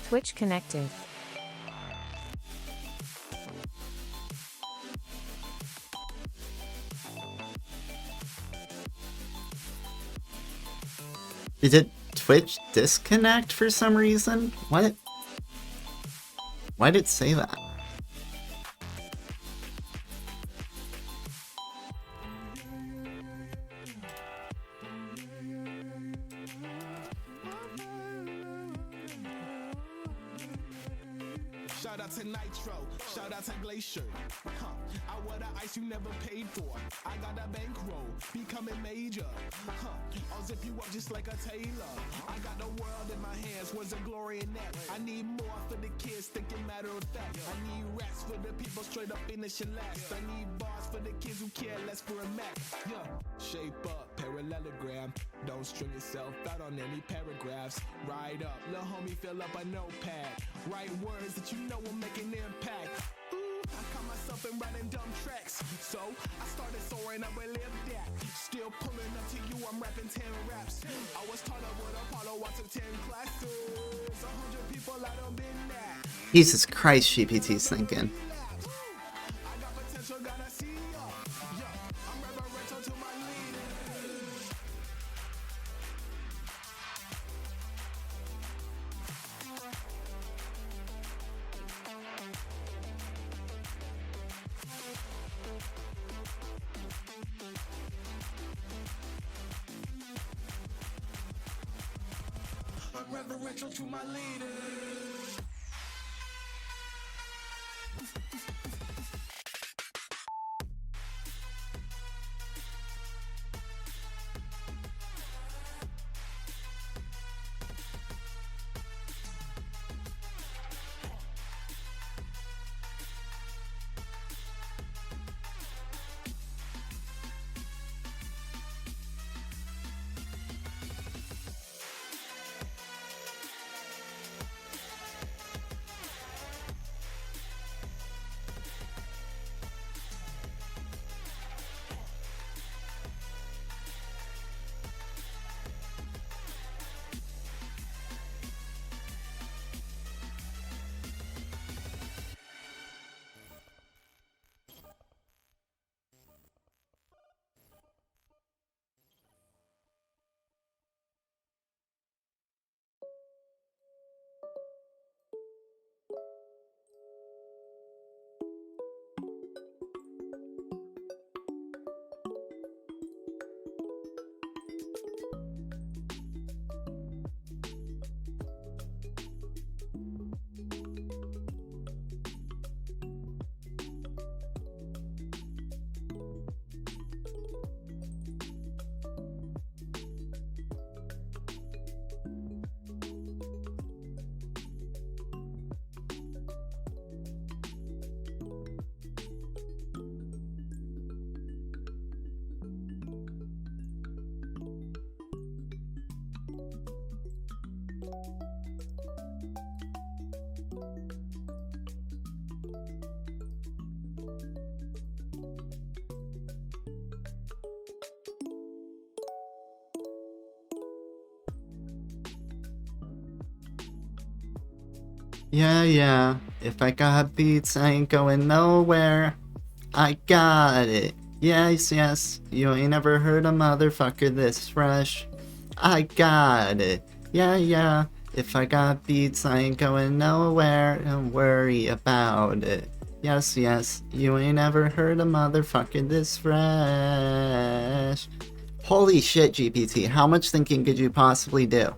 Twitch connected. Did Twitch disconnect for some reason? What? Why did it say that? Shout out to Nitro, shout out to Glacier. I wear the ice you never paid for. I got a bankroll, becoming major. I'll zip you up just like a tailor. I got the world in my hands, where's the glory in that? I need more for the kids, thinking matter of fact. I need rats for the people straight up in the shellacs. I need bars for the kids who care less for a Mac. Yeah, shape up, parallelogram. Don't string yourself out on any paragraphs. Ride up, little homie, fill up a notepad. Write words that you know will make an impact. I caught myself in writing dumb tracks, so I started soaring, I relived that. Still pulling up to you, I'm rapping 10 raps. I was taught up with Apollo, I took 10 classes. 100 people, I done been that. Jesus Christ, GPT's thinking. I got potential, gotta see ya. Yeah, I'm reverential to my leaders. I'm reverential to my leaders. Yeah. If I got beats, I ain't going nowhere. I got it. Yes. You ain't never heard a motherfucker this fresh. I got it. Yeah. If I got beats, I ain't going nowhere. Don't worry about it. Yes. You ain't never heard a motherfucker this fresh. Holy shit, GPT. How much thinking could you possibly do?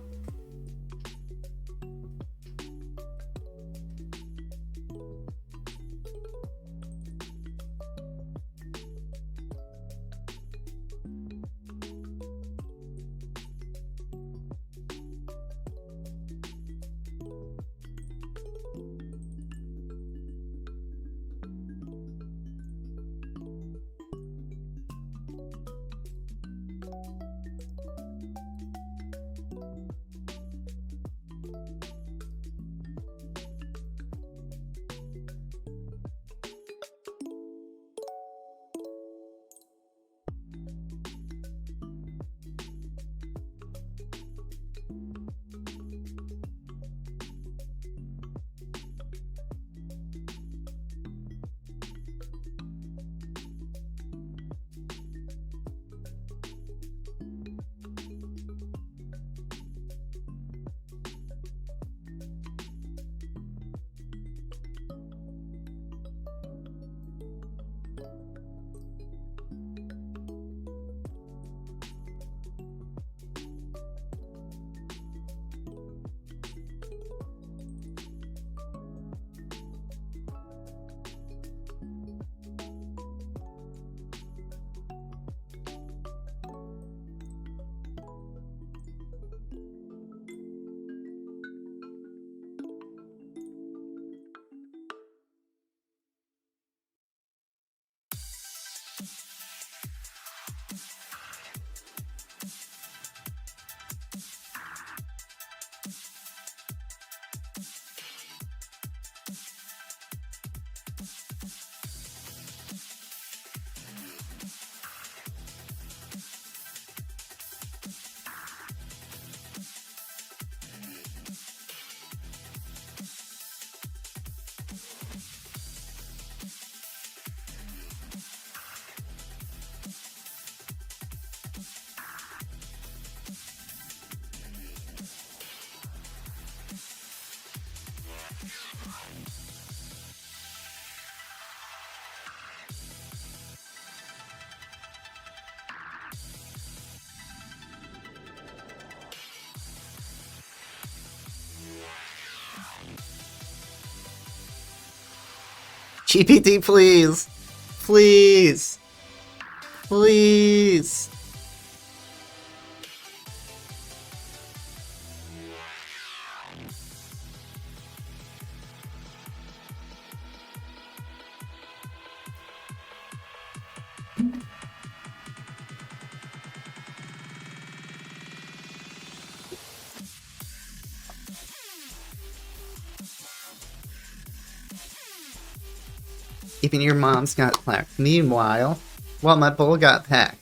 GPT, please. Please. Please. Even your mom's got clacked. Meanwhile, well, my bowl got packed.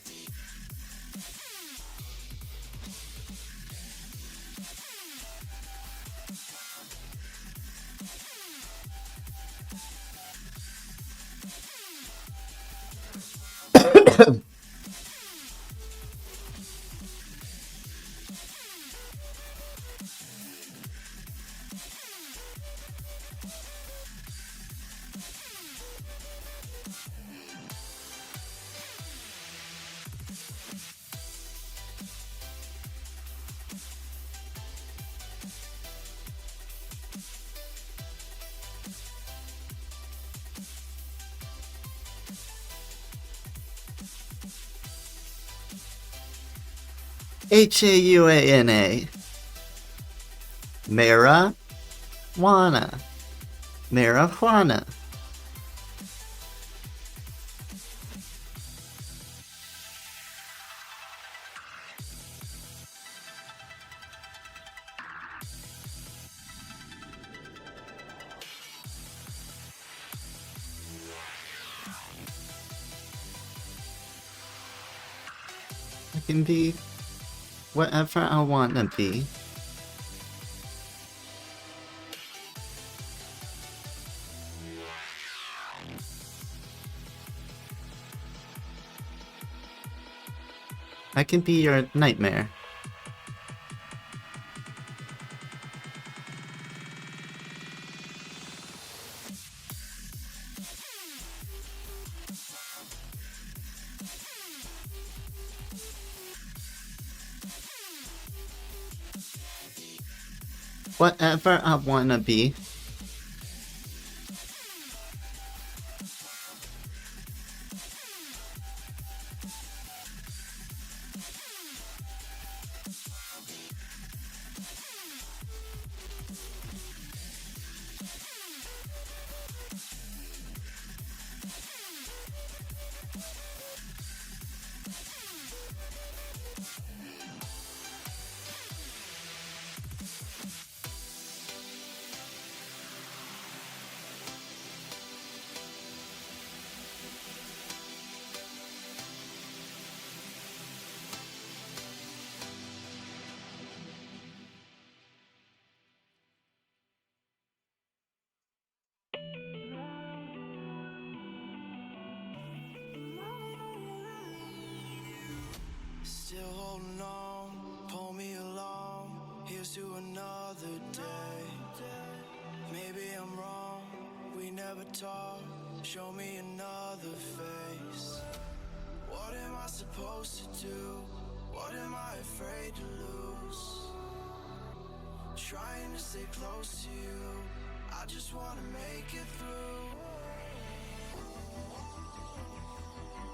H-A-U-A-N-A. Marijuana. Marijuana. I can be whatever I want to be. I can be your nightmare. Whatever I want to be. Still holding on, pull me along. Here's to another day. Maybe I'm wrong, we never talk. Show me another face. What am I supposed to do? What am I afraid to lose? Trying to stay close to you, I just wanna make it through.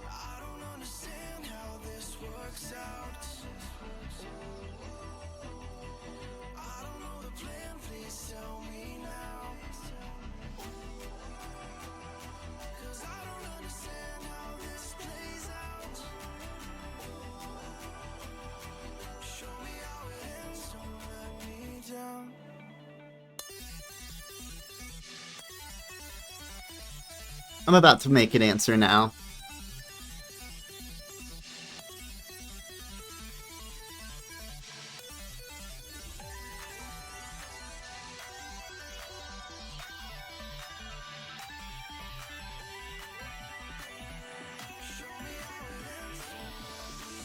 I don't understand how this works out. I don't know the plan, please tell me now. 'Cause I don't understand how this plays out. Show me how it ends, don't let me down. I'm about to make it answer now.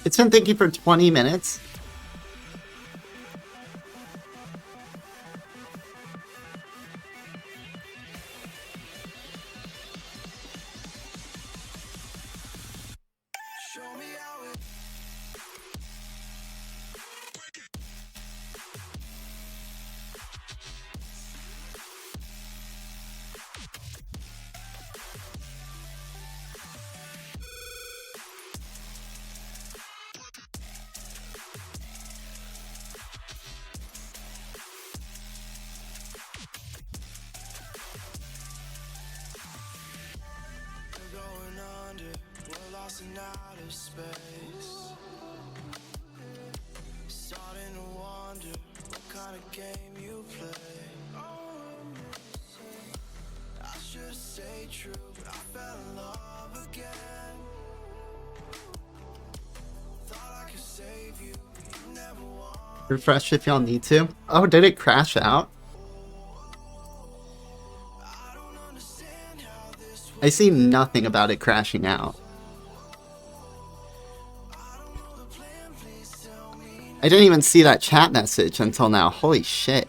It's been thinking for 20 minutes. Show me how it. Refresh if y'all need to. Oh, did it crash out? I see nothing about it crashing out. I didn't even see that chat message until now. Holy shit.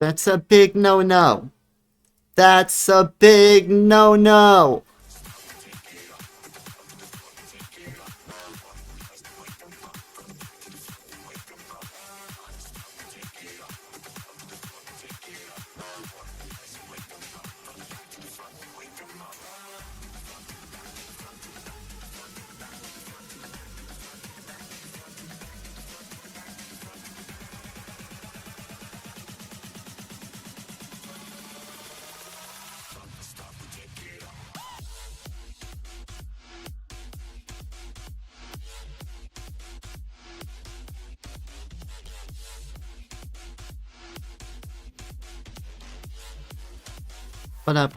That's a big no-no. That's a big no-no. What up?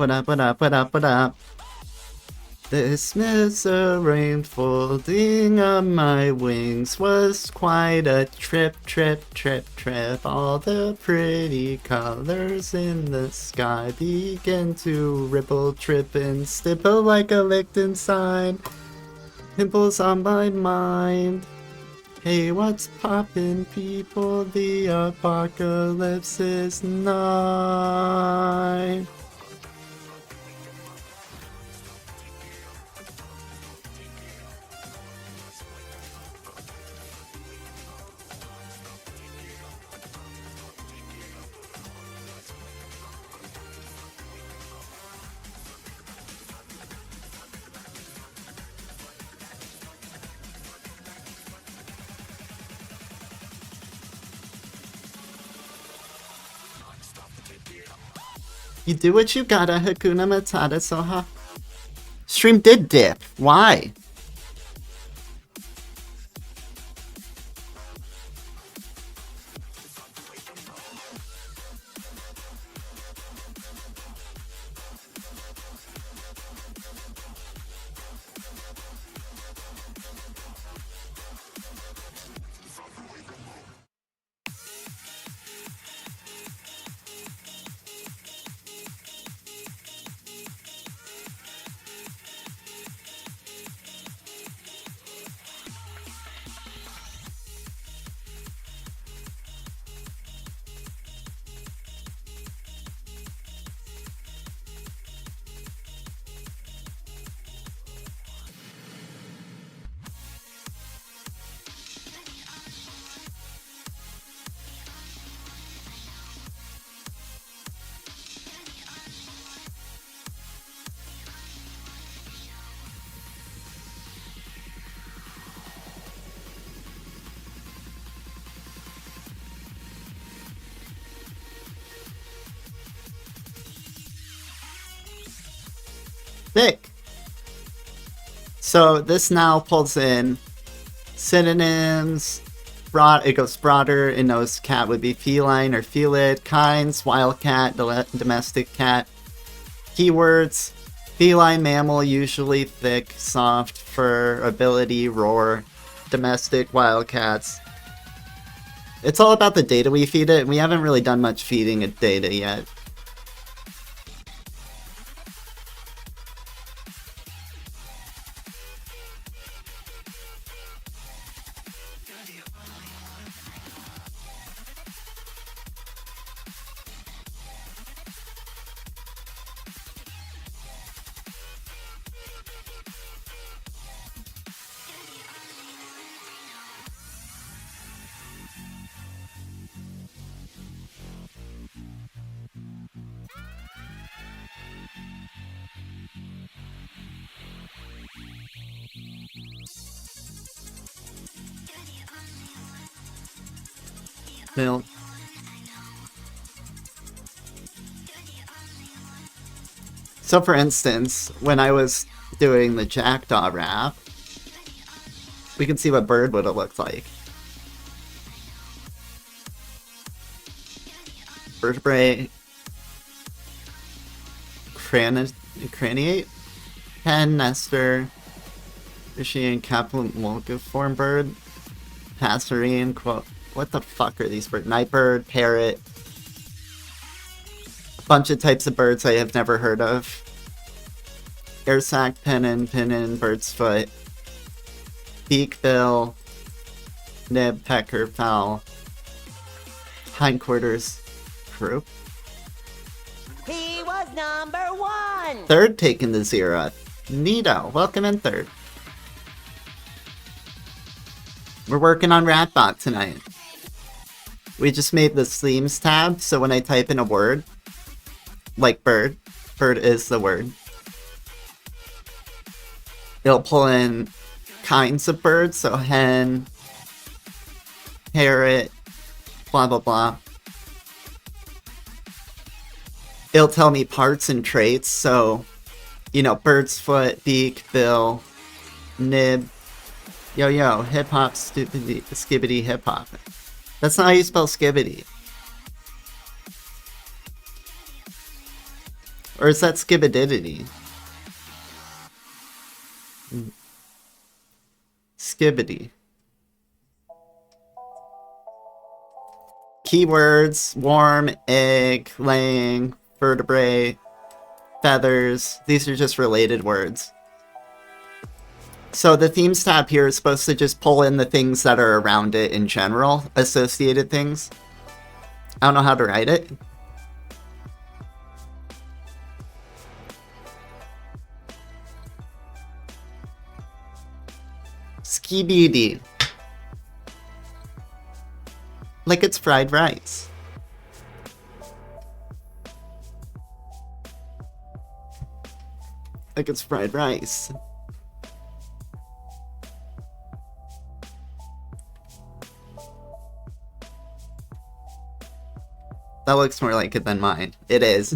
This misery folding on my wings was quite a trip. All the pretty colors in the sky begin to ripple, trip, and stipple like a Liechtenstein. Pimples on my mind. Hey, what's poppin', people? The apocalypse is nigh. You do what you gotta, Hakuna Matata, Soha. Stream did dip. Why? thick. So this now pulls in synonyms. It goes broader. It knows cat would be feline or felid. Kinds, wild cat, domestic cat. Keywords, feline mammal, usually thick, soft, fur, ability, roar, domestic, wild cats. It's all about the data we feed it, and we haven't really done much feeding it data yet. Milk. So for instance, when I was doing the jackdaw rap, we can see what bird would have looked like. Vertebrae, craniate, hen, nester, fishy and capital bird, passerine, what the fuck are these birds? Nightbird, parrot, a bunch of types of birds I have never heard of. Airsack, pennon, bird's foot, beakbill, nib, pecker, fowl, hindquarters, croup. He was number 1! Third taken to 0. Neato, welcome in third. We're working on Rapbot tonight. We just made the themes tab, so when I type in a word, like bird is the word. It'll pull in kinds of birds, so hen, parrot, blah blah blah. It'll tell me parts and traits, so, you know, bird's foot, beak, bill, nib, yo, hip-hop, skibbity, hip-hop. That's not how you spell skibbity. Or is that skibbididity? Skibbity. Keywords, warm, egg, laying, vertebrae, feathers. These are just related words. So the themes tab here is supposed to just pull in the things that are around it in general, associated things. I don't know how to write it. Skibidi. Like it's fried rice. Like it's fried rice. That looks more like it than mine. It is.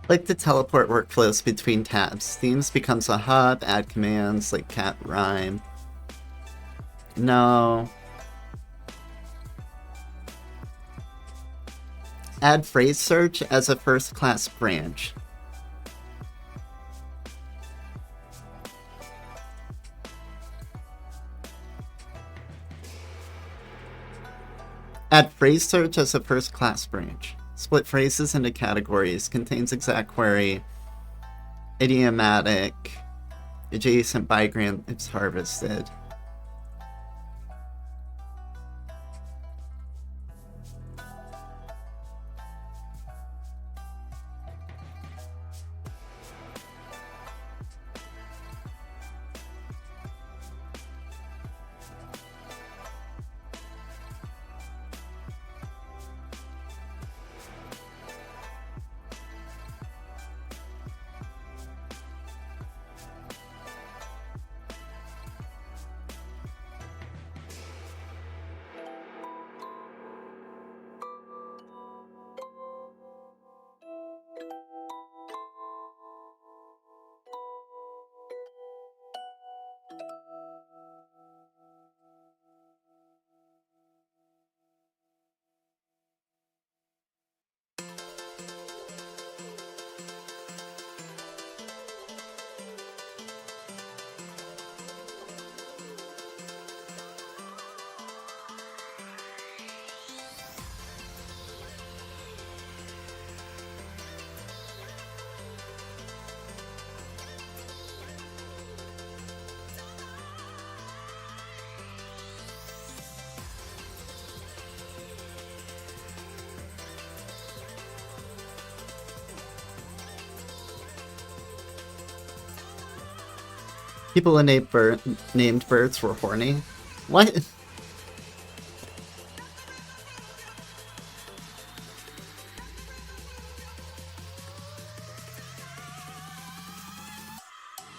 Like to teleport workflows between tabs. Themes becomes a hub, add commands like cat rhyme. No. Add phrase search as a first class branch. Add phrase search as a first class branch. Split phrases into categories. Contains exact query. Idiomatic. Adjacent bigram if harvested. People in named birds were horny. What?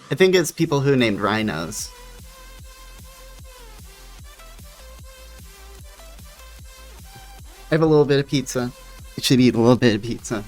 I think it's people who named rhinos. I have a little bit of pizza. I should eat a little bit of pizza.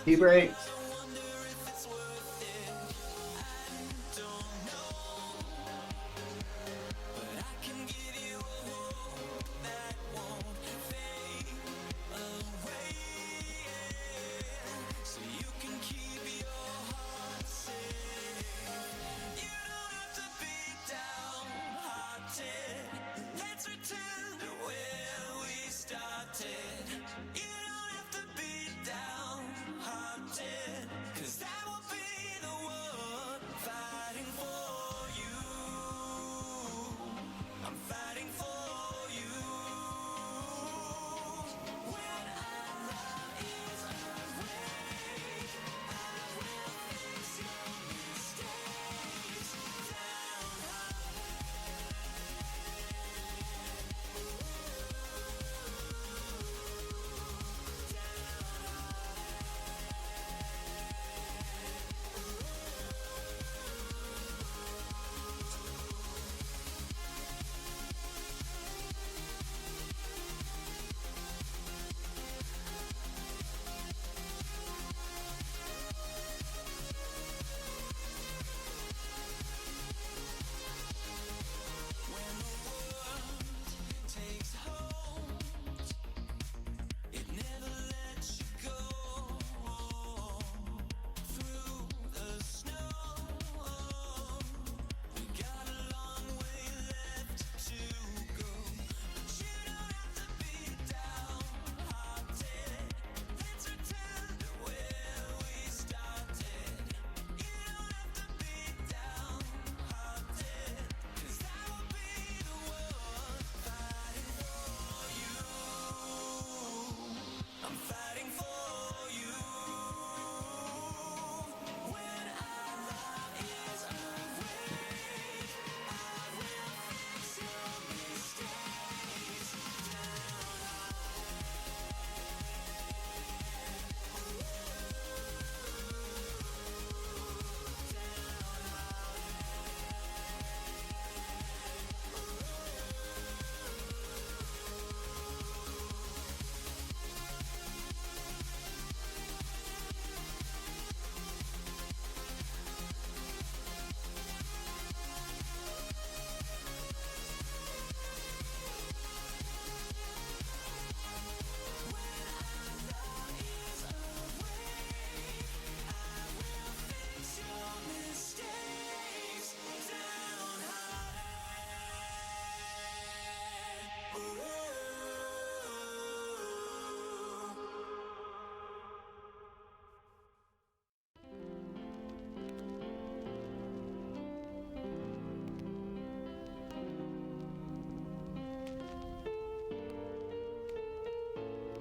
Tea break.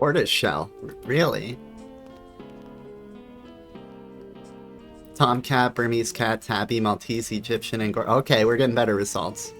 Tortoise shell. Really? Tomcat, Burmese cat, tabby, Maltese, Egyptian, and okay, we're getting better results.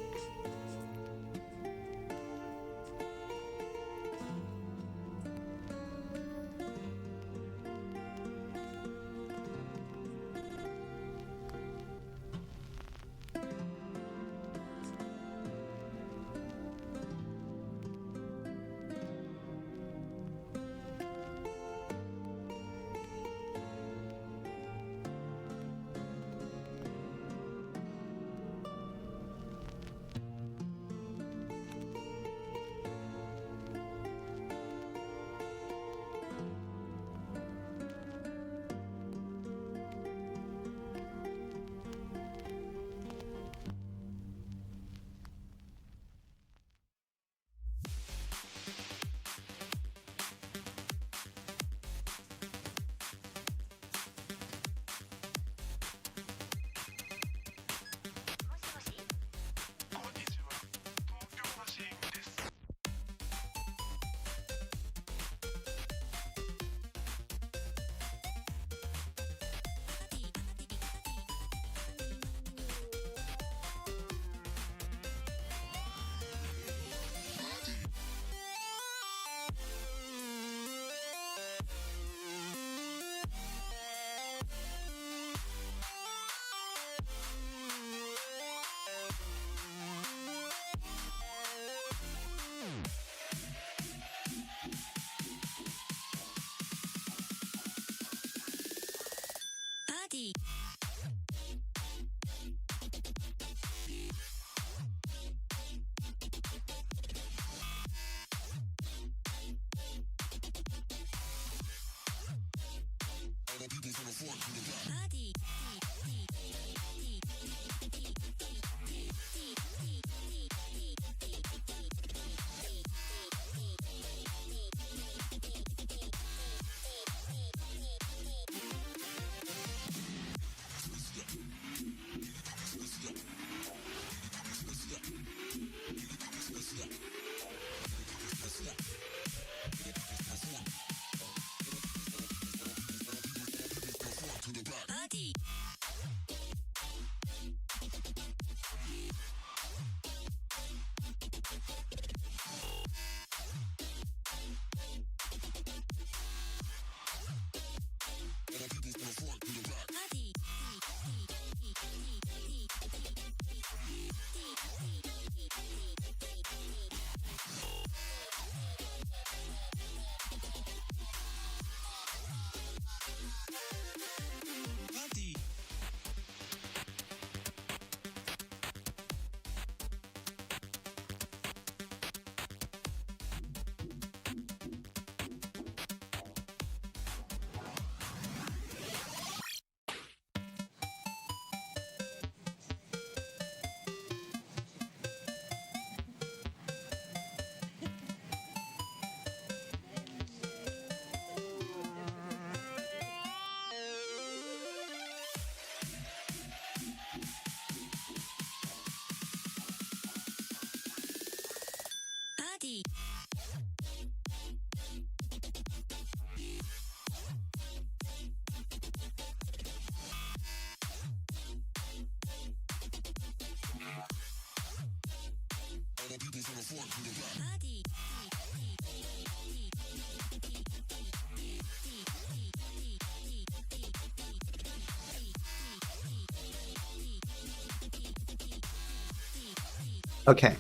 Okay,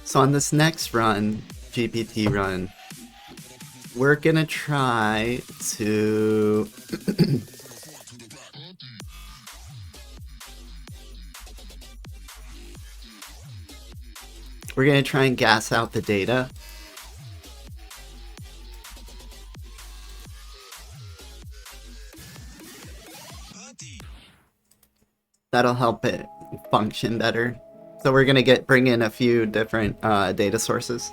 so on this next run, GPT run, we're gonna try to we're gonna try and gas out the data. That'll help it function better. So we're gonna bring in a few different data sources.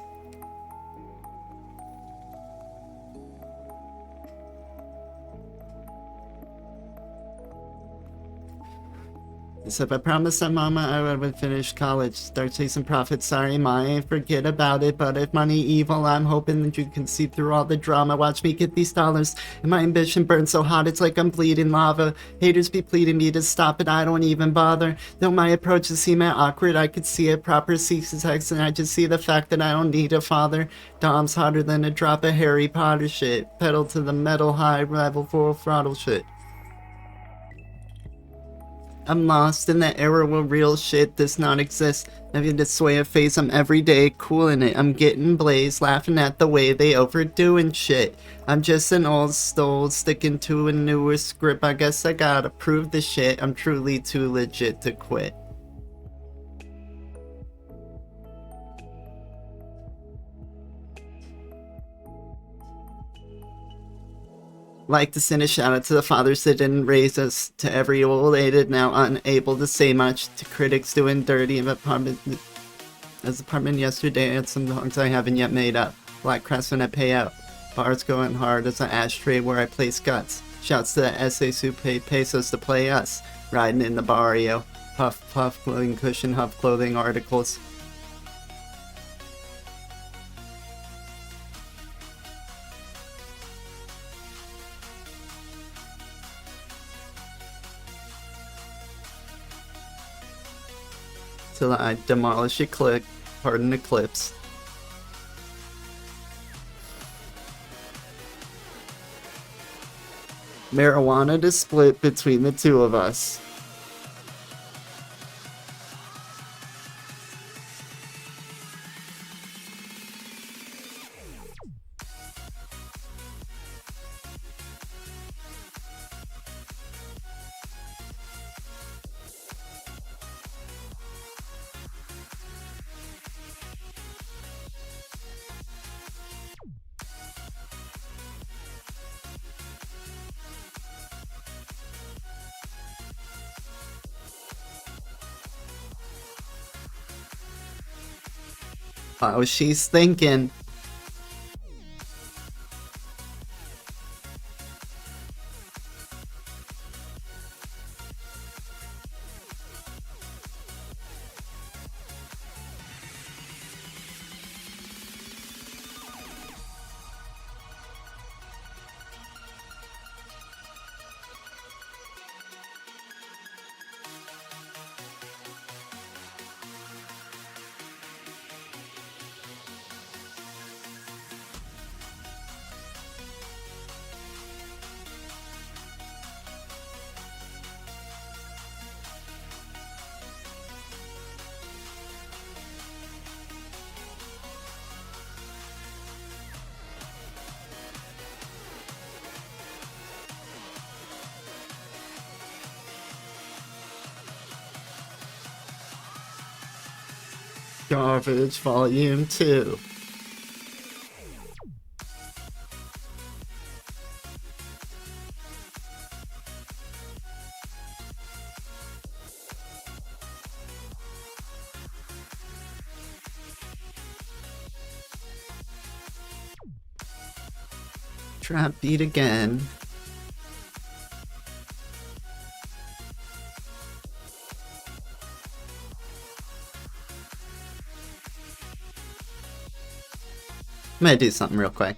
So if I promised that mama I would finish college, start chasing profits, sorry ma, I ain't forget about it, but if money evil, I'm hoping that you can see through all the drama, watch me get these dollars, and my ambition burns so hot it's like I'm bleeding lava, haters be pleading me to stop it, I don't even bother, though my approaches seem awkward, I could see it, proper sex, and I just see the fact that I don't need a father, Dom's hotter than a drop of Harry Potter shit, pedal to the metal high level full throttle shit. I'm lost in that era where real shit does not exist. I mean, this way of face, I'm everyday cooling it. I'm getting blazed, laughing at the way they overdoing shit. I'm just an old stole, sticking to a newer script. I guess I gotta prove the shit. I'm truly too legit to quit. Like to send a shout out to the fathers that didn't raise us, to every old aided now unable to say much, to critics doing dirty in apartment yesterday, and some songs I haven't yet made up. Black crafts when I pay out, bars going hard as an ashtray where I place guts. Shouts to the essays who pay pesos to play us, riding in the barrio, puff puff clothing cushion, huff clothing articles. Till I demolish a click, pardon the clips. Marijuana to split between the two of us. Oh, she's thinking. Garbage Volume 2. Trap beat again. I'm gonna do something real quick.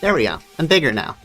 There we go. I'm bigger now.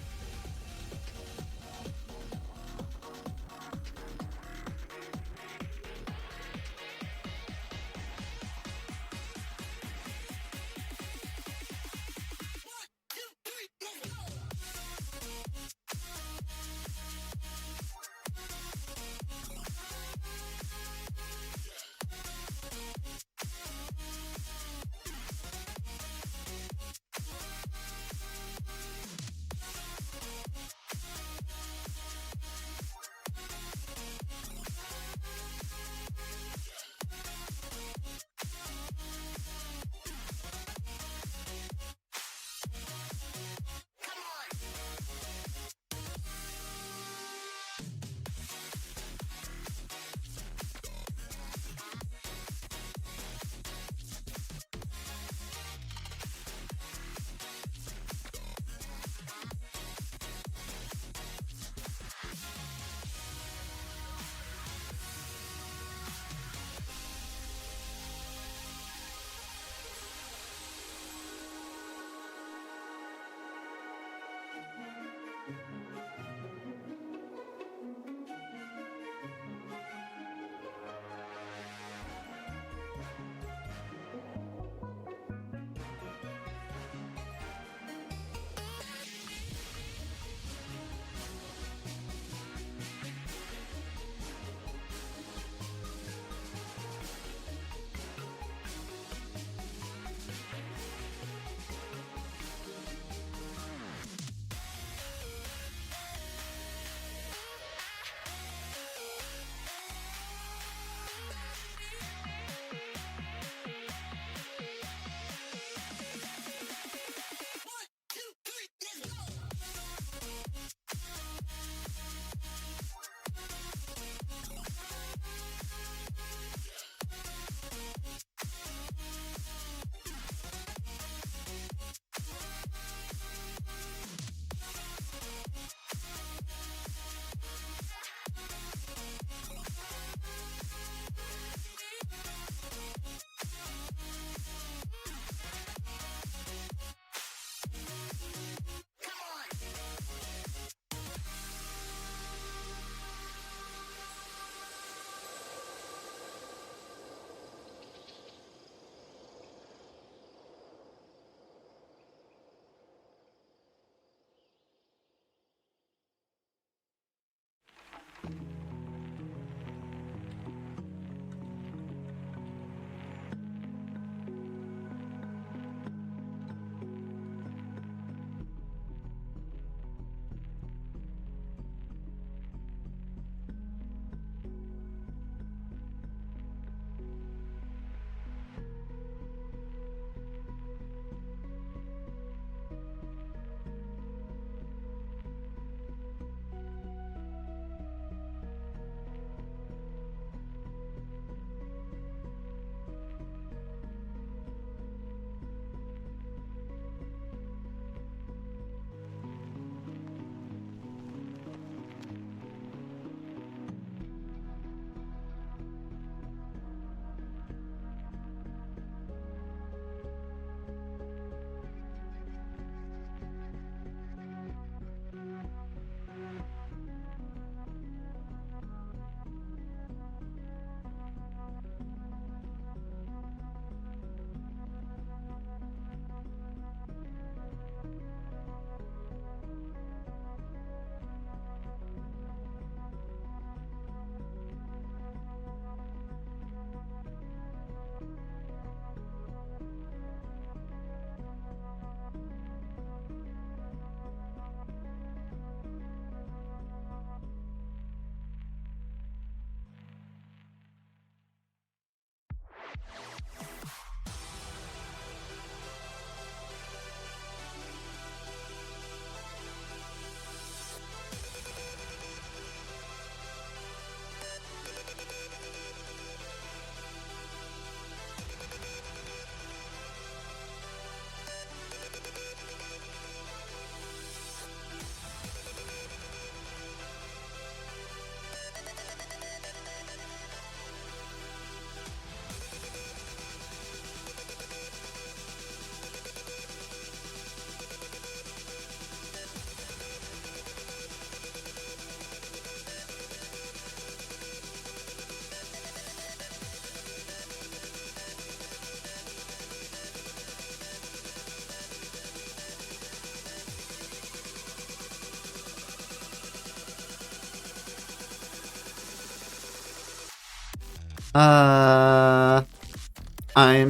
I'm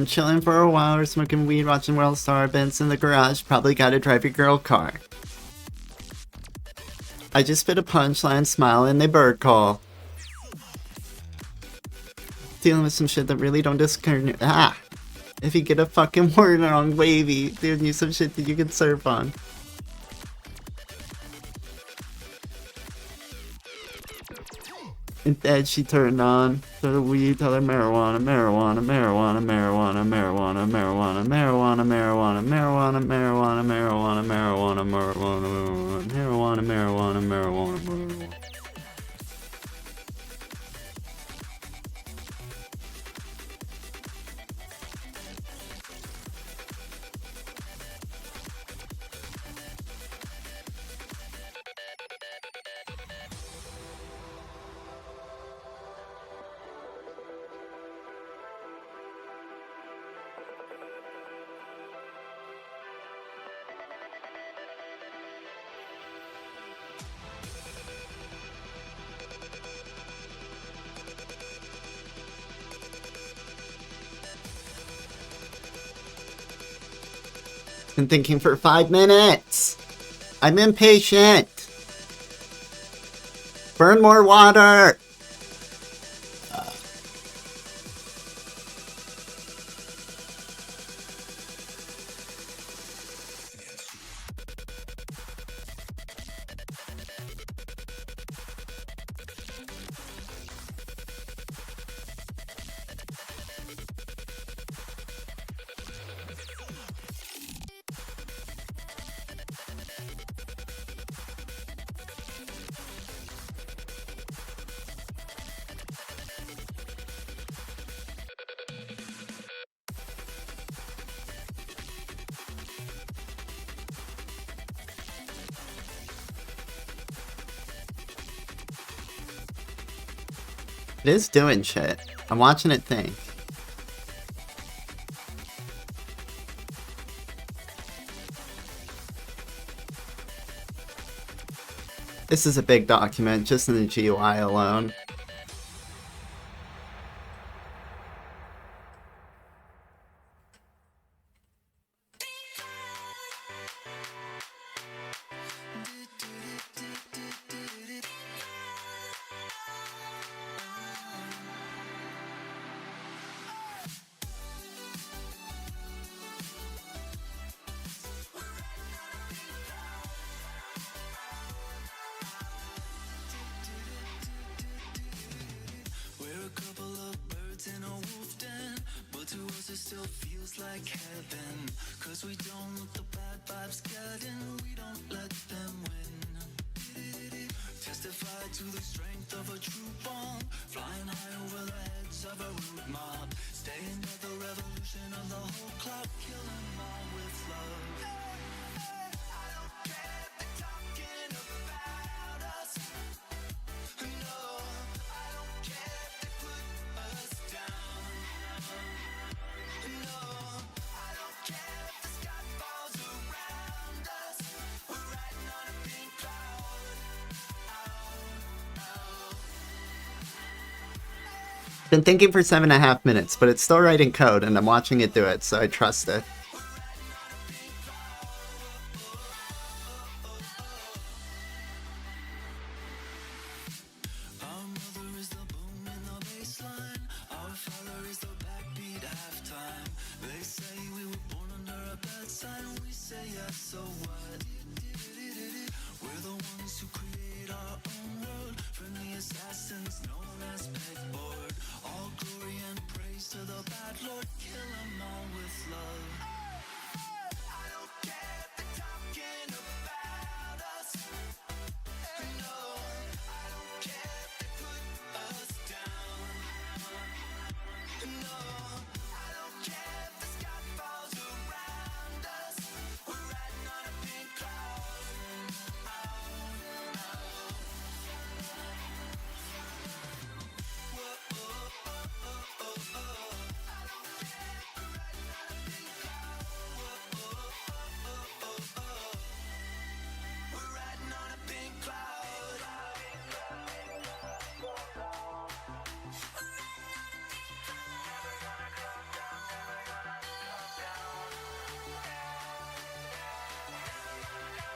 chilling for a while, or smoking weed, watching World Star events in the garage. Probably gotta drive your girl car. I just spit a punchline, smile, and they bird call. Dealing with some shit that really don't discern. Ah! If you get a fucking word wrong, wavy, doing you some shit that you can surf on. Instead, she turned on to the weed, tell her marijuana, marijuana, marijuana, marijuana, marijuana, marijuana, marijuana, marijuana, marijuana, marijuana, marijuana, marijuana, marijuana, marijuana, marijuana, marijuana, marijuana. Been thinking for 5 minutes. I'm impatient. Burn more water. It is doing shit. I'm watching it think. This is a big document, just in the GUI alone. Been thinking for 7.5 minutes, but it's still writing code, and I'm watching it do it, so I trust it.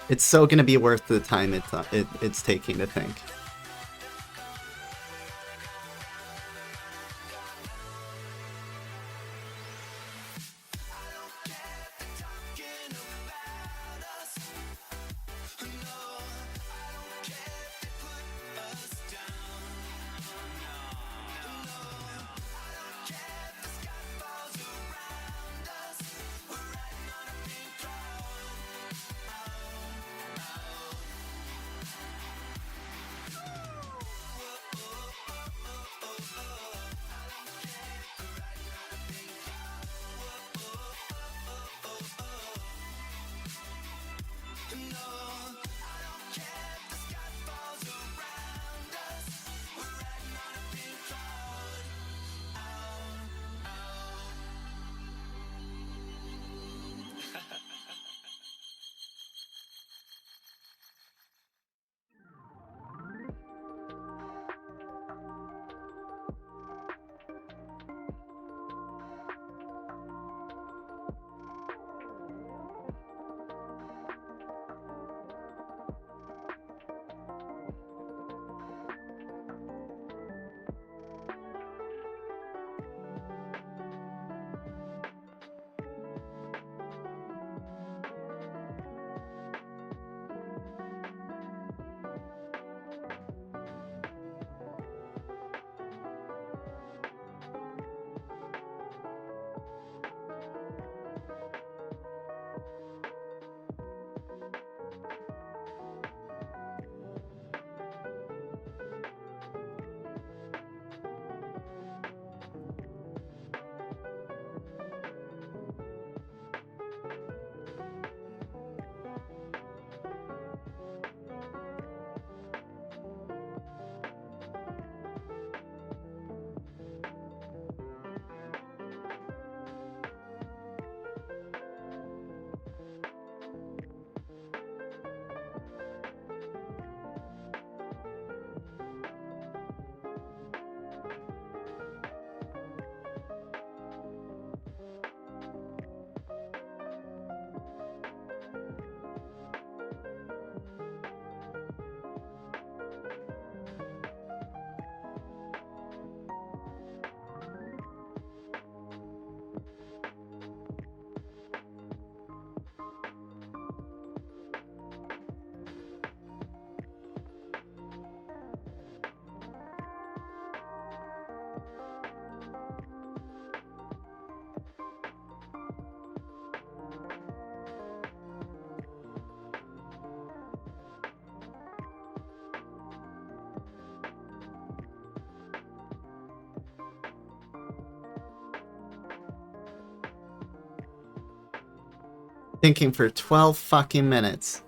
It's so gonna be worth the time it's taking to think. Thinking for 12 fucking minutes.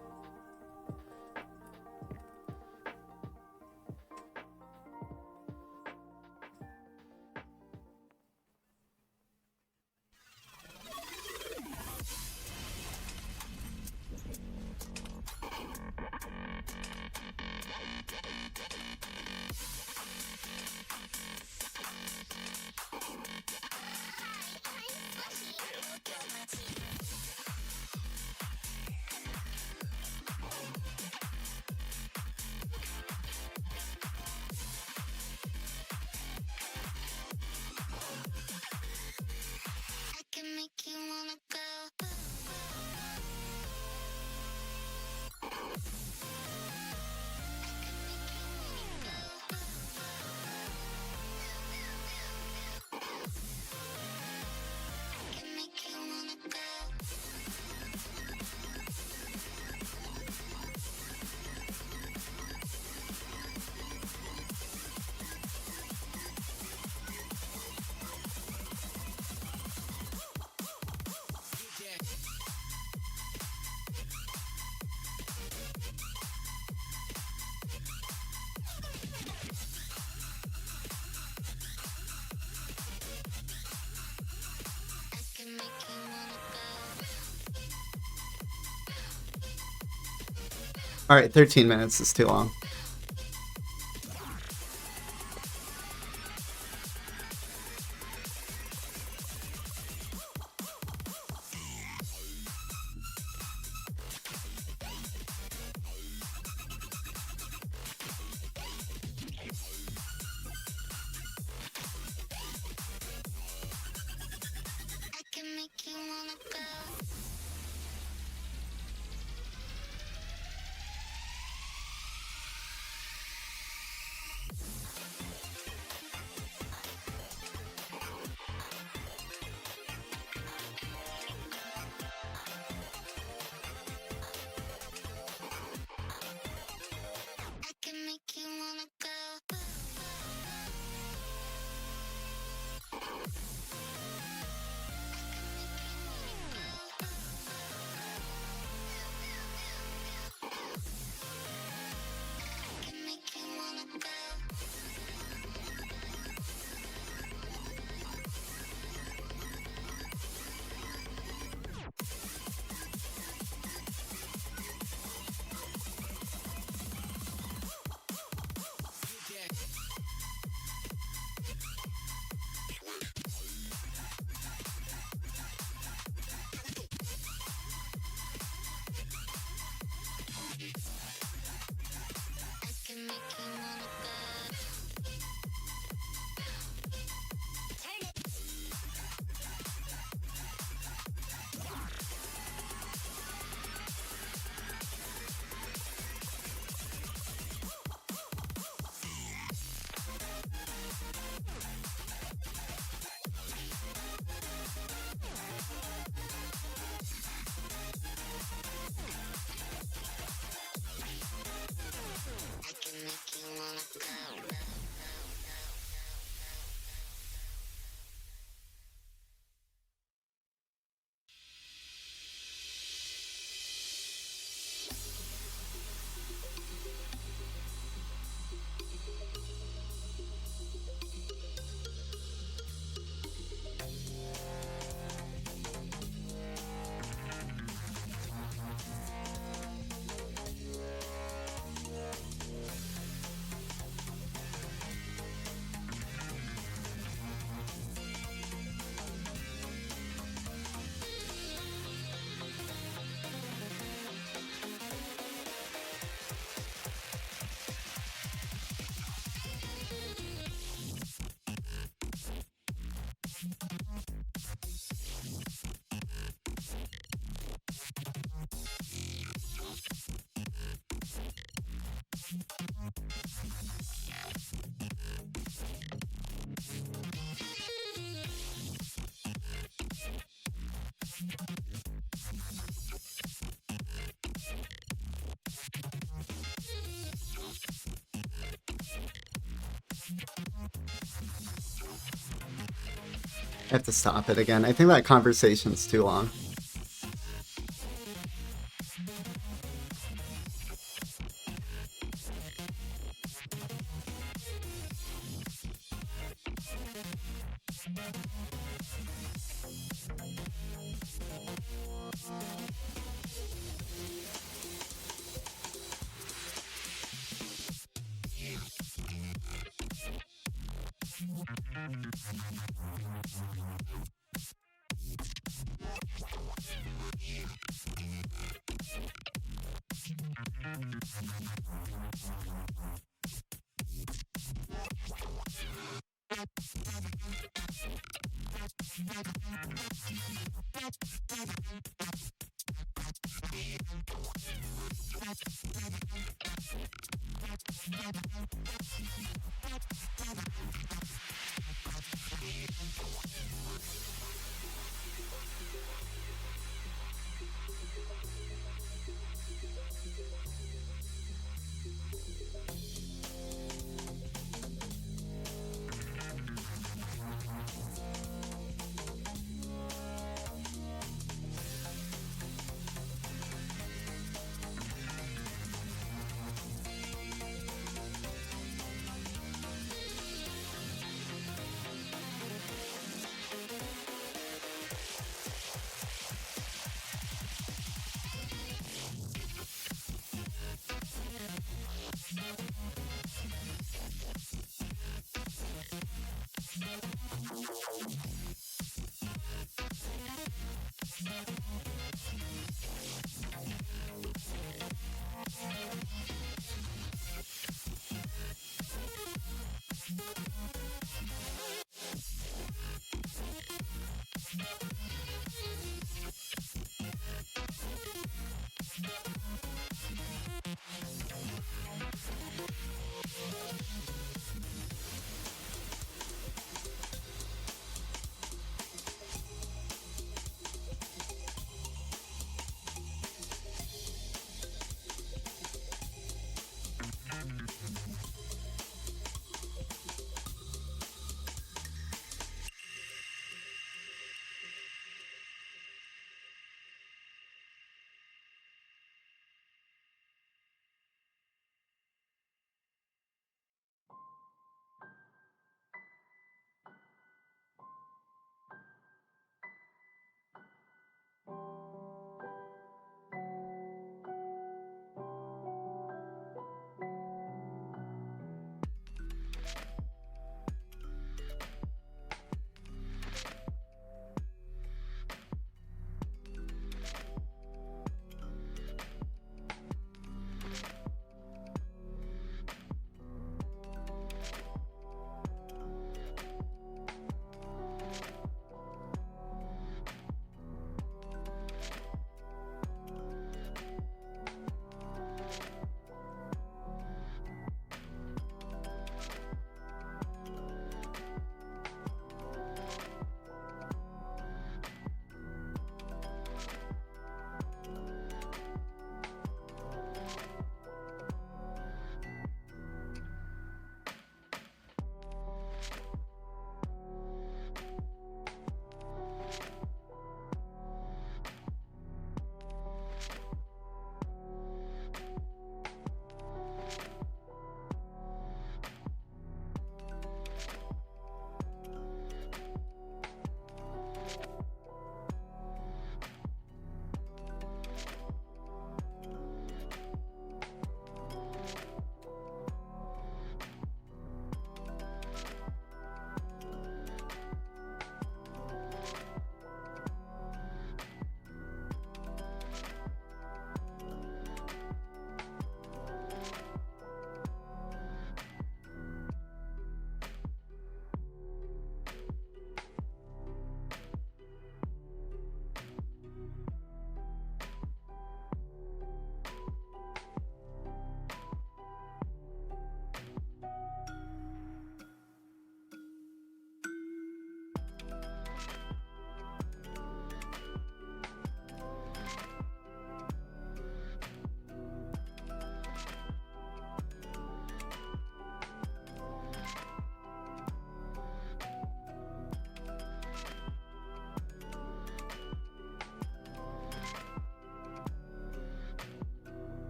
Alright, 13 minutes is too long. I have to stop it again. I think that conversation's too long.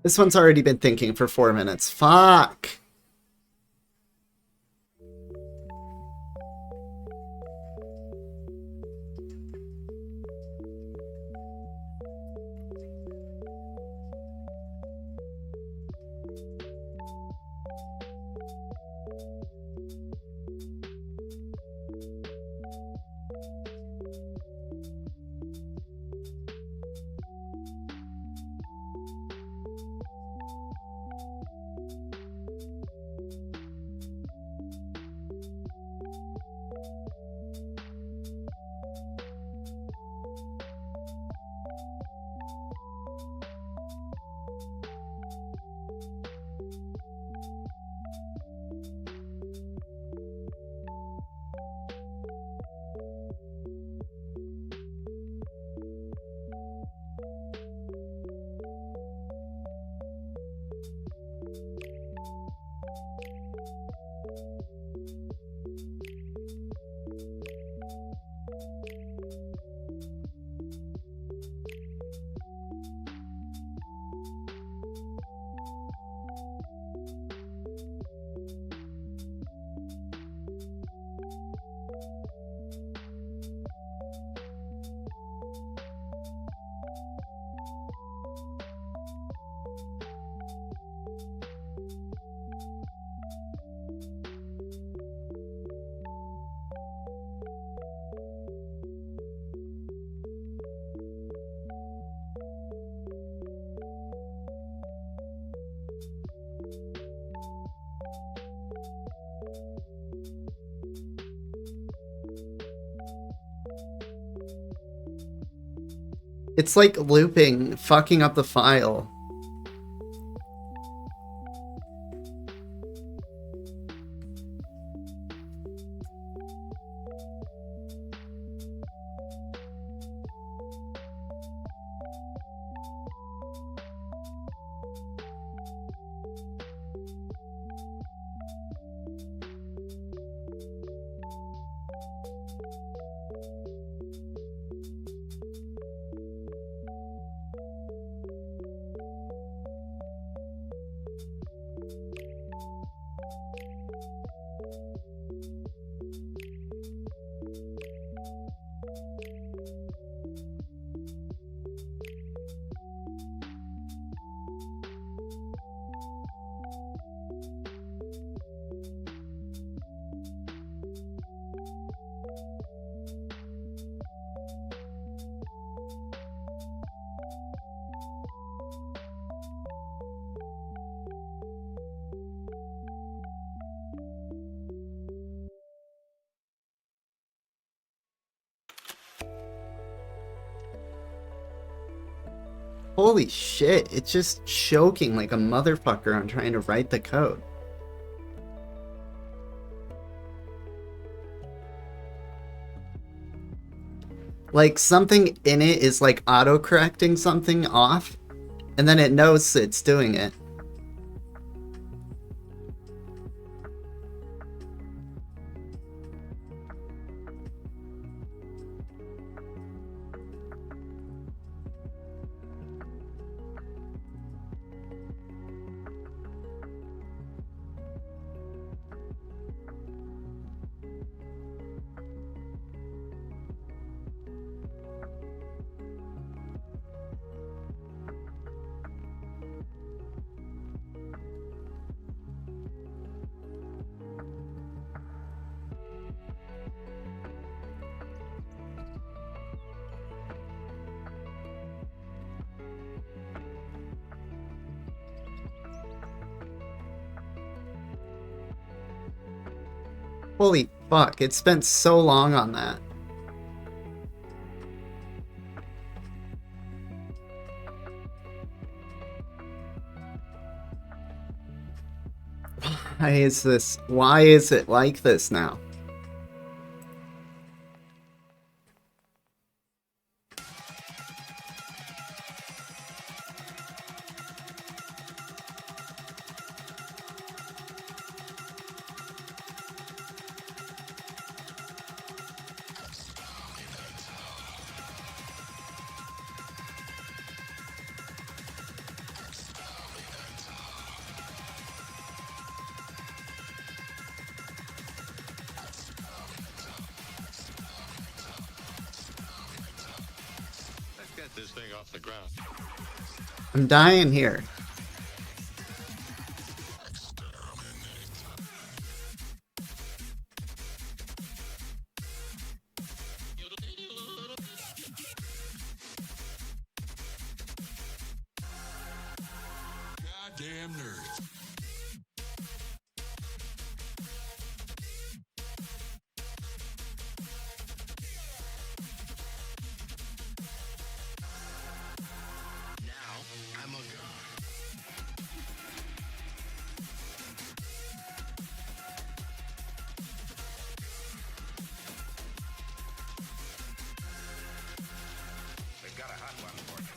This one's already been thinking for 4 minutes. Fuck! It's like looping, fucking up the file. Holy shit, it's just choking like a motherfucker on trying to write the code. Like something in it is like auto-correcting something off, and then it knows it's doing it. Holy fuck, it spent so long on that. Why is it like this now? this thing off the ground. I'm dying here. Goddamn nerds. Now, I'm a god. We've got a hot one for you.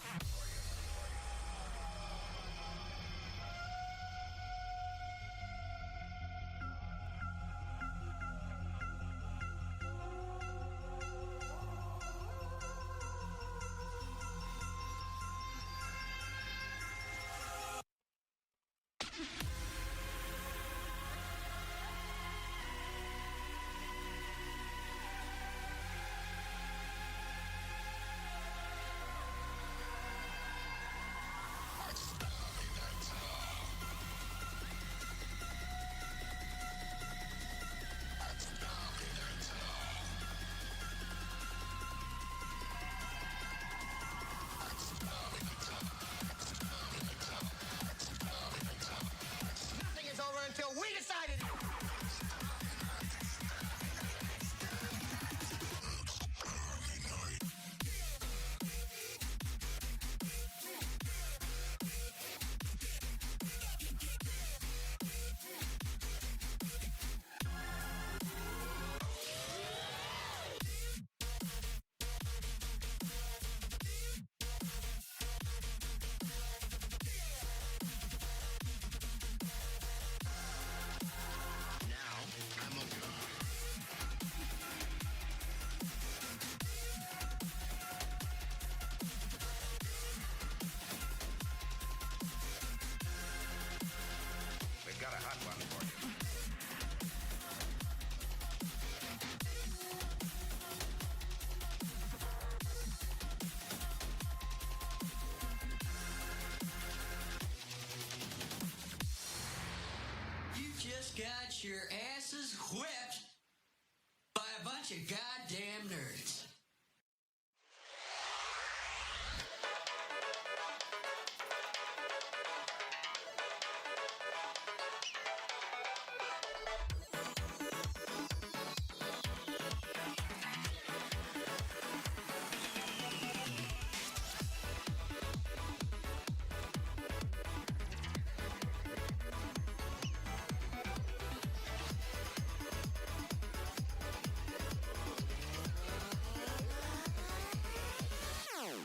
Nothing is over until we decided. Now, I'm a god. We've got a hot one for you. You just got your asses whipped by a bunch of goddamn nerds.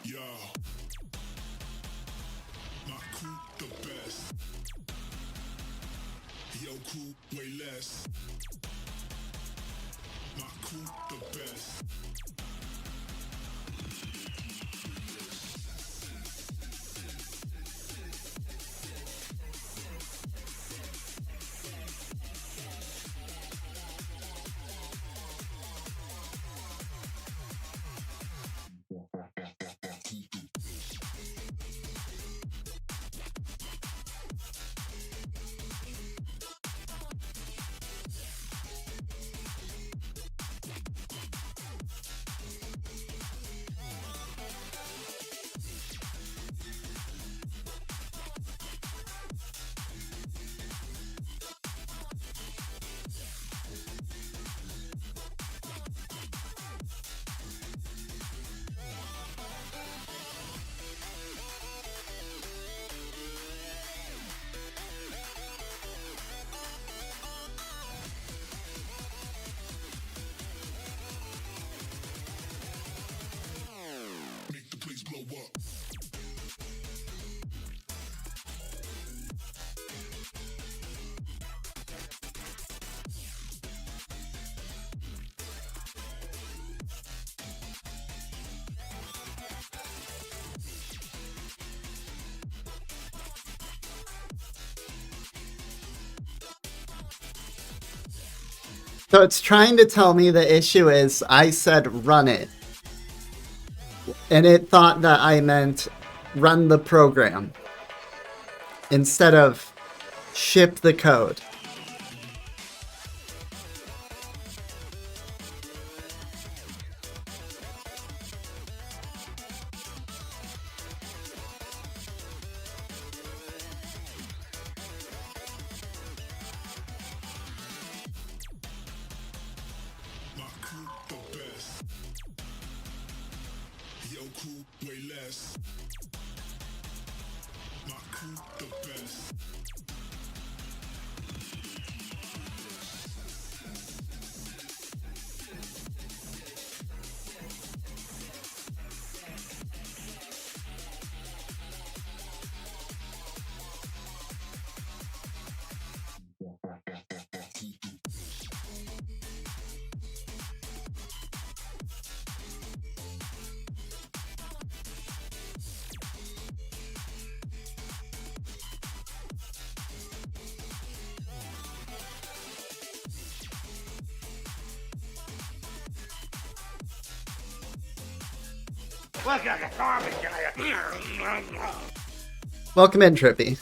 Yo. My crew the best. Yo crew way less. My crew the best. Make the place blow up. So it's trying to tell me the issue is I said run it. And it thought that I meant run the program instead of ship the code. My crew the best. Yo crew way less. My crew the best. Welcome in, Trippy.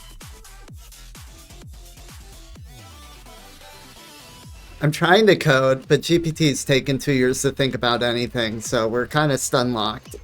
I'm trying to code, but GPT's taken 2 years to think about anything, so we're kind of stun-locked.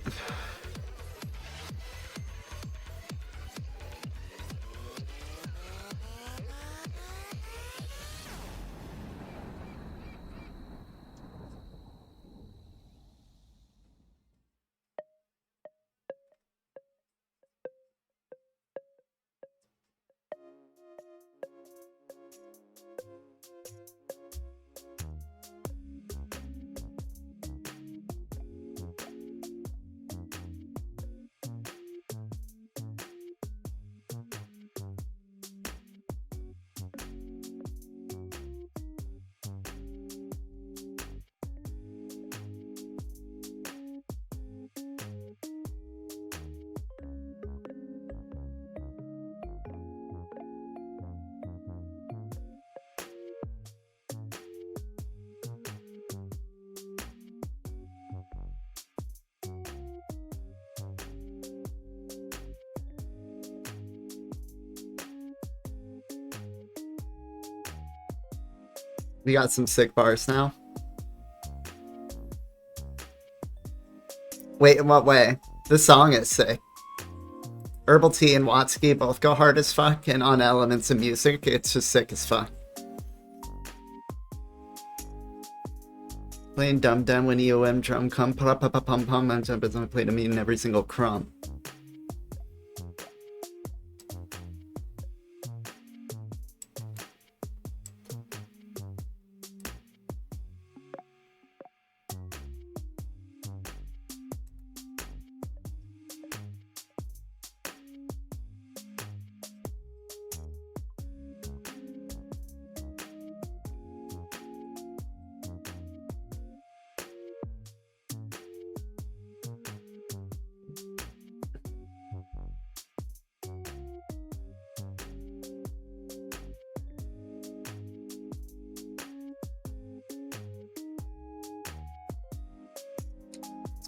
We got some sick bars now. Wait, in what way? This song is sick. Herbal Tea and Watsky both go hard as fuck, and on elements of music, it's just sick as fuck. Playing Dum Dum when EOM drum come pa pa pa pum pum, I'm gonna play to me in every single crumb.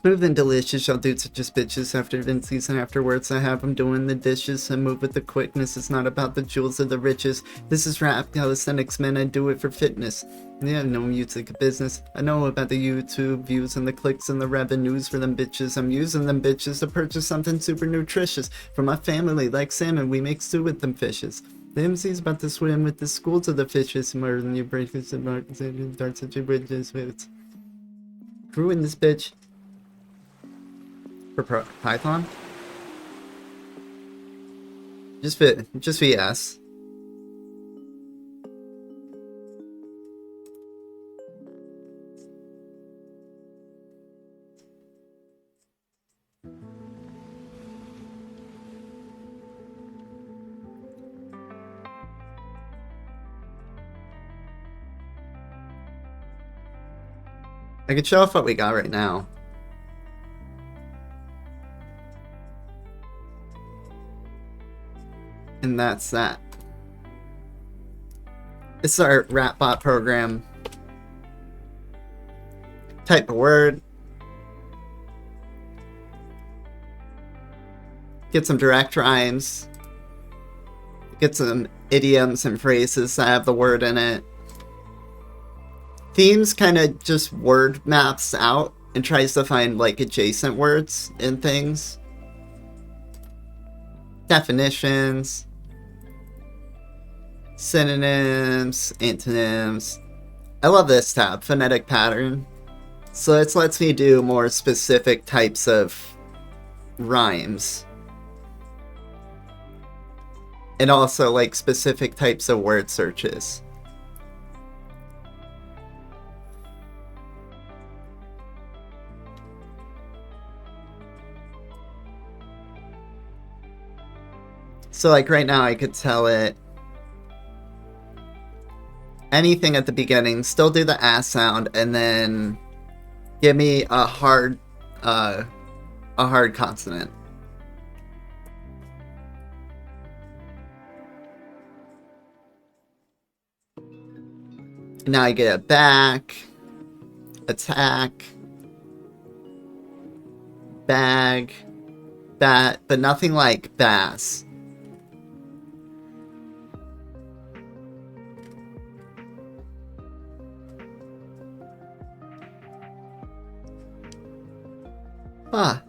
Smooth and delicious, y'all dudes are just bitches. After Vincey's and afterwards, I have them doing the dishes. I move with the quickness, it's not about the jewels or the riches. This is rap, calisthenics, man, I do it for fitness. Yeah, no music business. I know about the YouTube views and the clicks and the revenues for them bitches. I'm using them bitches to purchase something super nutritious. For my family, like salmon, we make stew with them fishes. The MC's about to swim with the schools of the fishes. More than you breakers and markets and darts at your bridges with. Crew in this bitch. For Python? Just VS. I could show off what we got right now. And that's that. It's our Rapbot program. Type a word. Get some direct rhymes. Get some idioms and phrases that have the word in it. Themes kind of just word maps out and tries to find like adjacent words in things. Definitions. Synonyms, antonyms. I love this tab, phonetic pattern. So this lets me do more specific types of rhymes. And also like specific types of word searches. So like right now I could tell it anything at the beginning, still do the ass sound, and then give me a hard consonant. Now I get a back, attack, bag, bat, but nothing like bass. Ah.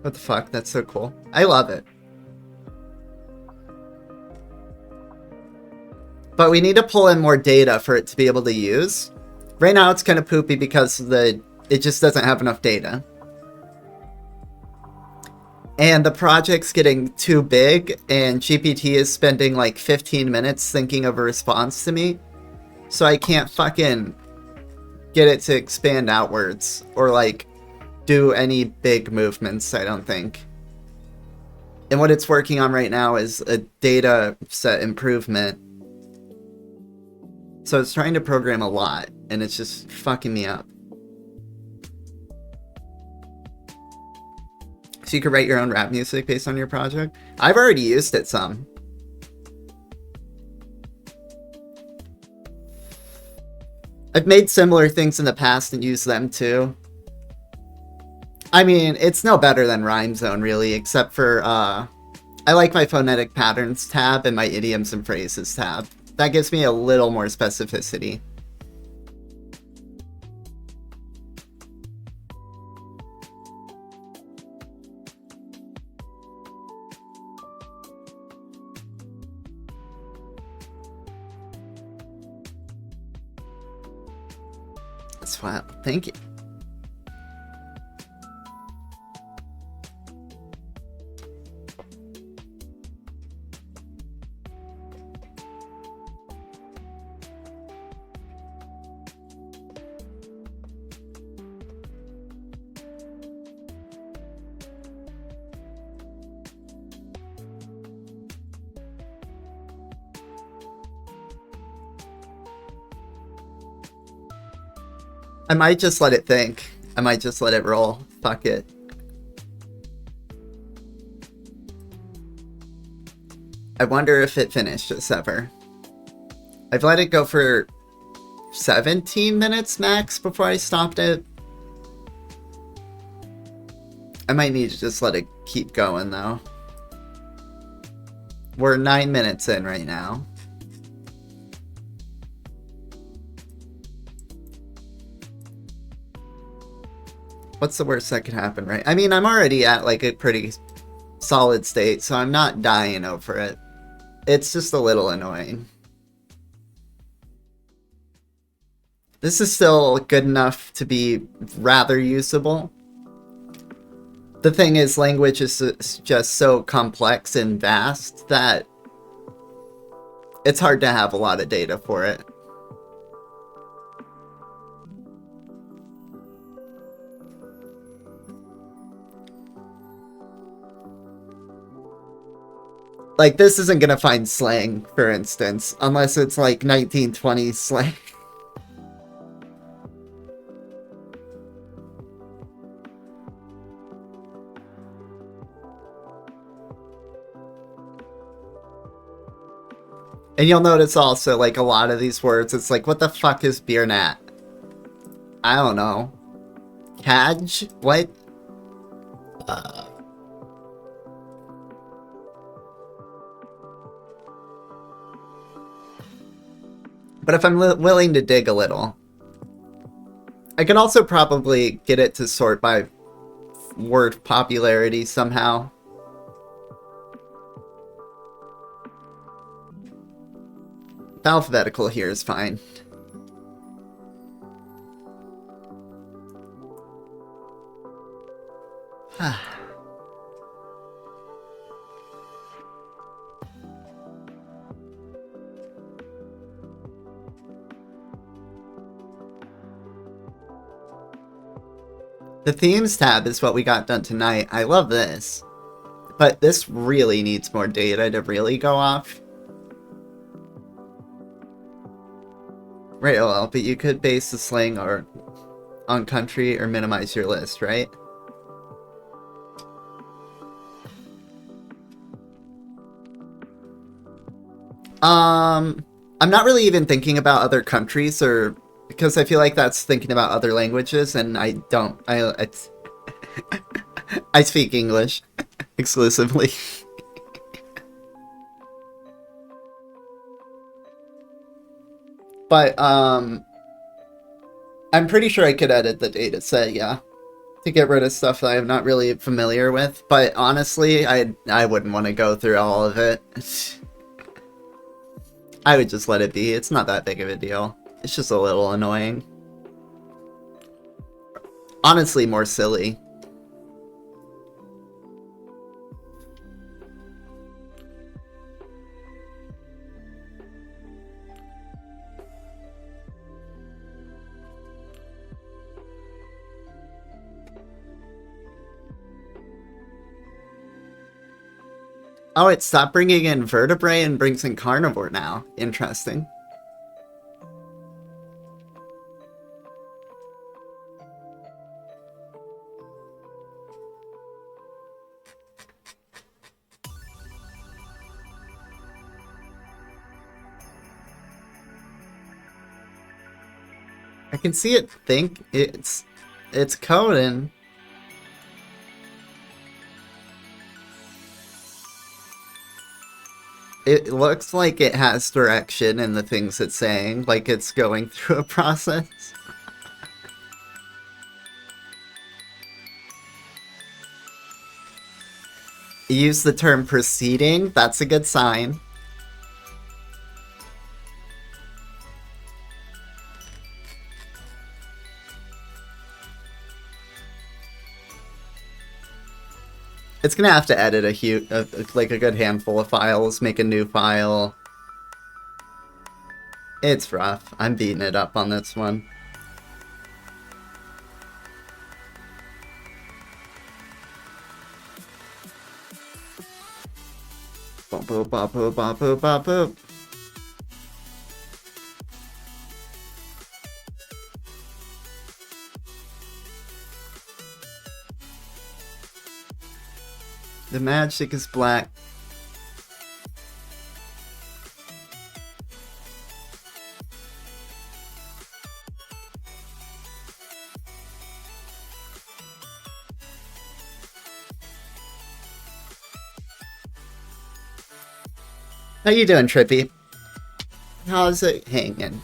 What the fuck? That's so cool. I love it. But we need to pull in more data for it to be able to use. Right now it's kind of poopy because it just doesn't have enough data. And the project's getting too big, and GPT is spending like 15 minutes thinking of a response to me. So I can't fucking get it to expand outwards or like do any big movements, I don't think. And what it's working on right now is a data set improvement. So it's trying to program a lot, and it's just fucking me up. So you could write your own rap music based on your project? I've already used it some. I've made similar things in the past and used them too. I mean, it's no better than Rhyme Zone, really, except for, I like my phonetic patterns tab and my idioms and phrases tab. That gives me a little more specificity. That's wild. Thank you. I might just let it think. I might just let it roll. Fuck it. I wonder if it finished this ever. I've let it go for 17 minutes max before I stopped it. I might need to just let it keep going though. We're 9 minutes in right now. What's the worst that could happen, right? I mean, I'm already at like a pretty solid state, so I'm not dying over it. It's just a little annoying. This is still good enough to be rather usable. The thing is, language is just so complex and vast that it's hard to have a lot of data for it. Like, this isn't gonna find slang, for instance, unless it's like 1920s slang. And you'll notice also, like, a lot of these words, it's like, what the fuck is beer nat? I don't know. Cadge? What? But if I'm willing to dig a little, I can also probably get it to sort by word popularity somehow. Alphabetical here is fine. The themes tab is what we got done tonight. I love this. But this really needs more data to really go off. Right, well, but you could base the slang or on country or minimize your list, right? I'm not really even thinking about other countries or because I feel like that's thinking about other languages and I don't. I speak English exclusively. But, I'm pretty sure I could edit the data set, yeah. To get rid of stuff that I'm not really familiar with. But honestly, I wouldn't want to go through all of it. I would just let it be. It's not that big of a deal. It's just a little annoying. Honestly, more silly. Oh, it stopped bringing in vertebrae and brings in carnivore now. Interesting. I can see it think it's coding. It looks like it has direction in the things it's saying, like it's going through a process. Use the term proceeding, that's a good sign. It's gonna have to edit like a good handful of files, make a new file. It's rough. I'm beating it up on this one. Bop boop bop boop bop boop bop boop. The magic is black. How you doing, Trippy? How's it hanging?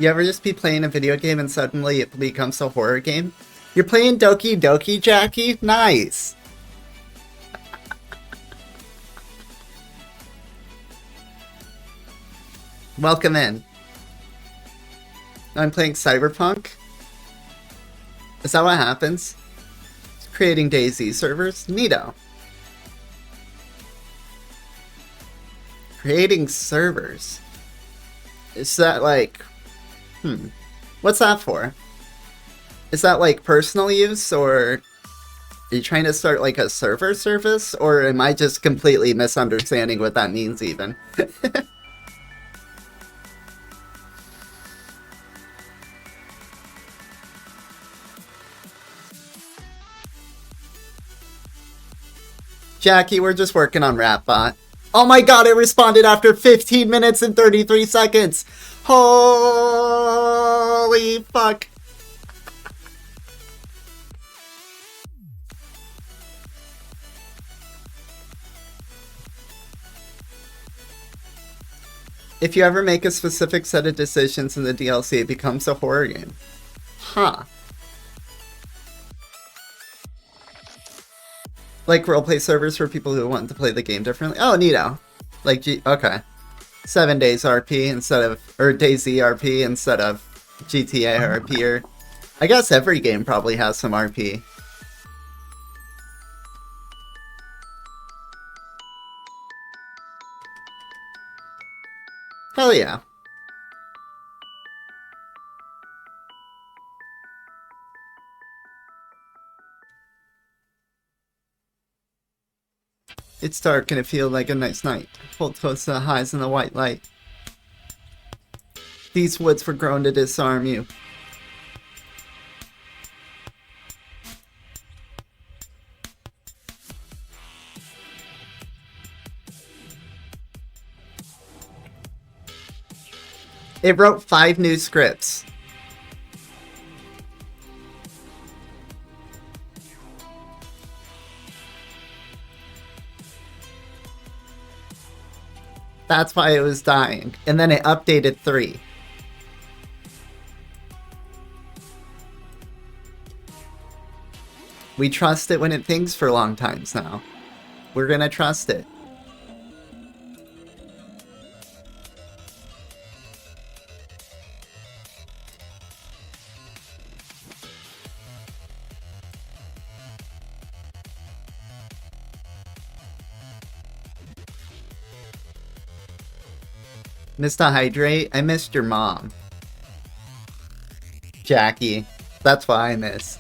You ever just be playing a video game and suddenly it becomes a horror game? You're playing Doki Doki, Jackie? Nice! Welcome in. I'm playing Cyberpunk. Is that what happens? It's creating DayZ servers? Neato. Creating servers. Is that like... What's that for? Is that like personal use, or are you trying to start like a server service, or am I just completely misunderstanding what that means even? Jackie, we're just working on Rapbot. Oh my god, it responded after 15 minutes and 33 seconds. Holy fuck. If you ever make a specific set of decisions in the DLC, it becomes a horror game. Huh. Like roleplay servers for people who want to play the game differently. Oh, neato. Like, okay. 7 days RP instead of, or DayZ RP instead of GTA RP, or I guess every game probably has some RP. Hell yeah. It's dark and it feels like a nice night. Hold close to the highs in the white light. These woods were grown to disarm you. It wrote 5 new scripts. That's why it was dying. And then it updated 3. We trust it when it thinks for long times now. We're gonna trust it. Missed a hydrate? I missed your mom. Jackie. That's why I miss.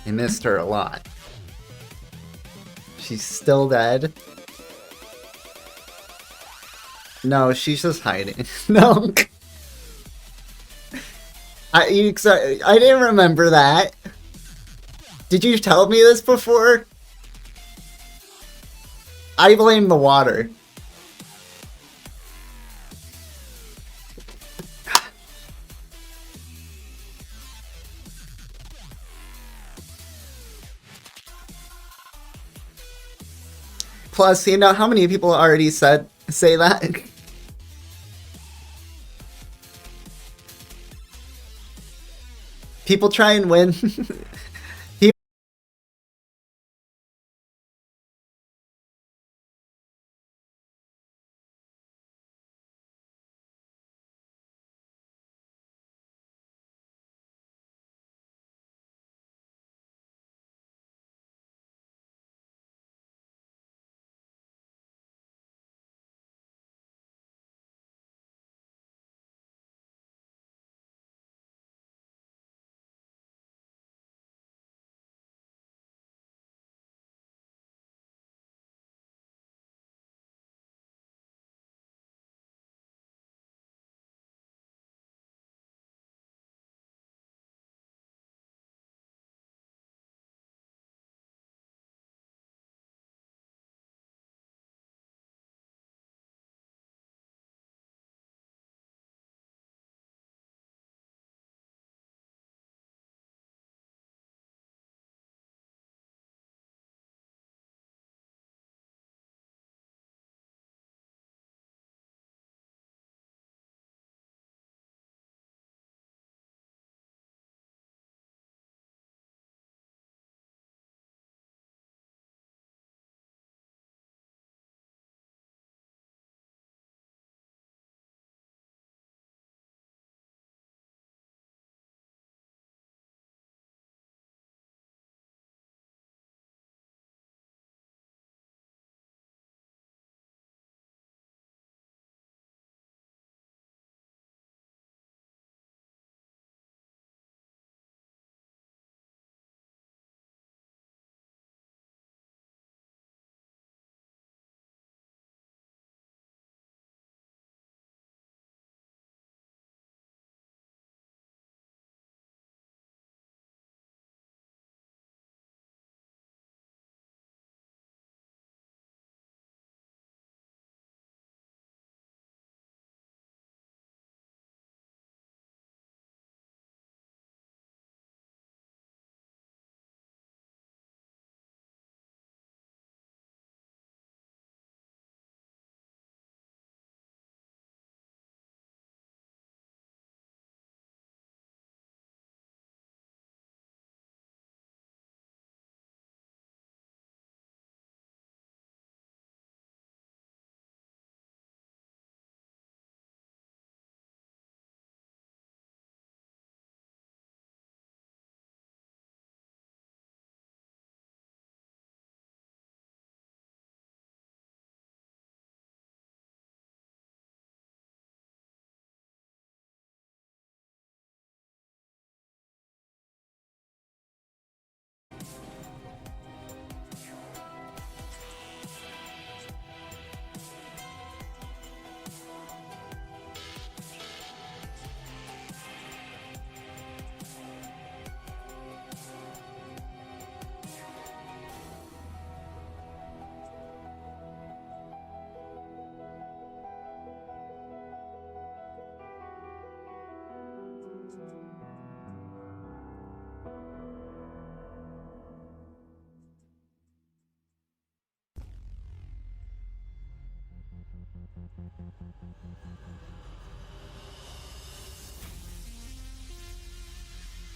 I missed her a lot. She's still dead? No, she's just hiding. No. I didn't remember that. Did you tell me this before? I blame the water. Plus, you know how many people already say that? People try and win.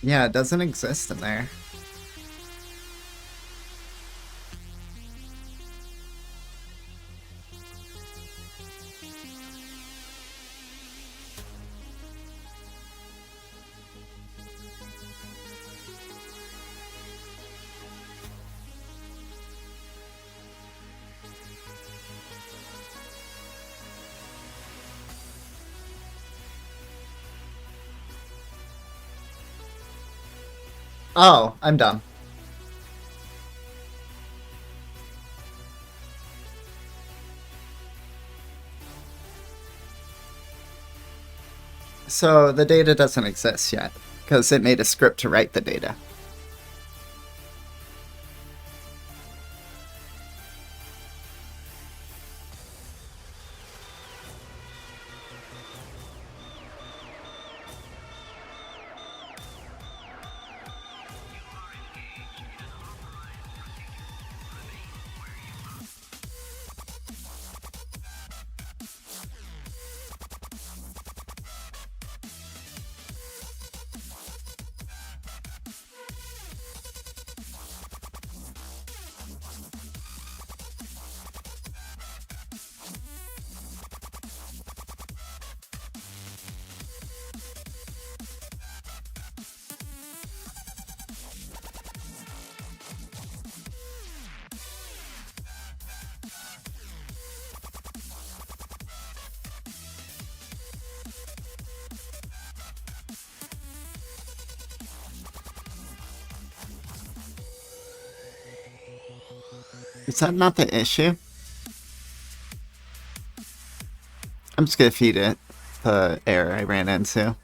Yeah, it doesn't exist in there. Oh, I'm dumb. So the data doesn't exist yet, because it made a script to write the data. Is that not the issue? I'm just gonna feed it the error I ran into.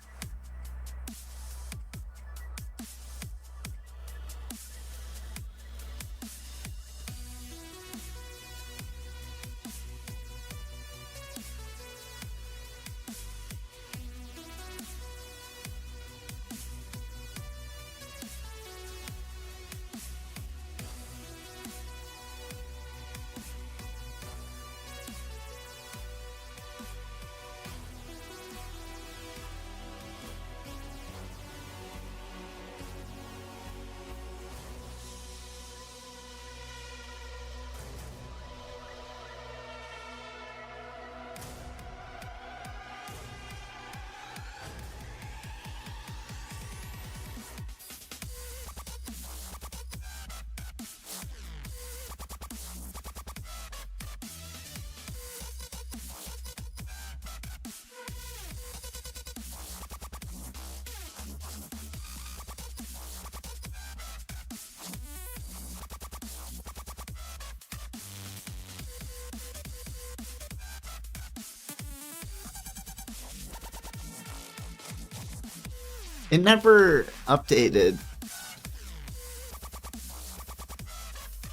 It never updated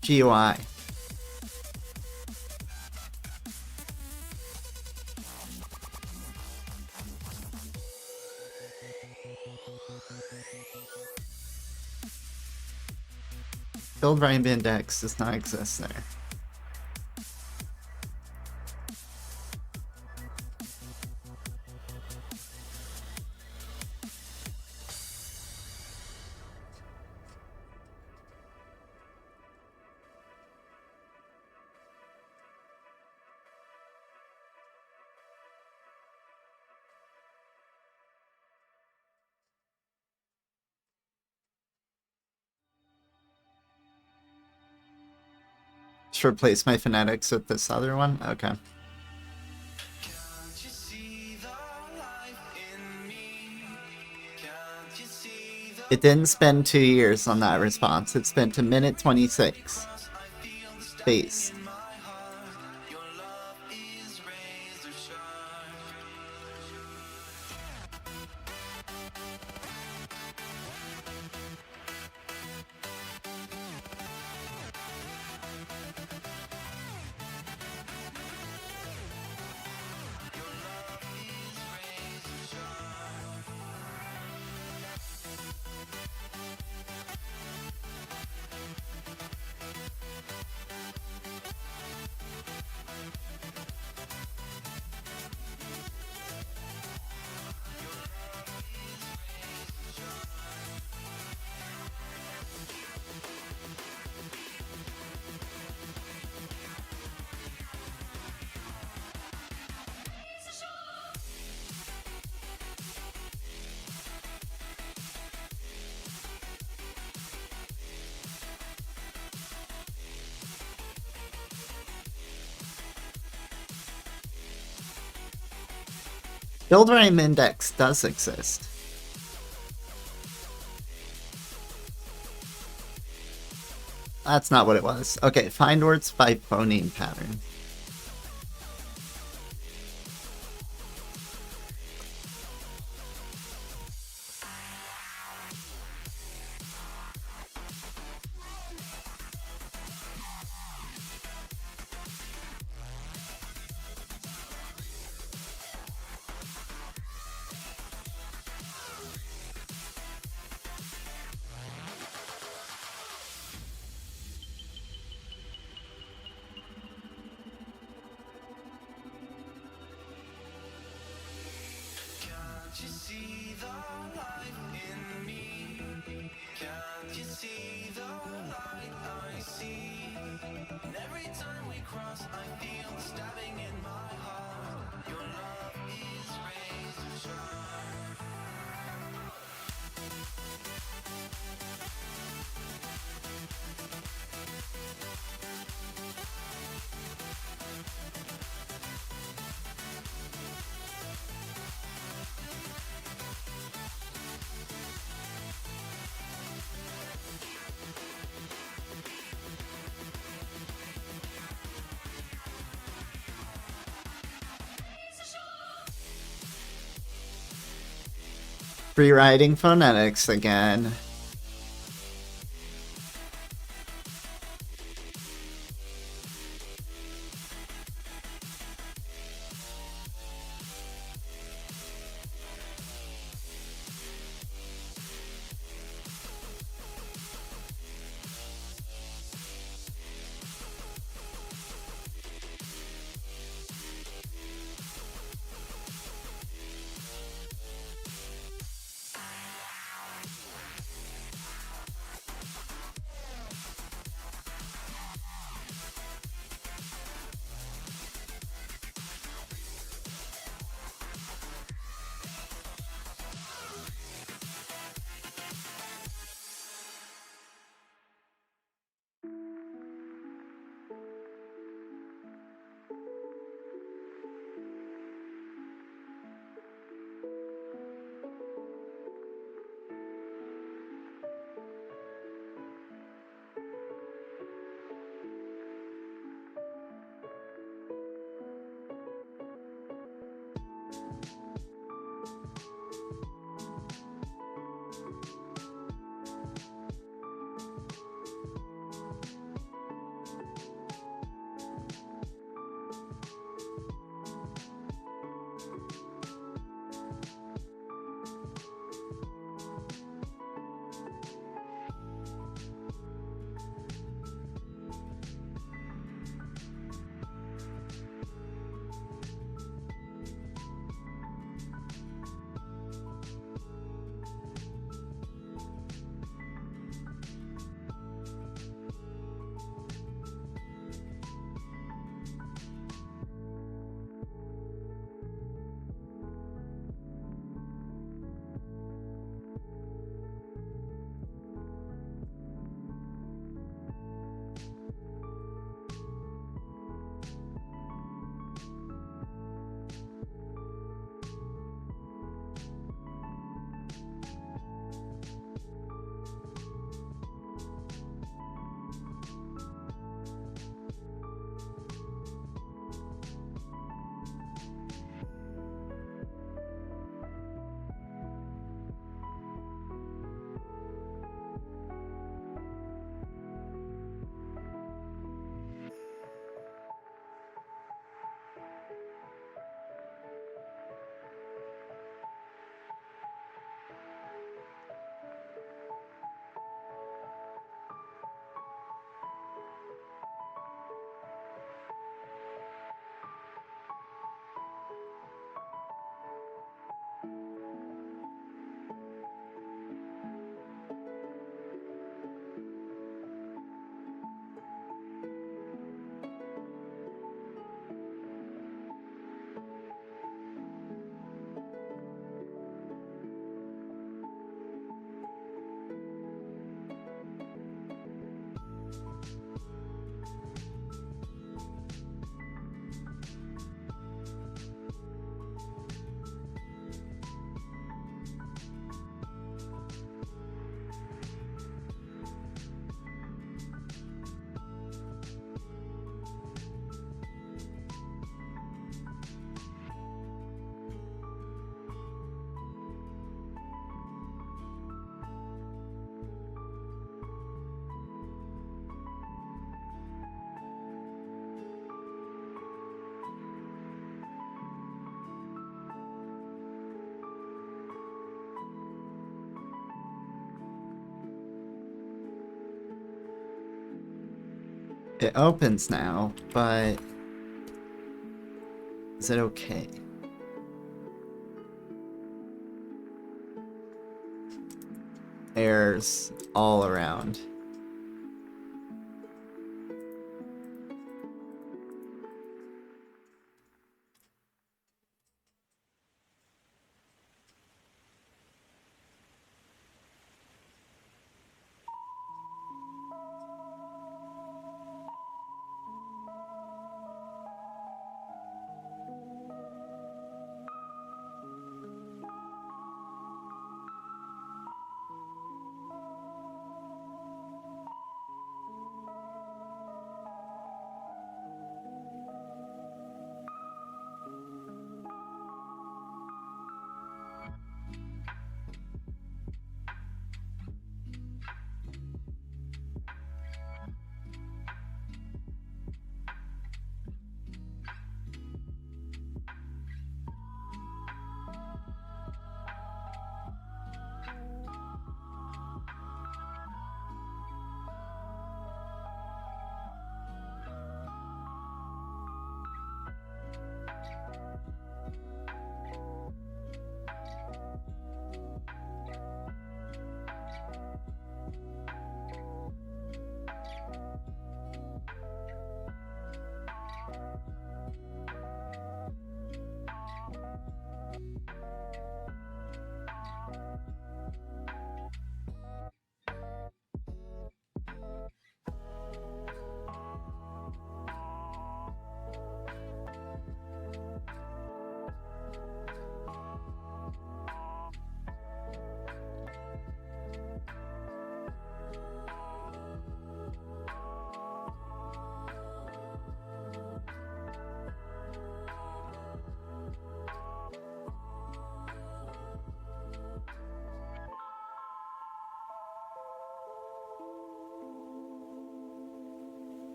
GUI. Build Ramp Index does not exist there. Just replace my phonetics with this other one? Okay. It didn't spend 2 years on that response. It spent a minute 26. Base. Build rhyme index does exist. That's not what it was. Okay, find words by phoneme pattern. Can't you see the light in me? Can't you see the light I see? And every time we cross, I feel the stabbing in my heart. Your love is razor sharp. Rewriting phonetics again. It opens now, but is it okay? Errors all around.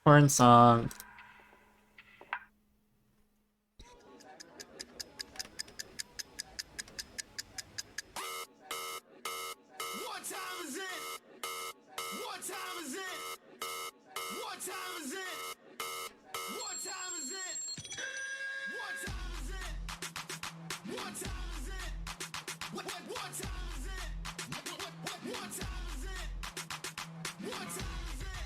Porn song. What time is it? time is it? What time is it? What time is it? What time is it? What time is it? What time is it? What time is it? What time is it? What time is it? What time is it?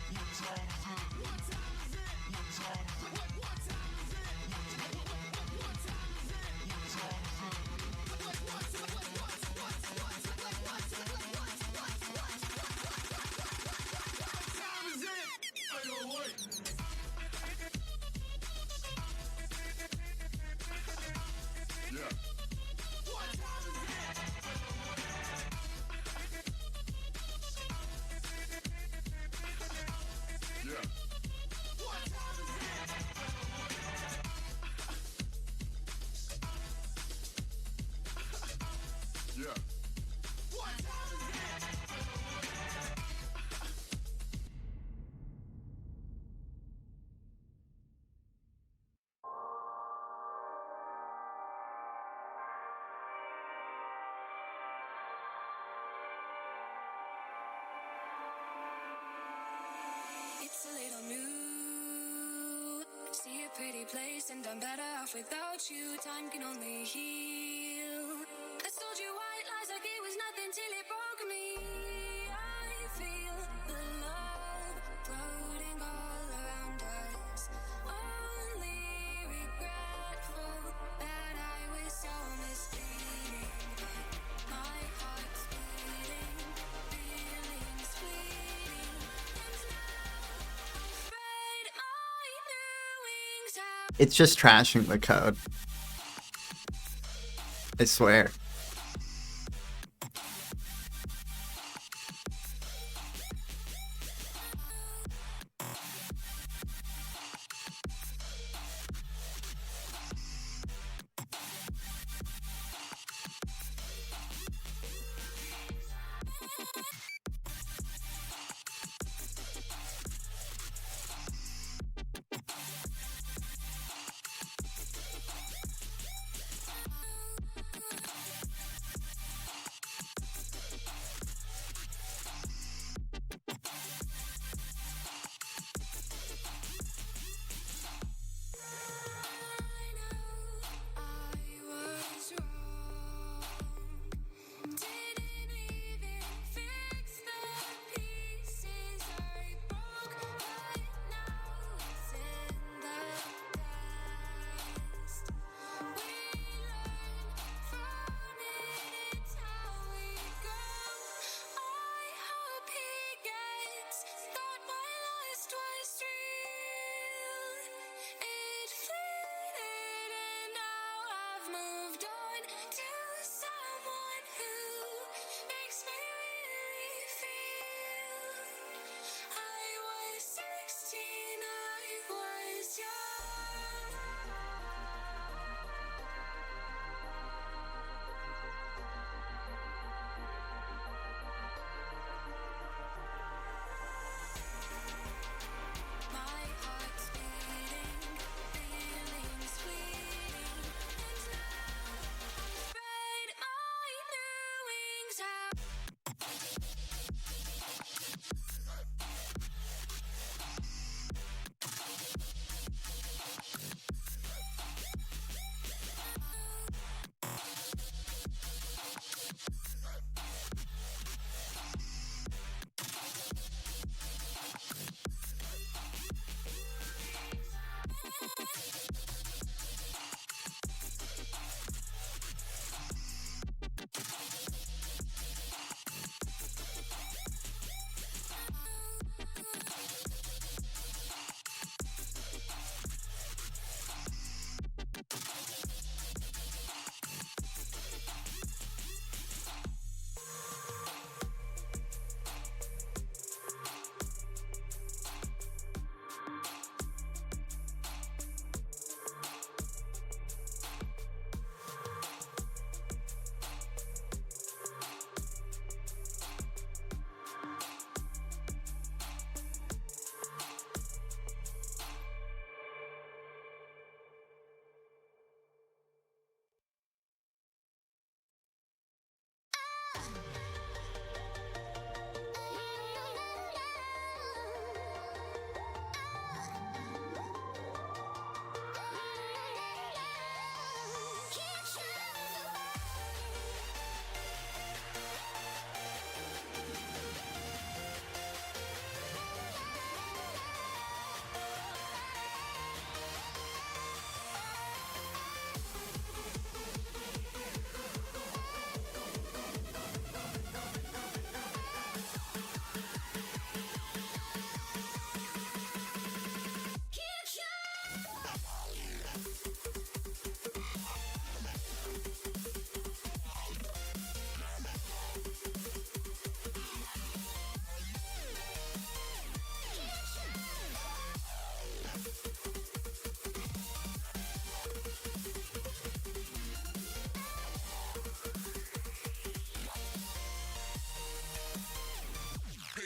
It's a little new. See a pretty place, and I'm better off without you. Time can only heal. I told you white lies like it was nothing till it broke me. I feel the love floating all around us. Only regretful that I was so misleading. My heart's beating, feelings fleeting, and now I'm afraid my new wings have. It's just trashing the code. I swear.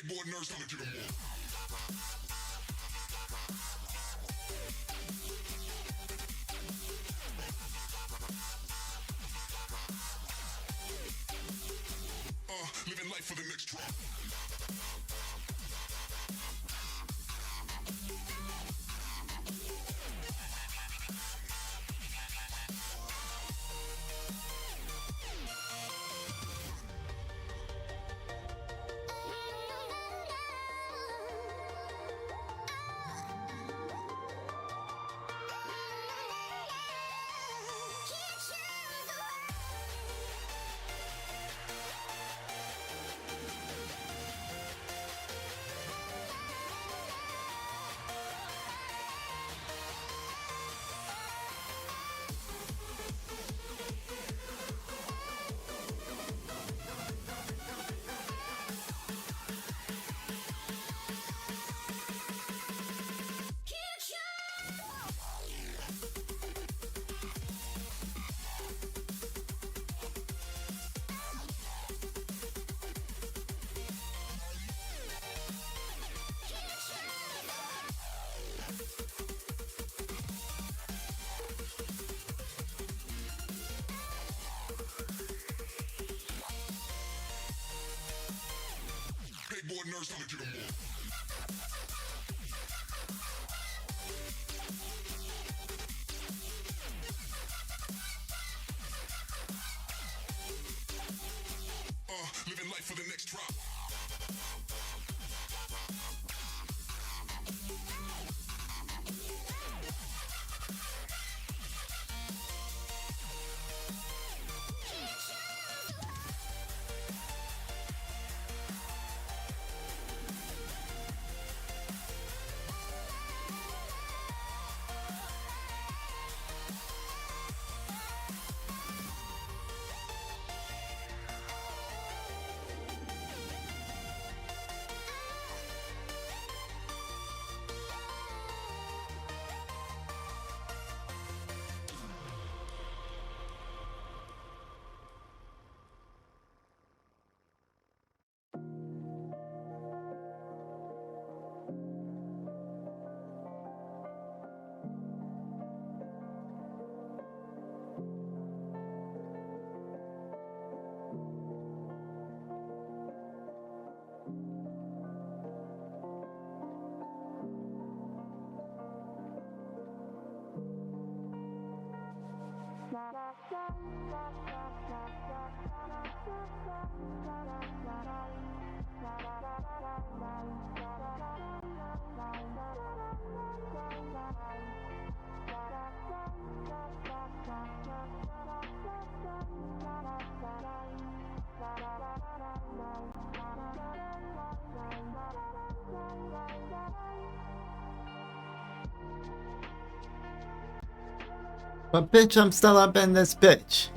Pegboard nerds trying to get them more. Living life for the next drop. Pegboard nerds trying to get them more. Living life for the next drop. But bitch, I'm still up in this bitch.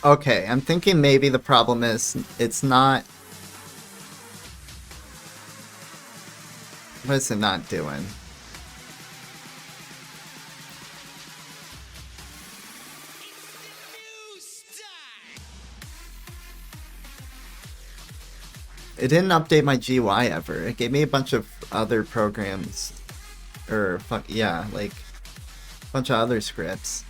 Okay, I'm thinking maybe the problem is it's not... What is it not doing? It didn't update my GUI ever. It gave me a bunch of other programs. Or, fuck, yeah, like, a bunch of other scripts.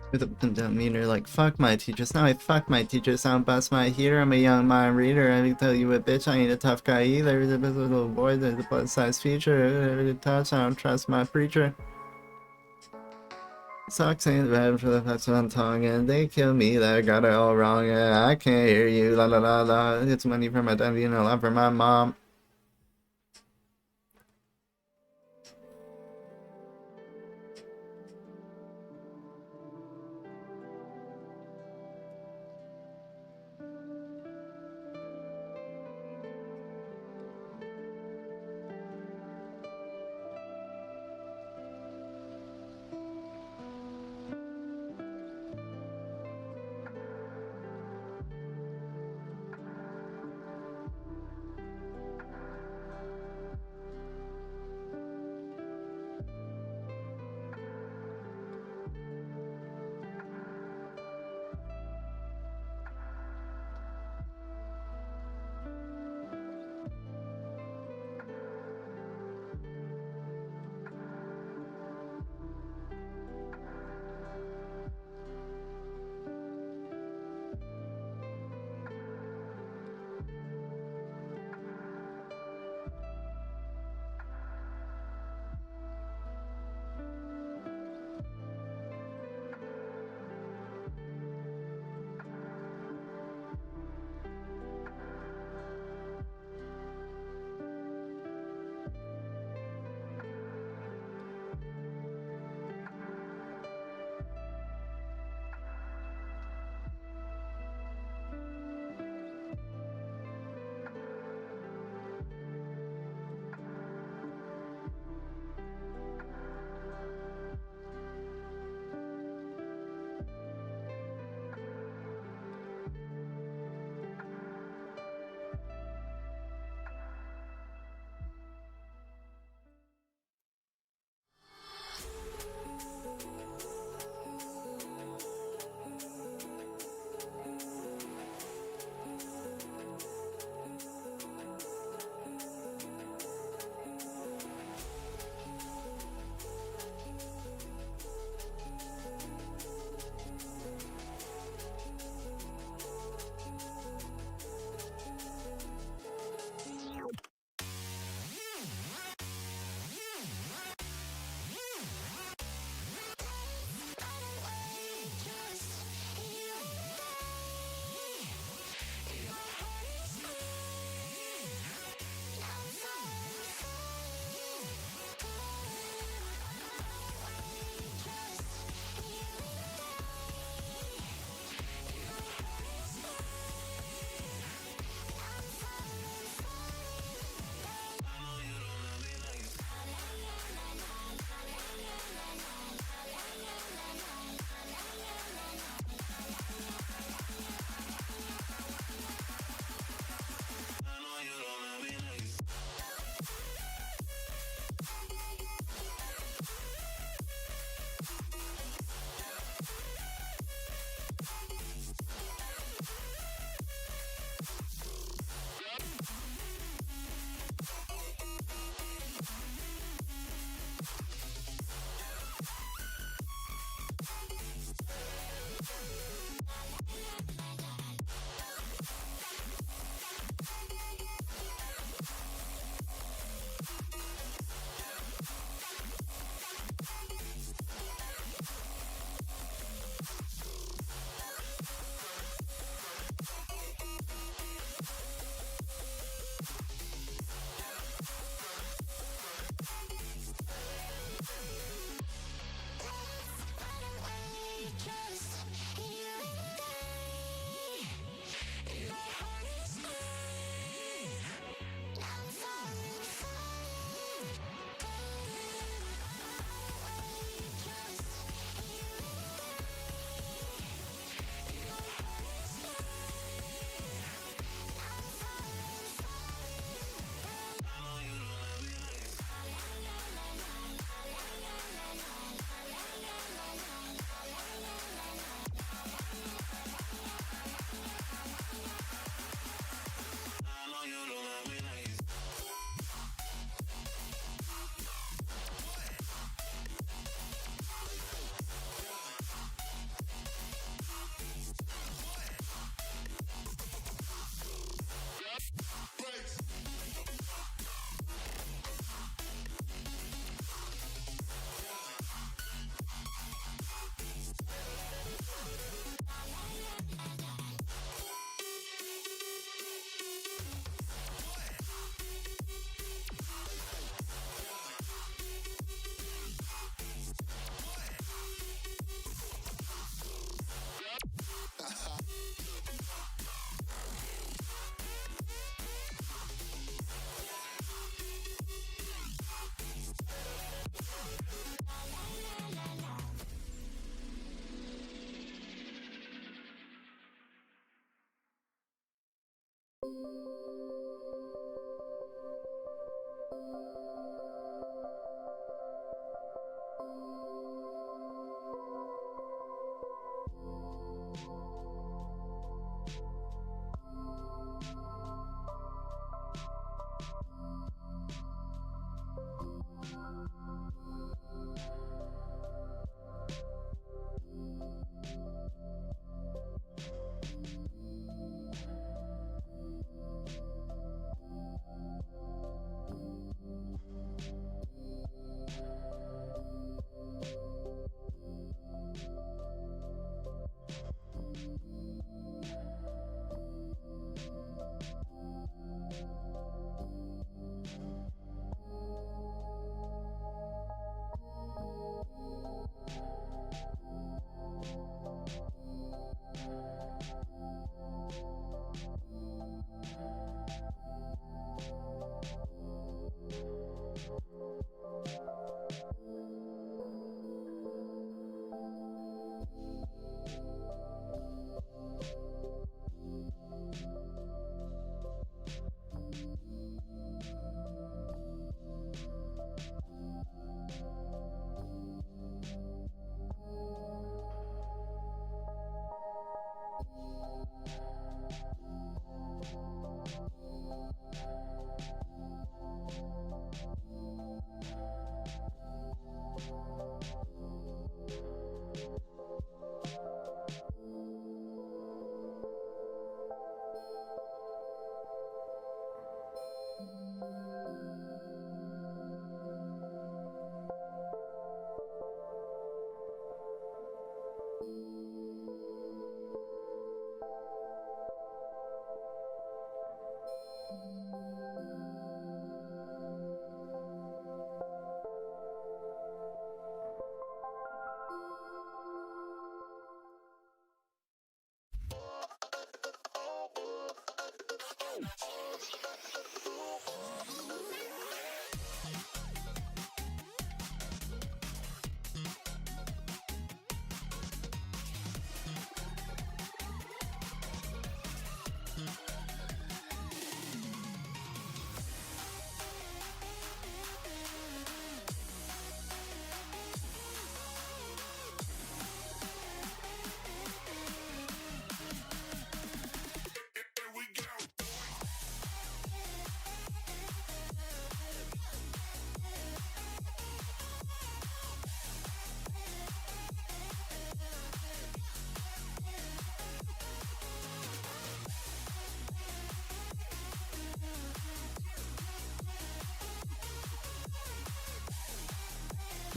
With a meter like fuck my teachers. Now I fuck my teachers. I don't bust my heater. I'm a young mind reader. I can tell you a bitch. I ain't a tough guy either. The little boy, the blood size feature. The touch. I don't trust my preacher. Socks ain't bad for the facts I'm talking. They kill me. That got it all wrong. Yeah, I can't hear you. La la la la. It's money for my daddy and a lot for my mom.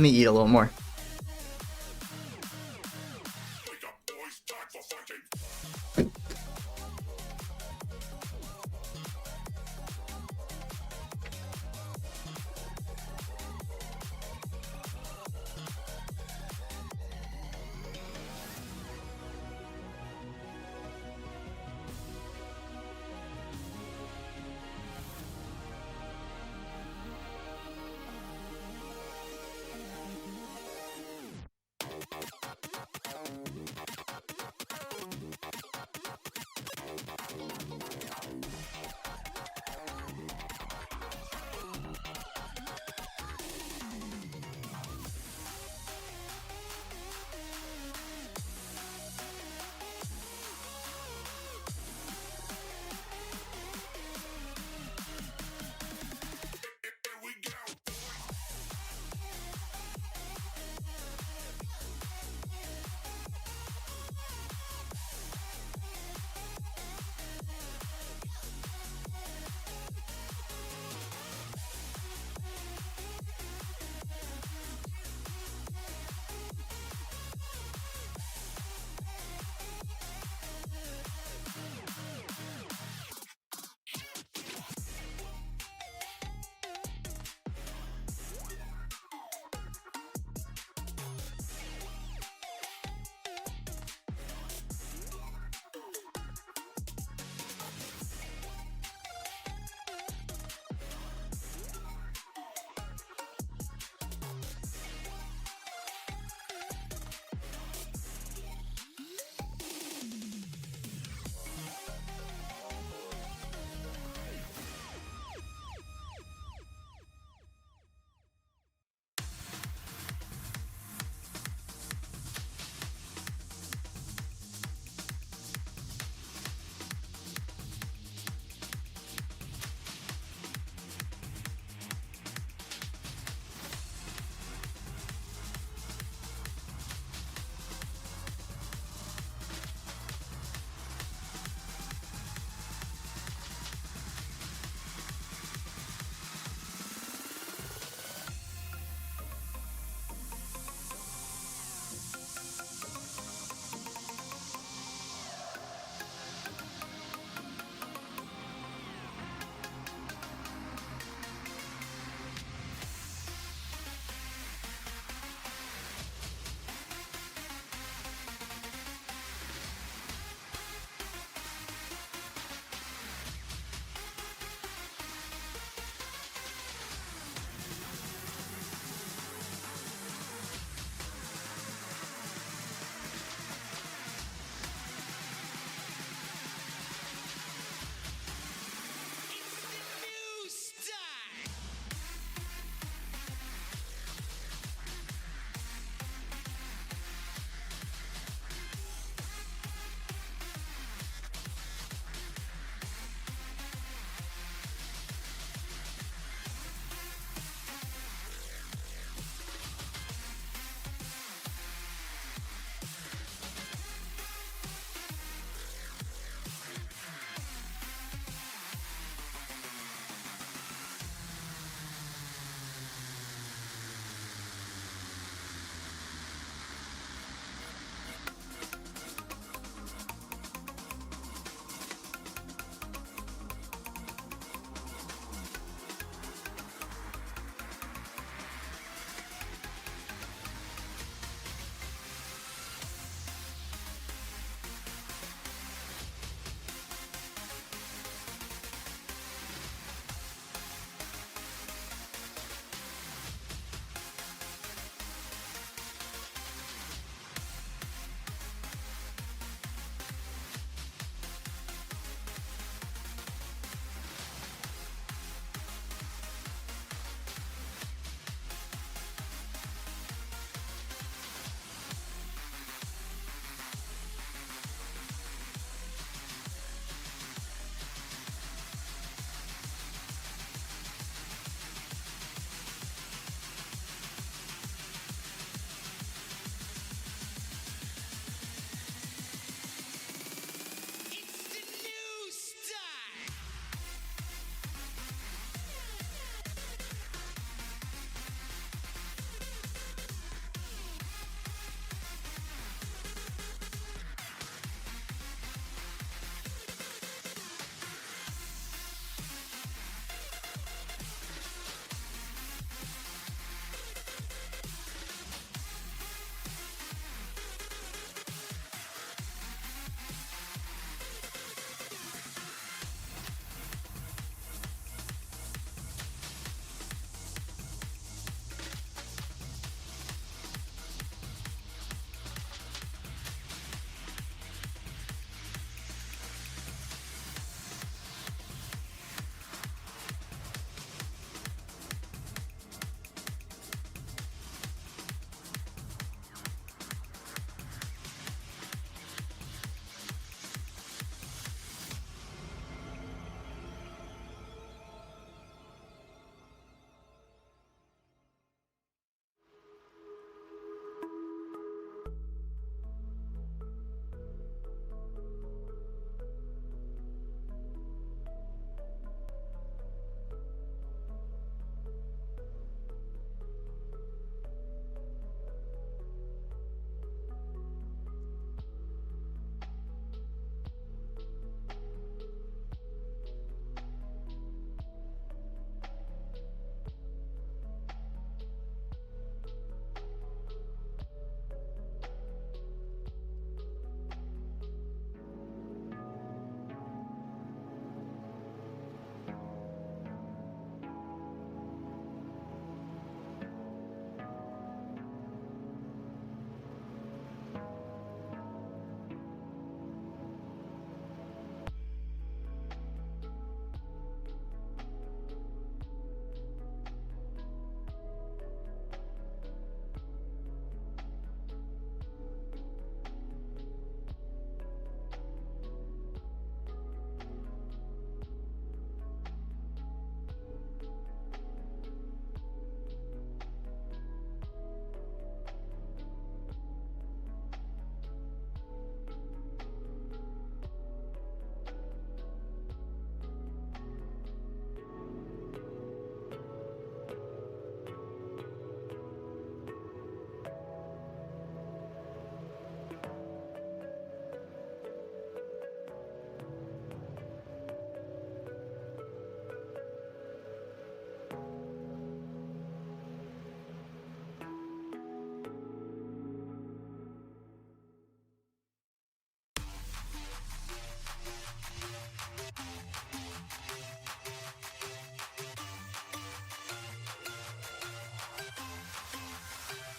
Let me eat a little more.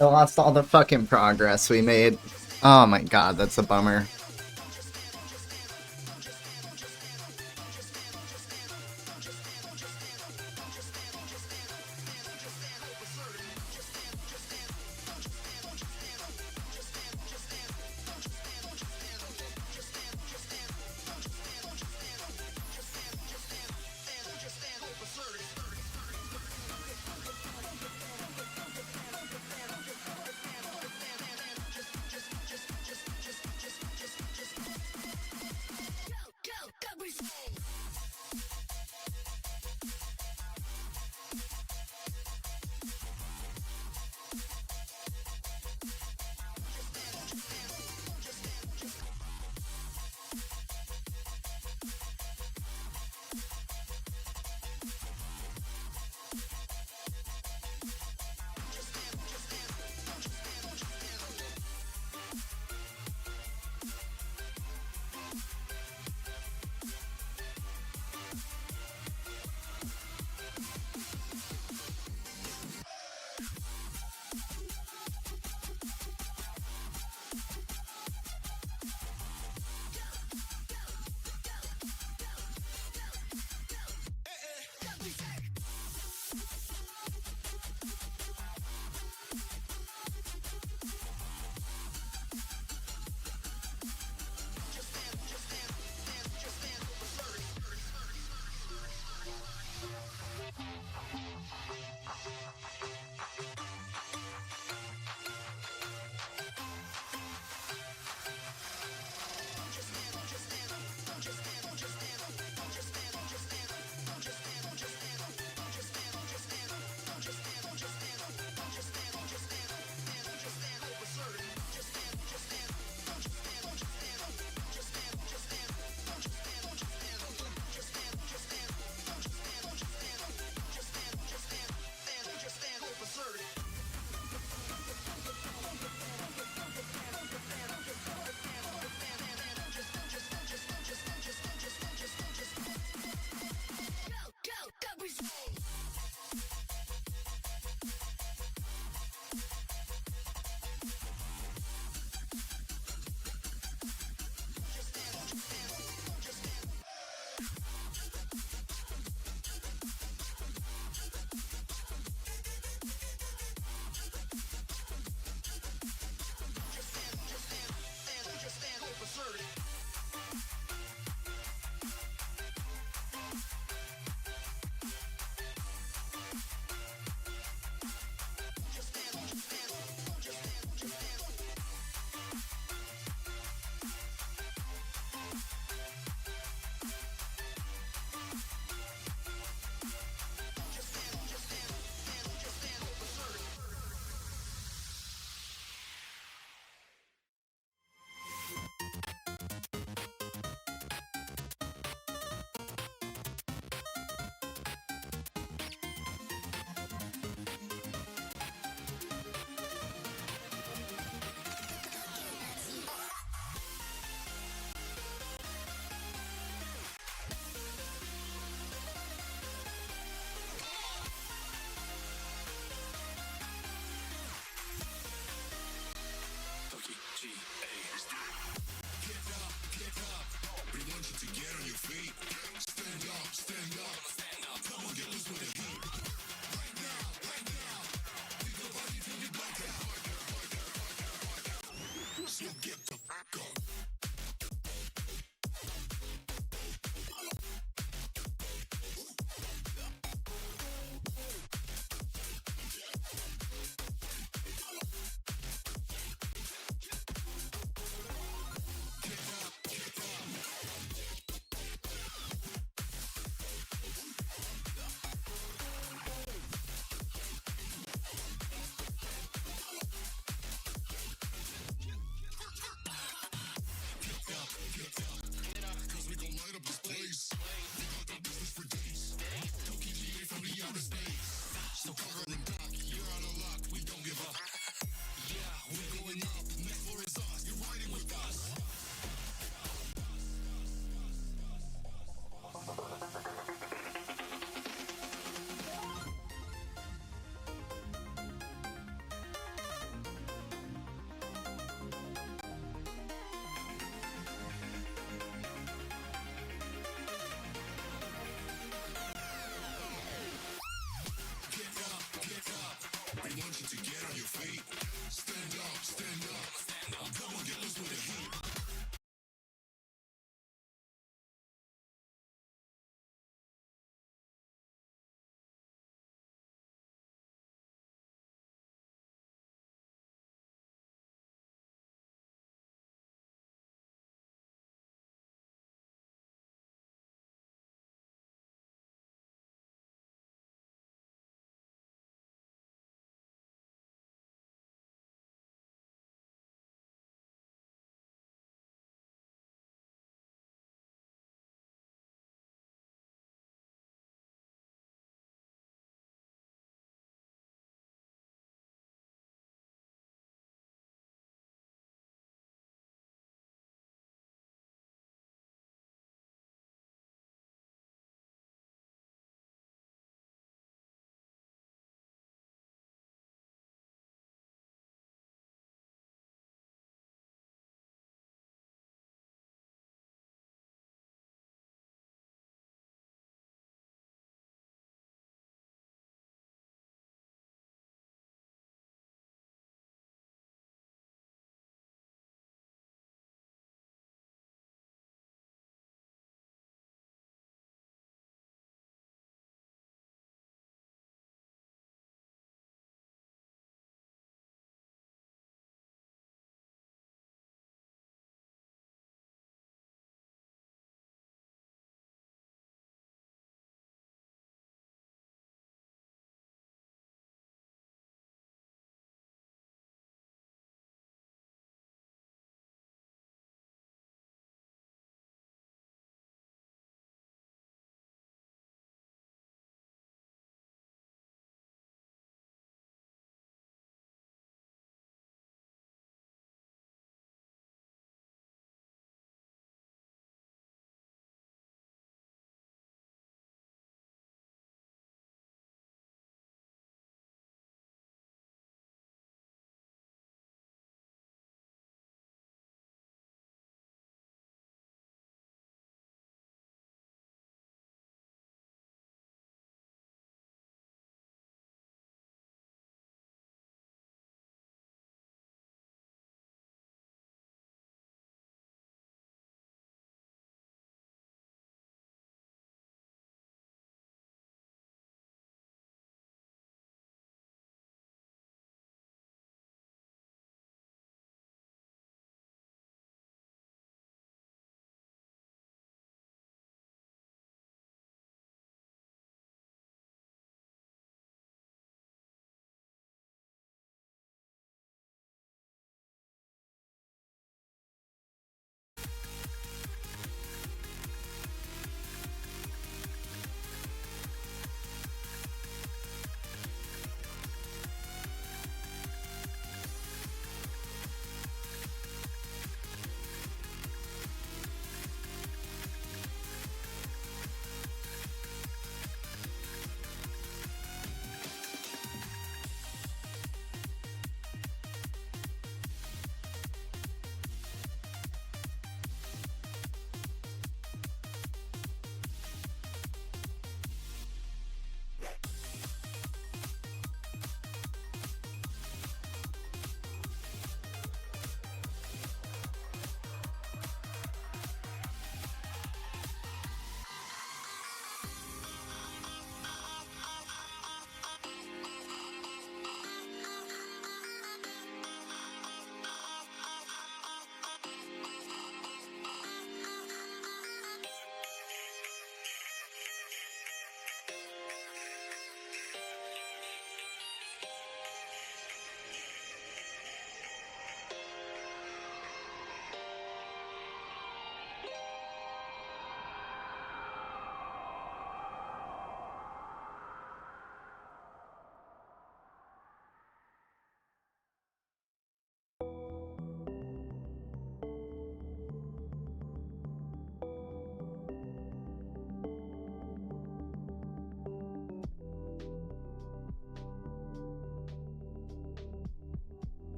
I lost all the fucking progress we made. Oh my god, that's a bummer.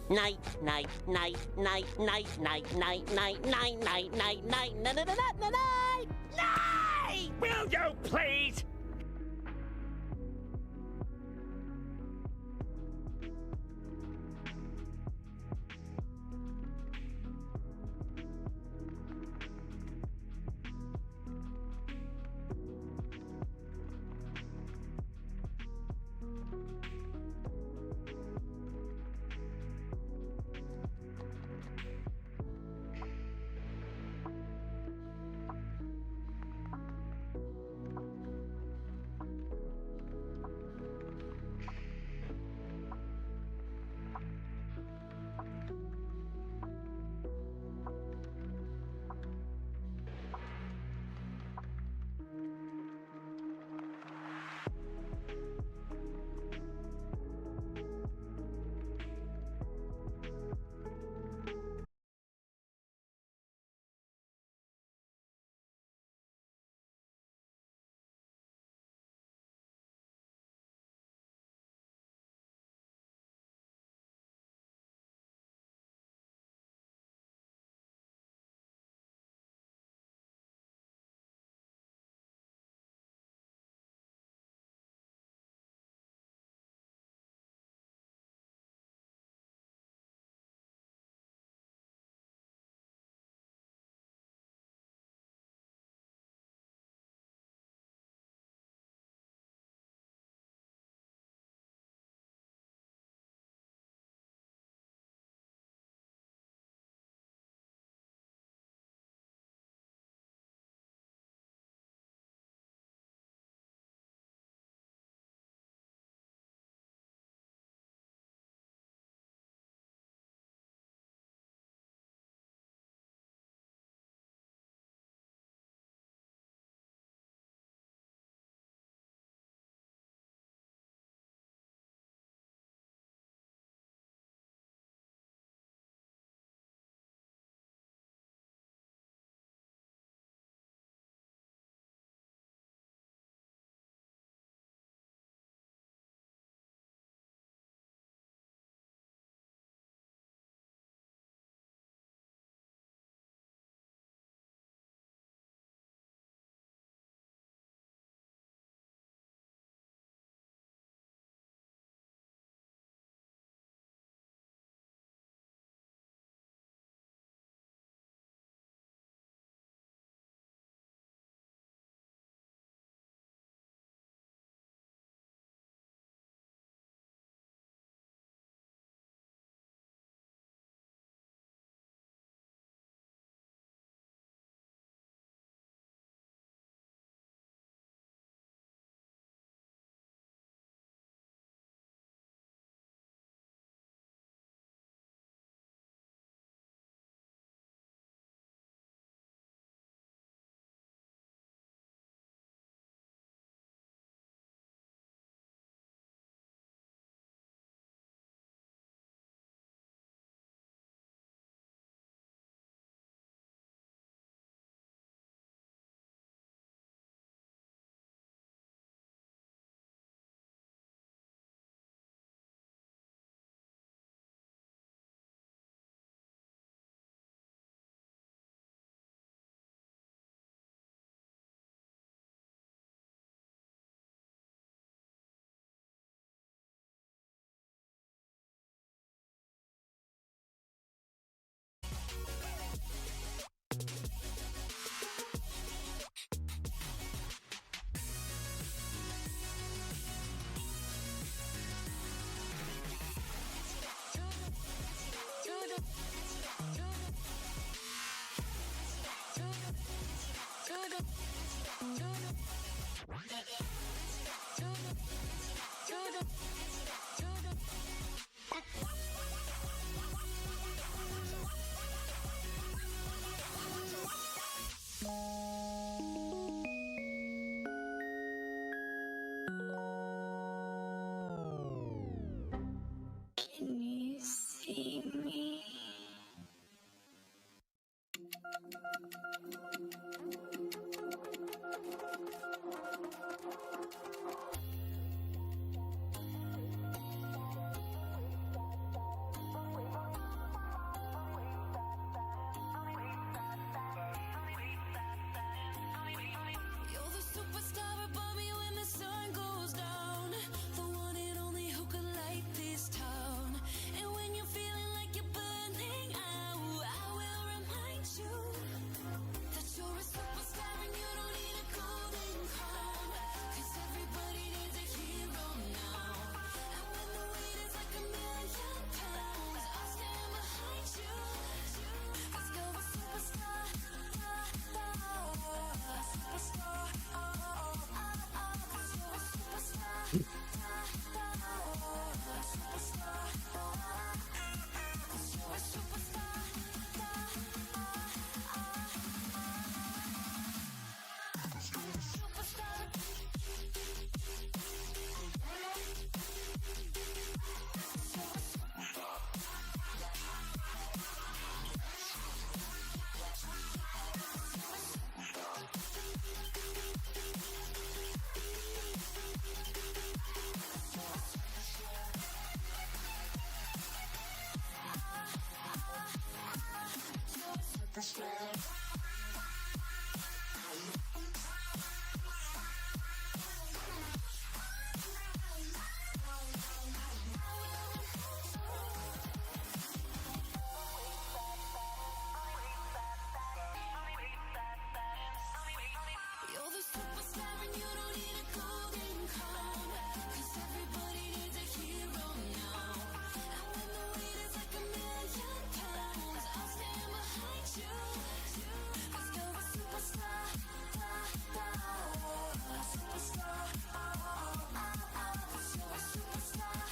Night, night, night, night, night, night, night, night, night, night, night, night, night, night, night, night. Will you please? Can you see me? You're the superstar and you don't need a golden crown, 'cause everybody needs a hero now. And when the weight is like 1,000,000 pounds, I'll stand behind you, 'cause you're a superstar, superstar, 'cause you're a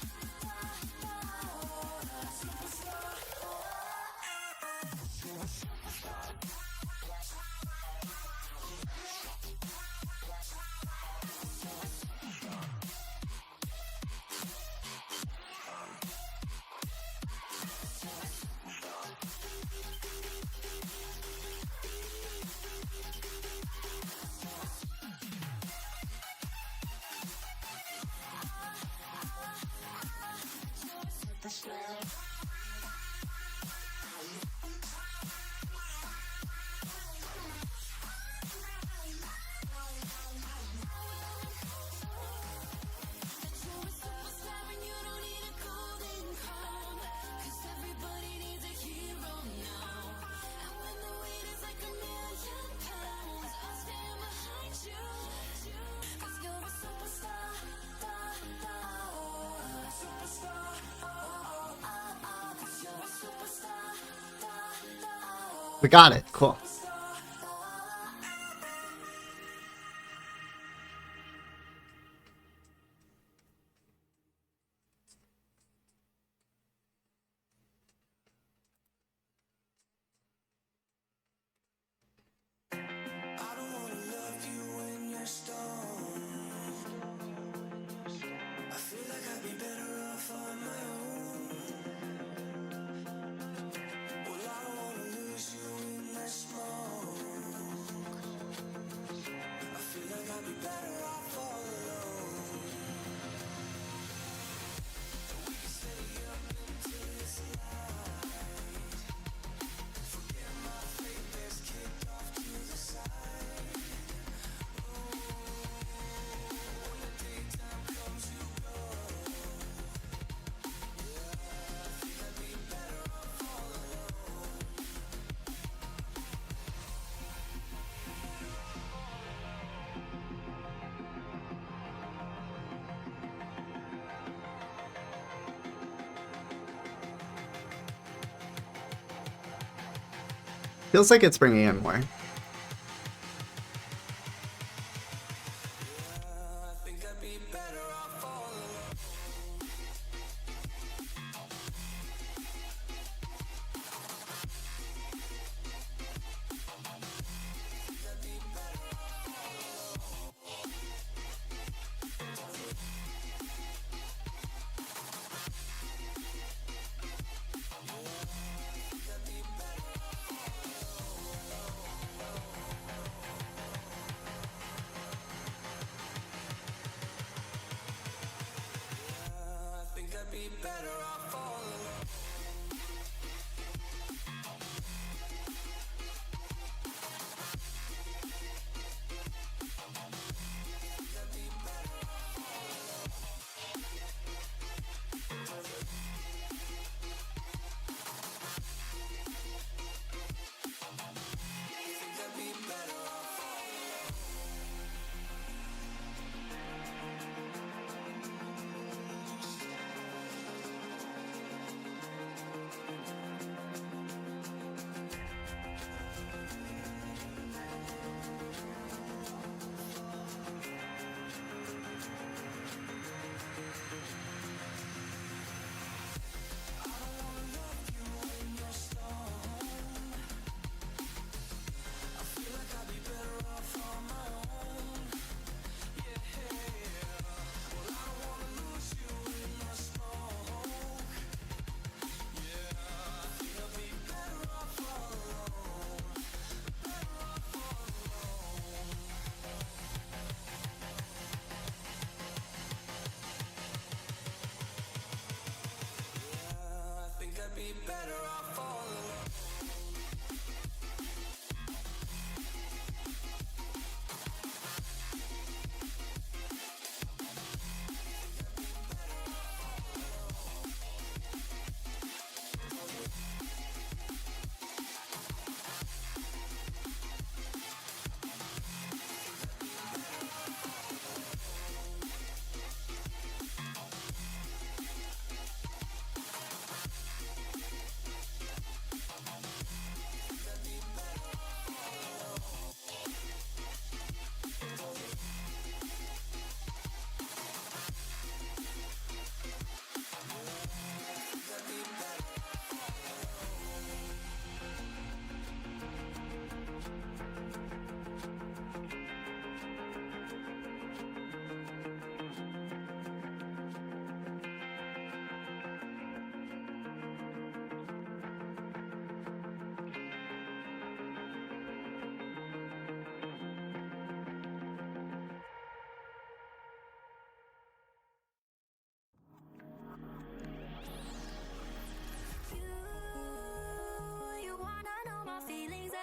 superstar, superstar. We got it. Cool. Feels like it's bringing in more.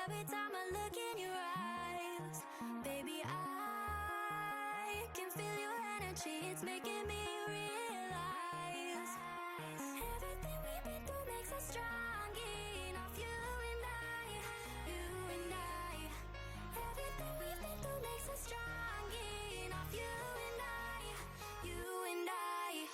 every time I look in your eyes. Baby, I can feel your energy, it's making me realize everything we've been through makes us strong enough. You and I, you and I. Everything we've been through makes us strong enough. You and I, you and I.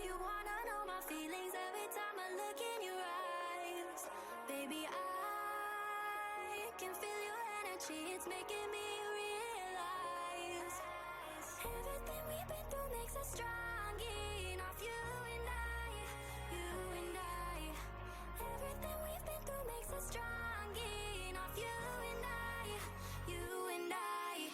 You wanna know my feelings every time I look in your eyes. Baby, I can feel your energy, it's making me realize everything we've been through makes us strong enough. You and I, you and I. Everything we've been through makes us strong enough. You and I, you and I.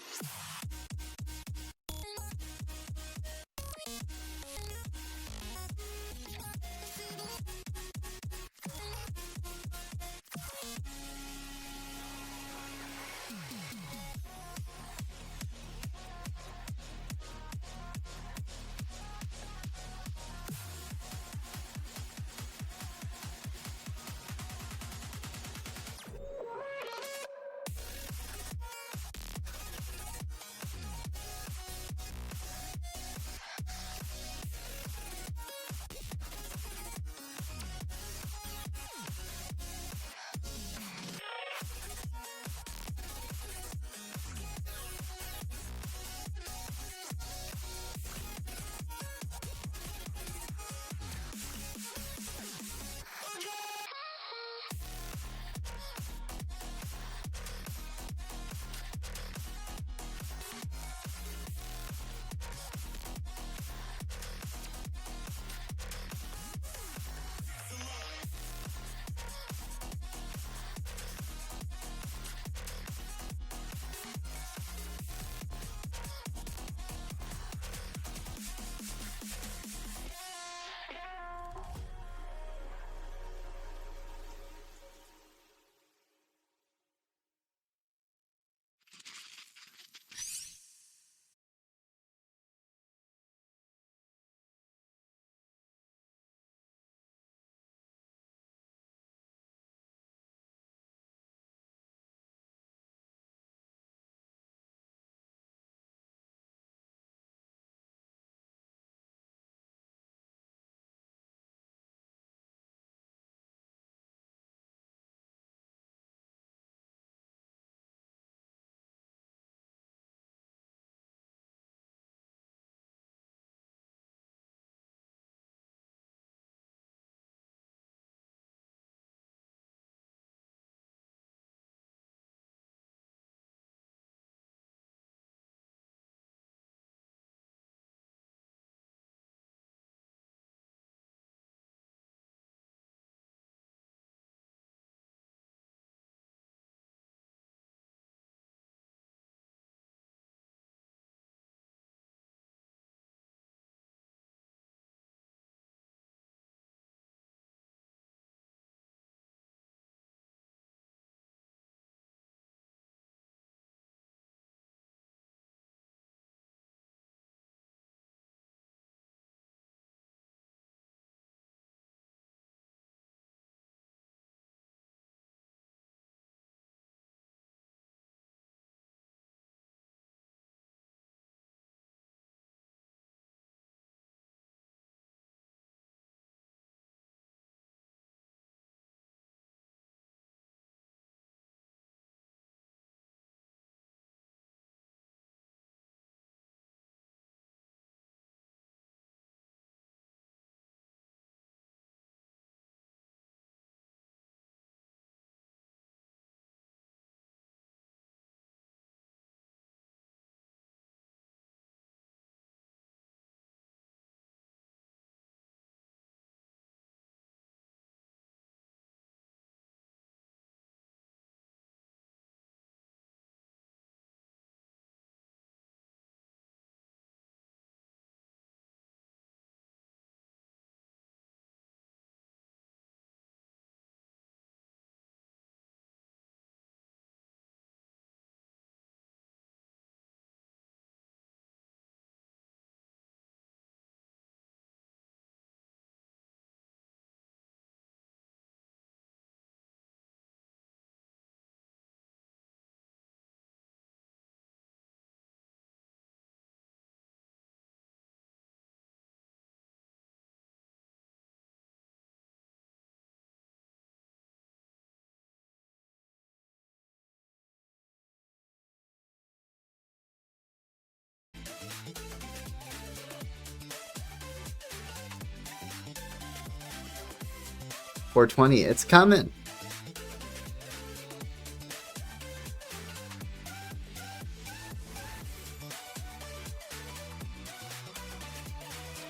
$420, it's coming.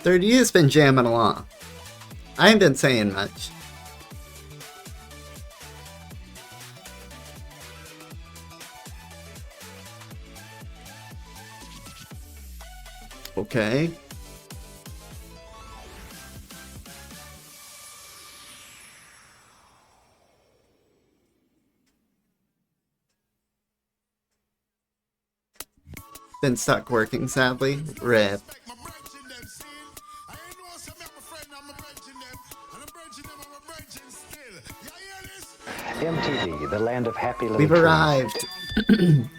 $30 has been jamming along. I ain't been saying much. Okay. Been stuck working, sadly. Rip. MTV, the land of happy little We've trees. arrived.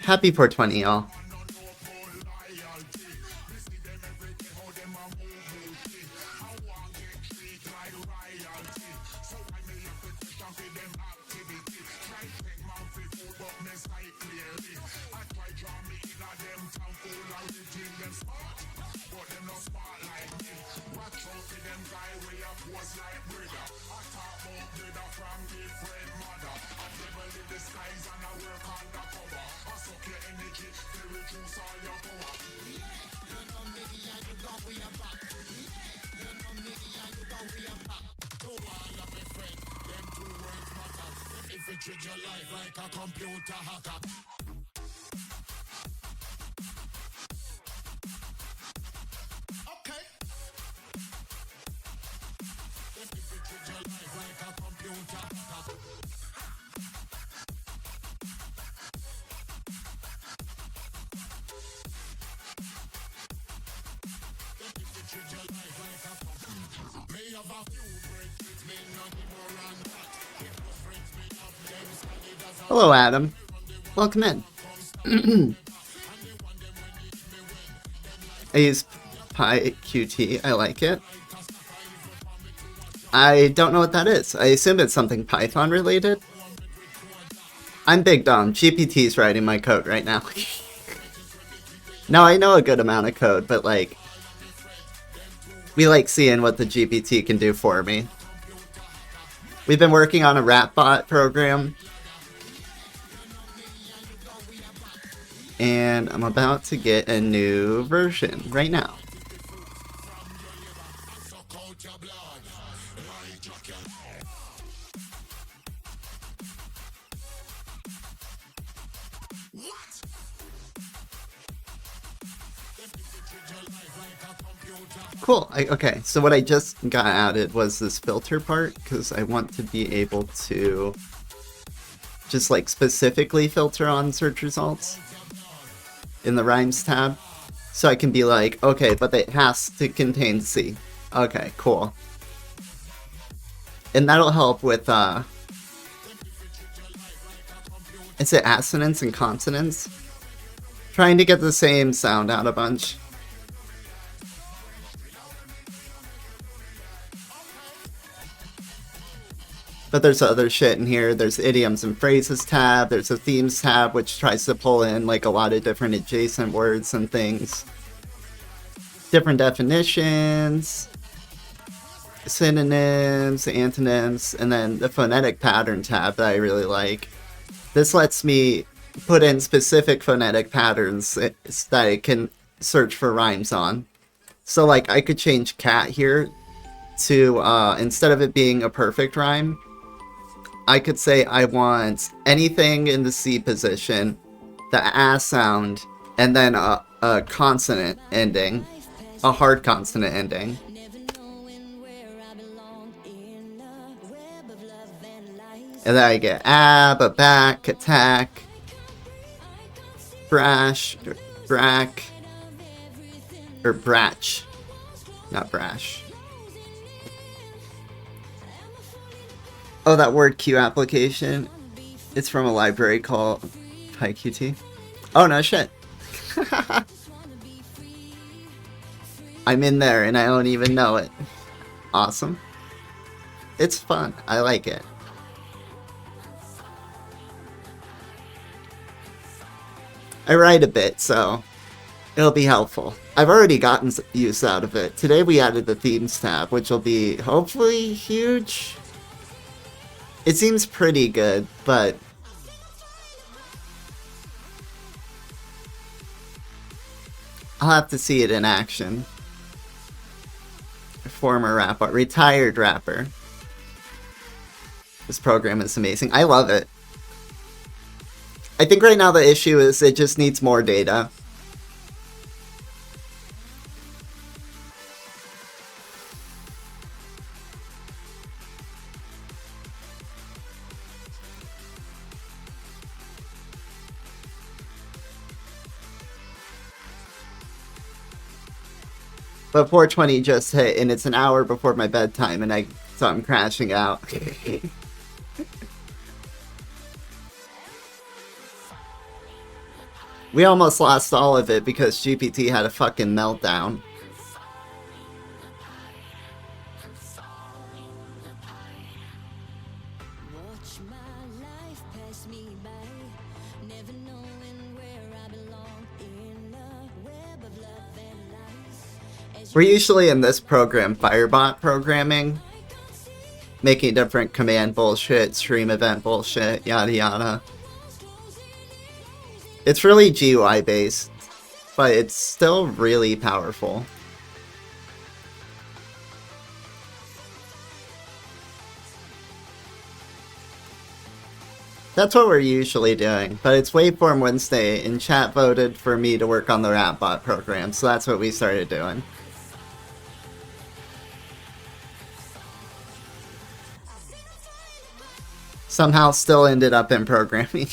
Happy 420, y'all. Hello, Adam. Welcome in. I use PyQt. I like it. I don't know what that is. I assume it's something Python related. I'm big dumb. GPT's writing my code right now. No, I know a good amount of code, but like, we like seeing what the GPT can do for me. We've been working on a Rapbot program. And I'm about to get a new version right now. Cool. Okay, so what I just got added was this filter part, because I want to be able to just like specifically filter on search results in the rhymes tab. So I can be like, okay, but it has to contain C. Okay, cool. And that'll help with, is it assonance and consonants? Trying to get the same sound out a bunch. But there's other shit in here. There's idioms and phrases tab. There's a themes tab, which tries to pull in like a lot of different adjacent words and things. Different definitions, synonyms, antonyms, and then the phonetic pattern tab that I really like. This lets me put in specific phonetic patterns that I can search for rhymes on. So like I could change cat here to, instead of it being a perfect rhyme, I could say I want anything in the C position, the A sound, and then a consonant ending, a hard consonant ending. And then I get ab, back, attack, brash, brack, or bratch, not brash. Oh, that word queue application. It's from a library called PyQt. Oh, no shit. I'm in there and I don't even know it. Awesome. It's fun. I like it. I write a bit, so It'll be helpful. I've already gotten use out of it. Today we added the themes tab, which will be hopefully huge. It seems pretty good, but I'll have to see it in action. Former rapper, retired rapper. This program is amazing. I love it. I think right now the issue is it just needs more data. But 420 just hit, and it's an hour before my bedtime, and so I'm crashing out. We almost lost all of it because GPT had a fucking meltdown. Watch my life pass me by, never knowing where I belong in the web of love and lies. We're usually in this program, Firebot programming, making different command bullshit, stream event bullshit, yada yada. It's really GUI based, but it's still really powerful. That's what we're usually doing, but it's Waveform Wednesday, and chat voted for me to work on the Rapbot program, so that's what we started doing. Somehow still ended up in programming.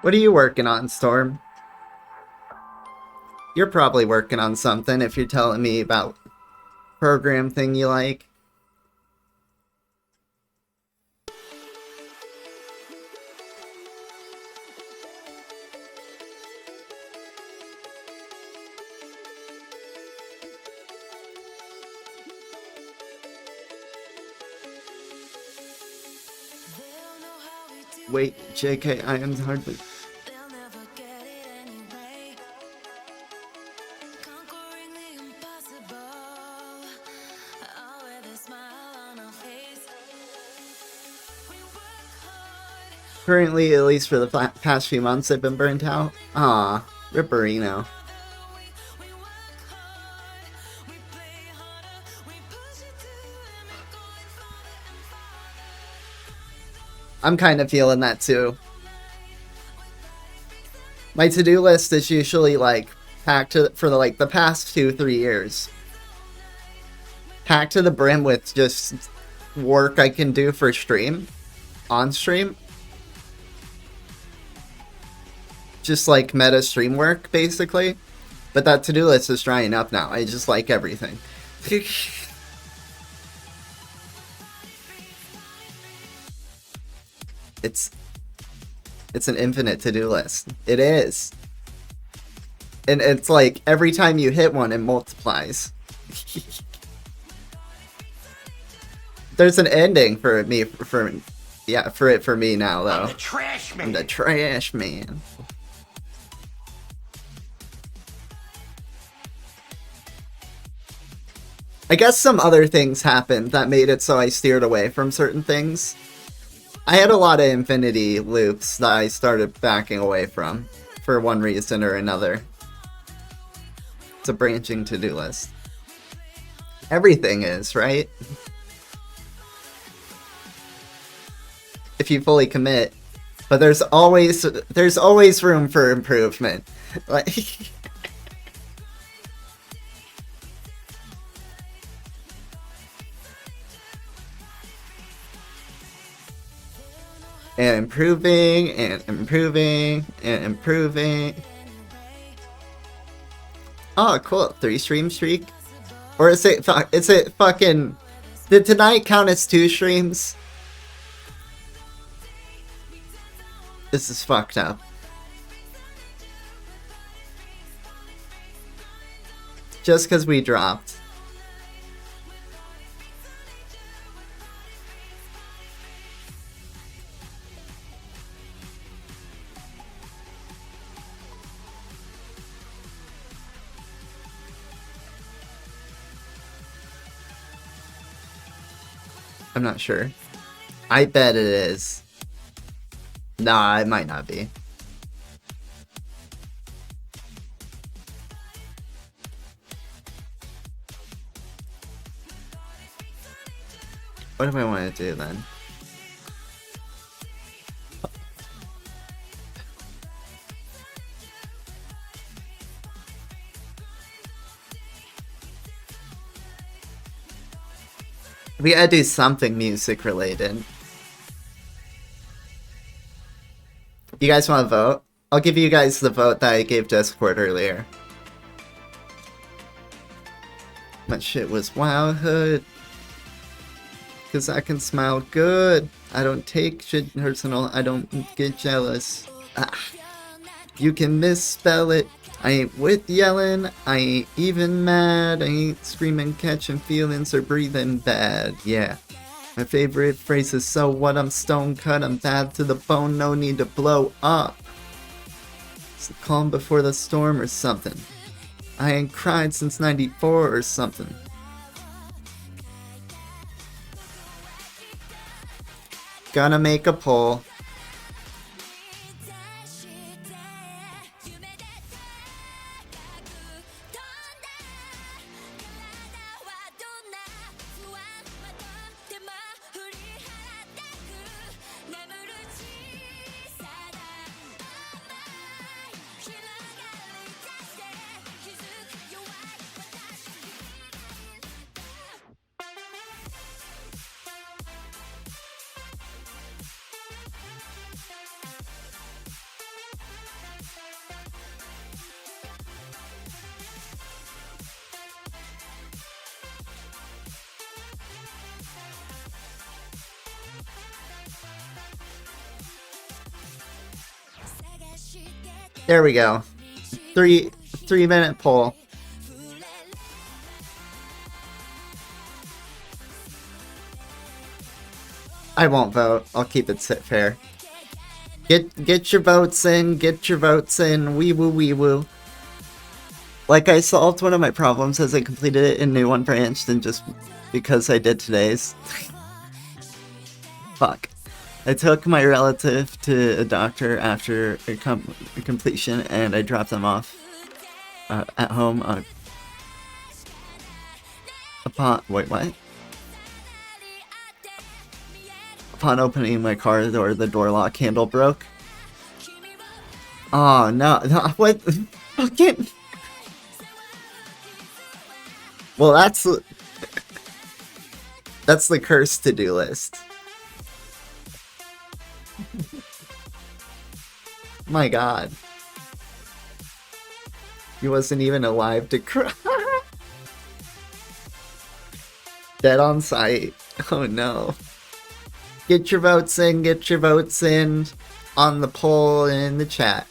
What are you working on, Storm? You're probably working on something if you're telling me about program thing you like. Wait, JK, I am hardly... They'll never get it anyway. Conquering the impossible. All with a smile on our face. We work hard. Currently, at least for the past few months, I've been burnt out. Aw, Ripperino. We work hard. We play harder. We push it to limit, going farther and farther. I'm kind of feeling that too. My to-do list is usually like packed to, for the past 2-3 years. Packed to the brim with just work I can do for stream, on stream. Just like meta stream work, basically. But that to-do list is drying up now. I just like everything. It's an infinite to-do list. It is. And it's like every time you hit one, it multiplies. There's an ending for me for me now though. I'm the trash man. I'm the trash man. I guess some other things happened that made it so I steered away from certain things. I had a lot of infinity loops that I started backing away from for one reason or another. It's a branching to-do list. Everything is, right? If you fully commit. But there's always room for improvement. Like and improving and improving and improving. Oh, cool. 3-stream streak? Or is it fucking... Did tonight count as 2 streams? This is fucked up. Just because we dropped. I'm not sure. I bet it is. Nah, it might not be. What do I want to do then? We gotta do something music related. You guys want to vote? I'll give you guys the vote that I gave Discord earlier. My shit was wildhood. Cause I can smile good. I don't take shit personal. I don't get jealous. Ah. You can misspell it. I ain't with yelling. I ain't even mad. I ain't screaming, catching feelings, or breathing bad. Yeah. My favorite phrase is so what, I'm stone cut, I'm bad to the bone, no need to blow up. It's the calm before the storm or something. I ain't cried since 94 or something. Gonna make a poll. There we go. 3-minute poll. I won't vote. I'll keep it fair. Get your votes in. Get your votes in. Wee woo wee woo. Like I solved one of my problems as I completed it in New One Branch than just because I did today's. Fuck. I took my relative to a doctor after a completion, and I dropped them off at home wait, what? Upon opening my car door, the door lock handle broke. Oh no! What? Fucking. Well, that's the cursed to-do list. My god. He wasn't even alive to cry. Dead on sight. Oh no. Get your votes in, get your votes in on the poll and in the chat.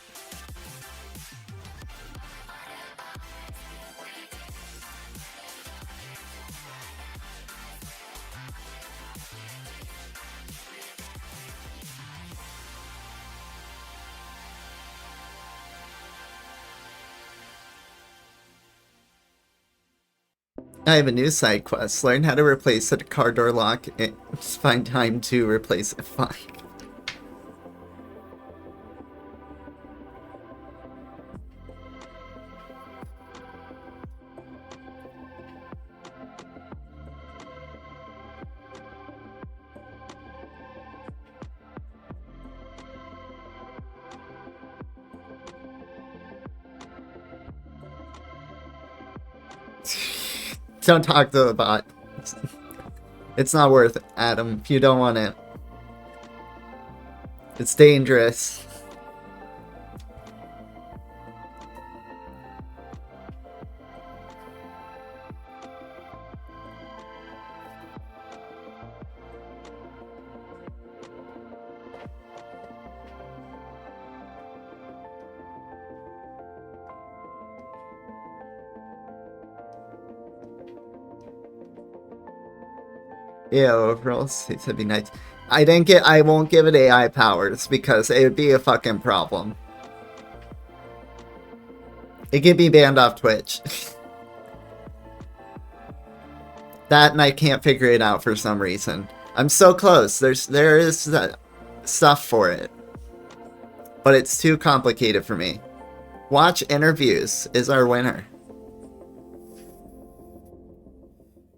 I have a new side quest. Learn how to replace a car door lock and find time to replace it. Fine. Don't talk to the bot. It's not worth it, Adam. You don't want it. It's dangerous. Yeah, overall states would be nice. I won't give it AI powers because it would be a fucking problem. It can be banned off Twitch. That and I can't figure it out for some reason. I'm so close. There is stuff for it. But it's too complicated for me. Watch interviews is our winner.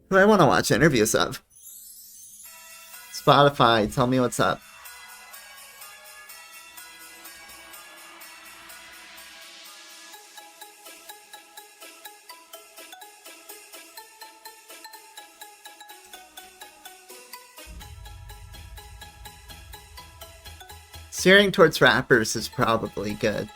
Who do I want to watch interviews of? Spotify, tell me what's up. Steering towards rappers is probably good.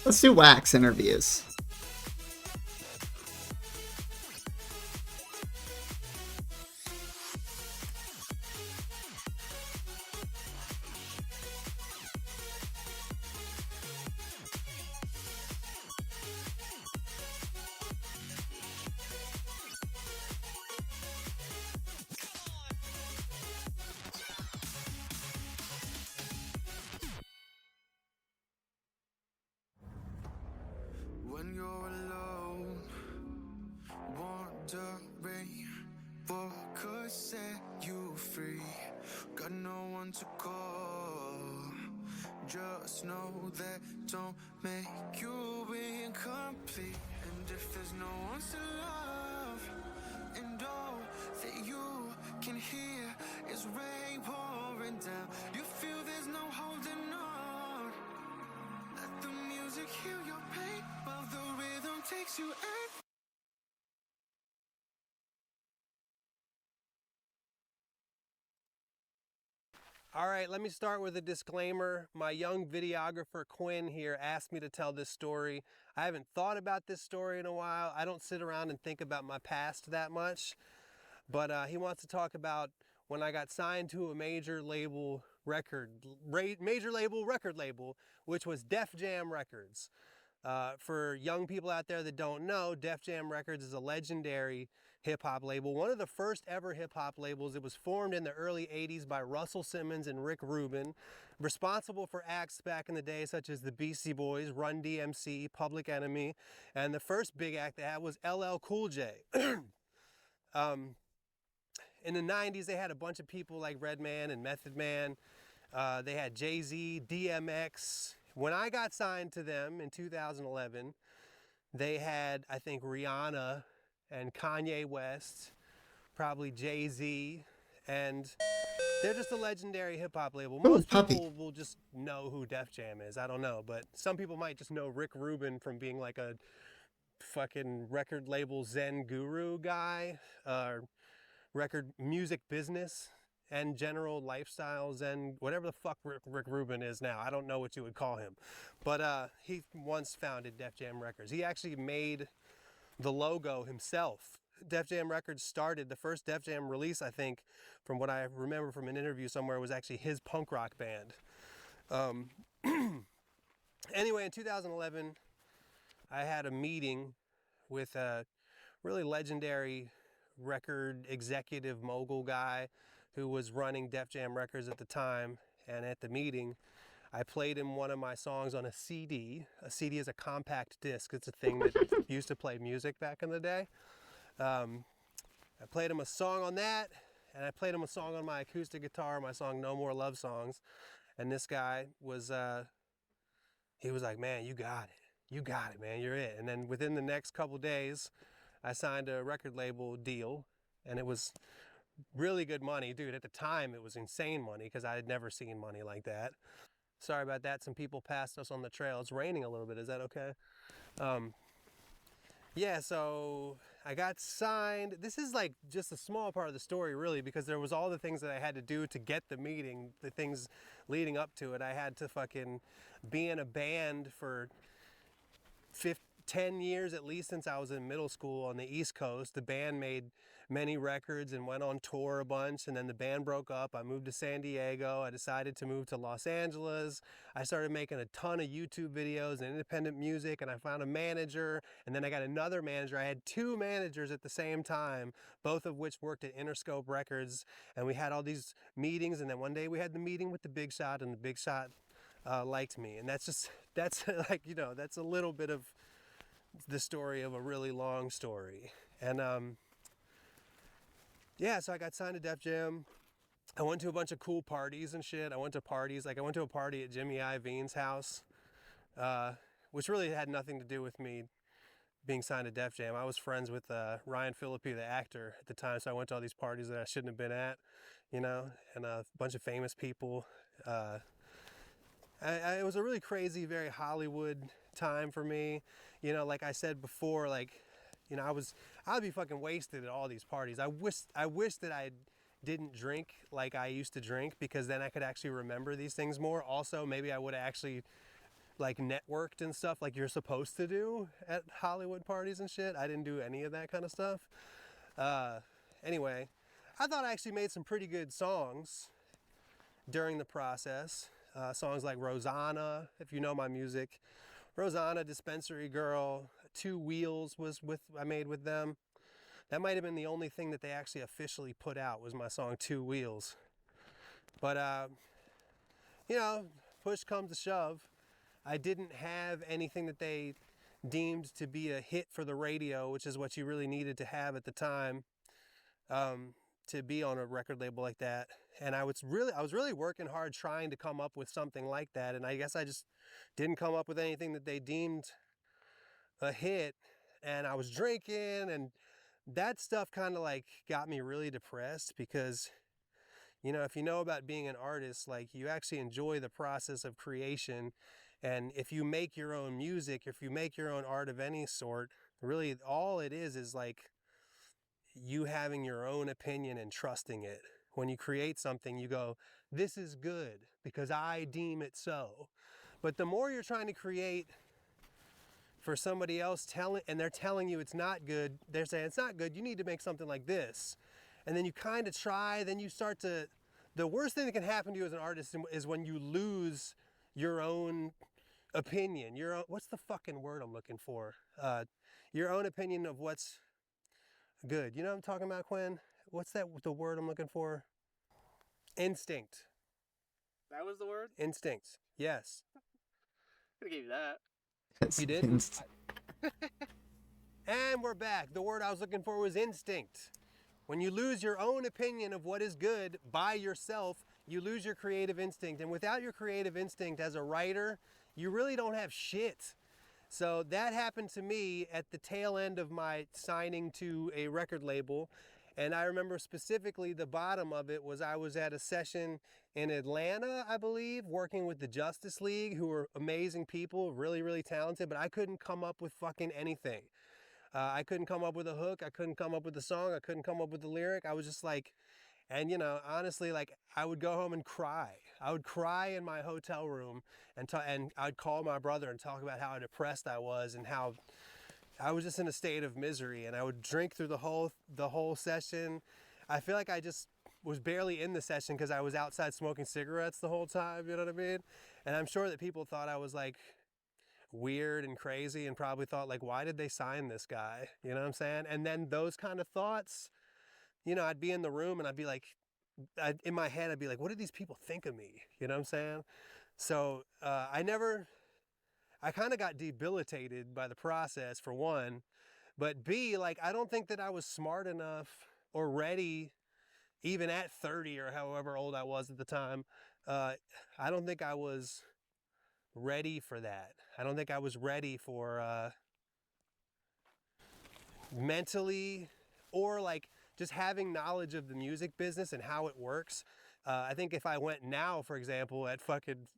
Let's do wax interviews. When you're alone, wondering what could set you free. Got no one to call. Just know that don't make you incomplete. And if there's no one to love, and all that you can hear is rain pouring down, you feel there's no holding on. Let the music heal your pain while the rhythm takes you in. All right, let me start with a disclaimer. My young videographer Quinn here asked me to tell this story. I haven't thought about this story in a while. I don't sit around and think about my past that much, but he wants to talk about when I got signed to a major label record label, which was Def Jam Records. For young people out there that don't know, Def Jam Records is a legendary hip-hop label, one of the first ever hip-hop labels. It was formed in the early 80s by Russell Simmons and Rick Rubin, responsible for acts back in the day such as the Beastie Boys, Run DMC, Public Enemy, and the first big act they had was LL Cool J. in the 90s, they had a bunch of people like Redman and Method Man. They had Jay-Z, DMX. When I got signed to them in 2011, they had, I think, Rihanna and Kanye West, probably Jay-Z, and they're just a legendary hip-hop label. Most people will just know who Def Jam is. I don't know, but some people might just know Rick Rubin from being like a fucking record label Zen guru guy, record music business and general lifestyles and whatever the fuck Rick Rubin is now. I don't know what you would call him. But he once founded Def Jam Records. He actually made the logo himself. Def Jam Records started, the first Def Jam release, I think, from what I remember from an interview somewhere, was actually his punk rock band. Anyway, in 2011, I had a meeting with a really legendary record executive mogul guy who was running Def Jam Records at the time. And at the meeting, I played him one of my songs on a CD. A CD is a compact disc. It's a thing that used to play music back in the day. I played him a song on that, and I played him a song on my acoustic guitar, my song No More Love Songs. And this guy was, he was like, man, you got it. You got it, man. You're it. And then within the next couple days, I signed a record label deal, and it was really good money. Dude, at the time, it was insane money because I had never seen money like that. Sorry about that. Some people passed us on the trail. It's raining a little bit. Is that okay? Yeah, so I got signed. This is like just a small part of the story, really, because there was all the things that I had to do to get the meeting, the things leading up to it. I had to fucking be in a band for 10 years at least since I was in middle school on the East Coast. The band made many records and went on tour a bunch, and then the band broke up. I moved to San Diego. I decided to move to Los Angeles. I started making a ton of YouTube videos and independent music, and I found a manager, and then I got another manager. I had two managers at the same time, both of which worked at Interscope Records, and we had all these meetings, and then one day we had the meeting with the big shot, and the big shot liked me. And that's like, you know, that's a little bit of the story of a really long story. And yeah, so I got signed to Def Jam. I went to a bunch of cool parties and shit. I went to parties, like I went to a party at Jimmy Iovine's house, which really had nothing to do with me being signed to Def Jam. I was friends with Ryan Phillippe, the actor, at the time, so I went to all these parties that I shouldn't have been at, you know, and a bunch of famous people. It was a really crazy, very Hollywood time for me. You know, like I said before, like, you know, I'd be fucking wasted at all these parties. I wish that I didn't drink like I used to drink, because then I could actually remember these things more. Also, maybe I would have actually like networked and stuff like you're supposed to do at Hollywood parties and shit. I didn't do any of that kind of stuff. Anyway, I thought I actually made some pretty good songs during the process. Songs like Rosanna, if you know my music. Rosanna, Dispensary Girl, Two Wheels I made with them. That might have been the only thing that they actually officially put out, was my song Two Wheels. But, you know, push comes to shove. I didn't have anything that they deemed to be a hit for the radio, which is what you really needed to have at the time, to be on a record label like that. And I was really working hard trying to come up with something like that. And I guess I just didn't come up with anything that they deemed a hit. And I was drinking, and that stuff kind of like got me really depressed, because, you know, if you know about being an artist, like, you actually enjoy the process of creation. And if you make your own music, if you make your own art of any sort, really all it is like you having your own opinion and trusting it. When you create something, you go, this is good because I deem it so. But the more you're trying to create for somebody else and they're telling you it's not good, they're saying it's not good, you need to make something like this. And then you kind of try, then you start to, the worst thing that can happen to you as an artist is when you lose your own opinion, your own, what's the fucking word I'm looking for? Your own opinion of what's good. You know what I'm talking about, Quinn? What's the word I'm looking for? Instinct. That was the word? Instinct. Yes. I gave you that. You did? And we're back. The word I was looking for was instinct. When you lose your own opinion of what is good by yourself, you lose your creative instinct. And without your creative instinct as a writer, you really don't have shit. So that happened to me at the tail end of my signing to a record label. And I remember specifically the bottom of it was I was at a session in Atlanta, I believe, working with the Justice League, who were amazing people, really, really talented, but I couldn't come up with fucking anything. I couldn't come up with a hook. I couldn't come up with a song. I couldn't come up with a lyric. I was just like, and you know, honestly, like I would go home and cry. I would cry in my hotel room and I'd call my brother and talk about how depressed I was and how I was just in a state of misery. And I would drink through the whole session. I feel like I just was barely in the session because I was outside smoking cigarettes the whole time. You know what I mean? And I'm sure that people thought I was like weird and crazy and probably thought like, why did they sign this guy? You know what I'm saying? And then those kind of thoughts, you know, I'd be in the room and I'd be like, in my head, I'd be like, what do these people think of me? You know what I'm saying? So I kind of got debilitated by the process, for one, but B, like, I don't think that I was smart enough or ready, even at 30 or however old I was at the time. I don't think I was ready for that. I don't think I was ready for mentally, or like just having knowledge of the music business and how it works. I think if I went now, for example, at fucking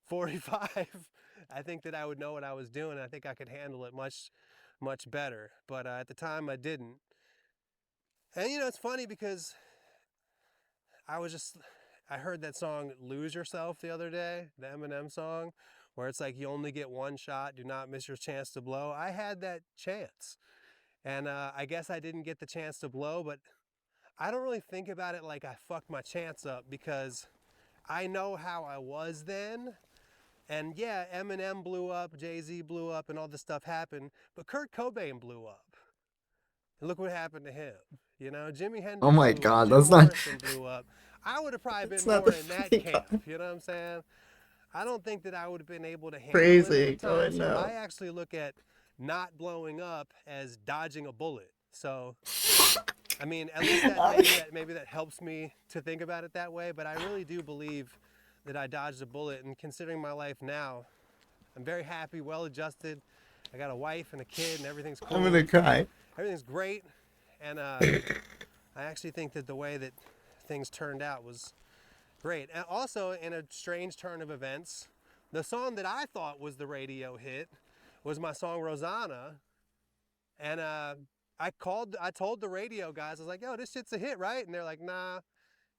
45, I think that I would know what I was doing. I think I could handle it much, much better. But at the time I didn't. And you know, it's funny because I heard that song Lose Yourself the other day, the Eminem song, where it's like, you only get one shot, do not miss your chance to blow. I had that chance. And I guess I didn't get the chance to blow, but I don't really think about it like I fucked my chance up, because I know how I was then. And yeah, Eminem blew up, Jay-Z blew up, and all this stuff happened, but Kurt Cobain blew up. And look what happened to him. You know, Jimi Hendrix Oh my blew God, up, that's Jim not... Morrison blew up. I would have probably been not more the in that funny camp, part. you know what I'm saying? I don't think that I would have been able to handle Crazy. it at the time. Oh, So no. I actually look at not blowing up as dodging a bullet. So, I mean, at least maybe that helps me to think about it that way. But I really do believe that I dodged a bullet. And considering my life now, I'm very happy, well-adjusted. I got a wife and a kid, and everything's cool. I'm gonna cry. Everything's great. And I actually think that the way that things turned out was great. And also, in a strange turn of events, the song that I thought was the radio hit was my song Rosanna. And I told the radio guys, I was like, yo, this shit's a hit, right? And they're like, nah.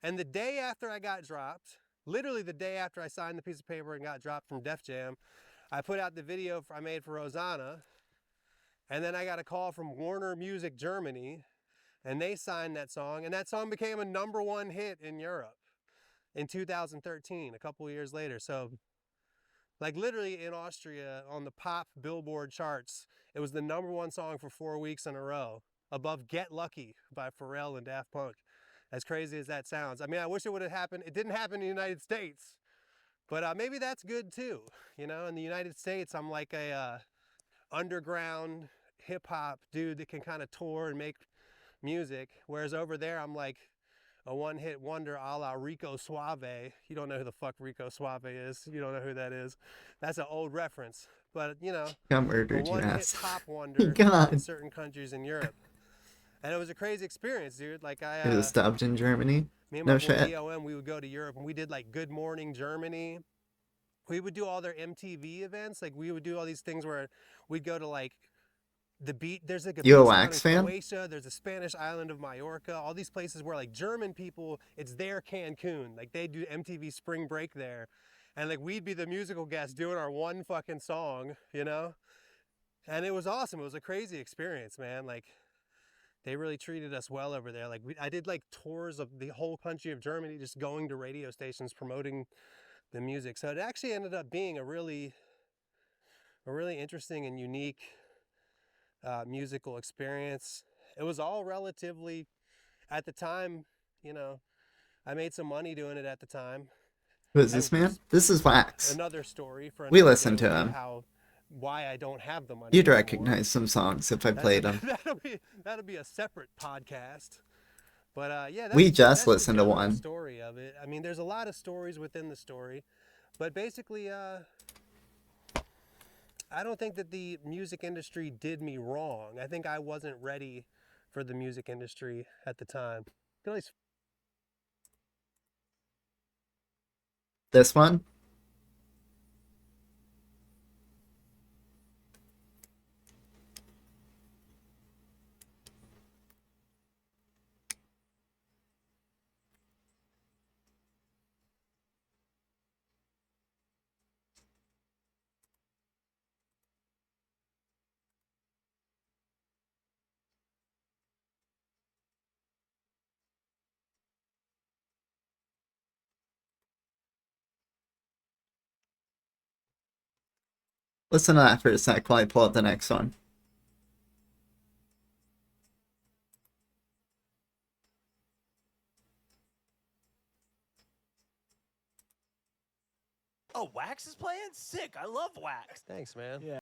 And the day after I got dropped, literally the day after I signed the piece of paper and got dropped from Def Jam, I put out the video I made for Rosanna. And then I got a call from Warner Music Germany, and they signed that song. And that song became a #1 hit in Europe in 2013, a couple of years later. So, like, literally in Austria on the pop Billboard charts, it was the #1 song for 4 weeks in a row, above Get Lucky by Pharrell and Daft Punk. As crazy as that sounds. I mean, I wish it would have happened. It didn't happen in the United States, but maybe that's good too. You know, in the United States, I'm like a underground hip hop dude that can kind of tour and make music. Whereas over there, I'm like a one-hit wonder a la Rico Suave. You don't know who the fuck Rico Suave is. You don't know who that is. That's an old reference. But, you know, Got murdered, a you one-hit ass. pop wonder God. in certain countries in Europe. And it was a crazy experience, dude. Like, It was dubbed in Germany. me and No my boy shit. EOM, we would go to Europe and we did like Good Morning Germany. We would do all their MTV events. Like, we would do all these things where we'd go to like the beach. There's like a You a beach down Wax in fan? Croatia. There's a Spanish island of Mallorca. All these places where like German people, it's their Cancun. Like, they do MTV spring break there. And like, we'd be the musical guests doing our one fucking song, you know? And it was awesome. It was a crazy experience, man. Like, they really treated us well over there. Like, I did like tours of the whole country of Germany, just going to radio stations promoting the music. So it actually ended up being a really interesting and unique musical experience. It was all relatively, at the time, you know, I made some money doing it at the time. Who is this man? This is Wax. Another story for We another listen day to him. why I don't have the money You'd anymore. recognize some songs if I played them. That'll be a separate podcast. But yeah, We that's just the listened to general one. story of it. I mean, there's a lot of stories within the story, but basically, I don't think that the music industry did me wrong. I think I wasn't ready for the music industry at the time. At least This one? Listen to that for a sec while I pull up the next one. Oh, Wax is playing? Sick. I love Wax. thanks, man. Yeah.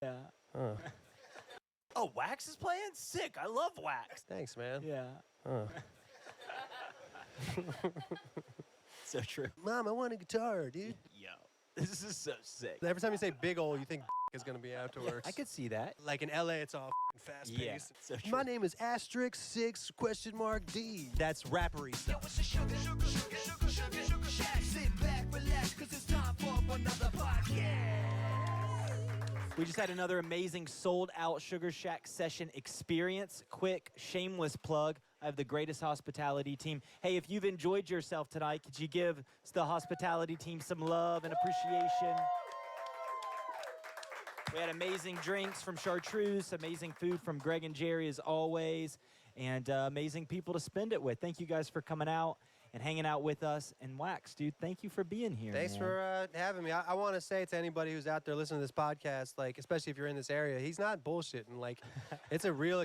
Yeah. Huh. Oh, Wax is playing? Sick. I love Wax. Thanks, man. Yeah. Huh. So true. Mom, I want a guitar, dude. Yo, this is so sick. Every time you say big ol', you think is gonna be afterwards. I could see that. Like in LA, it's all fast Yeah, paced. so true. My name is asterisk 6 question mark D. That's rappery stuff. We just had another amazing sold-out Sugar Shack session experience. Quick, shameless plug. I have the greatest hospitality team. Hey, if you've enjoyed yourself tonight, could you give the hospitality team some love and appreciation? We had amazing drinks from Chartreuse, amazing food from Greg and Jerry as always, and amazing people to spend it with. Thank you guys for coming out and hanging out with us. And Wax, dude, thank you for being here. Thanks man. for having me. I want to say to anybody who's out there listening to this podcast, like, especially if you're in this area, he's not bullshitting. Like, it's a real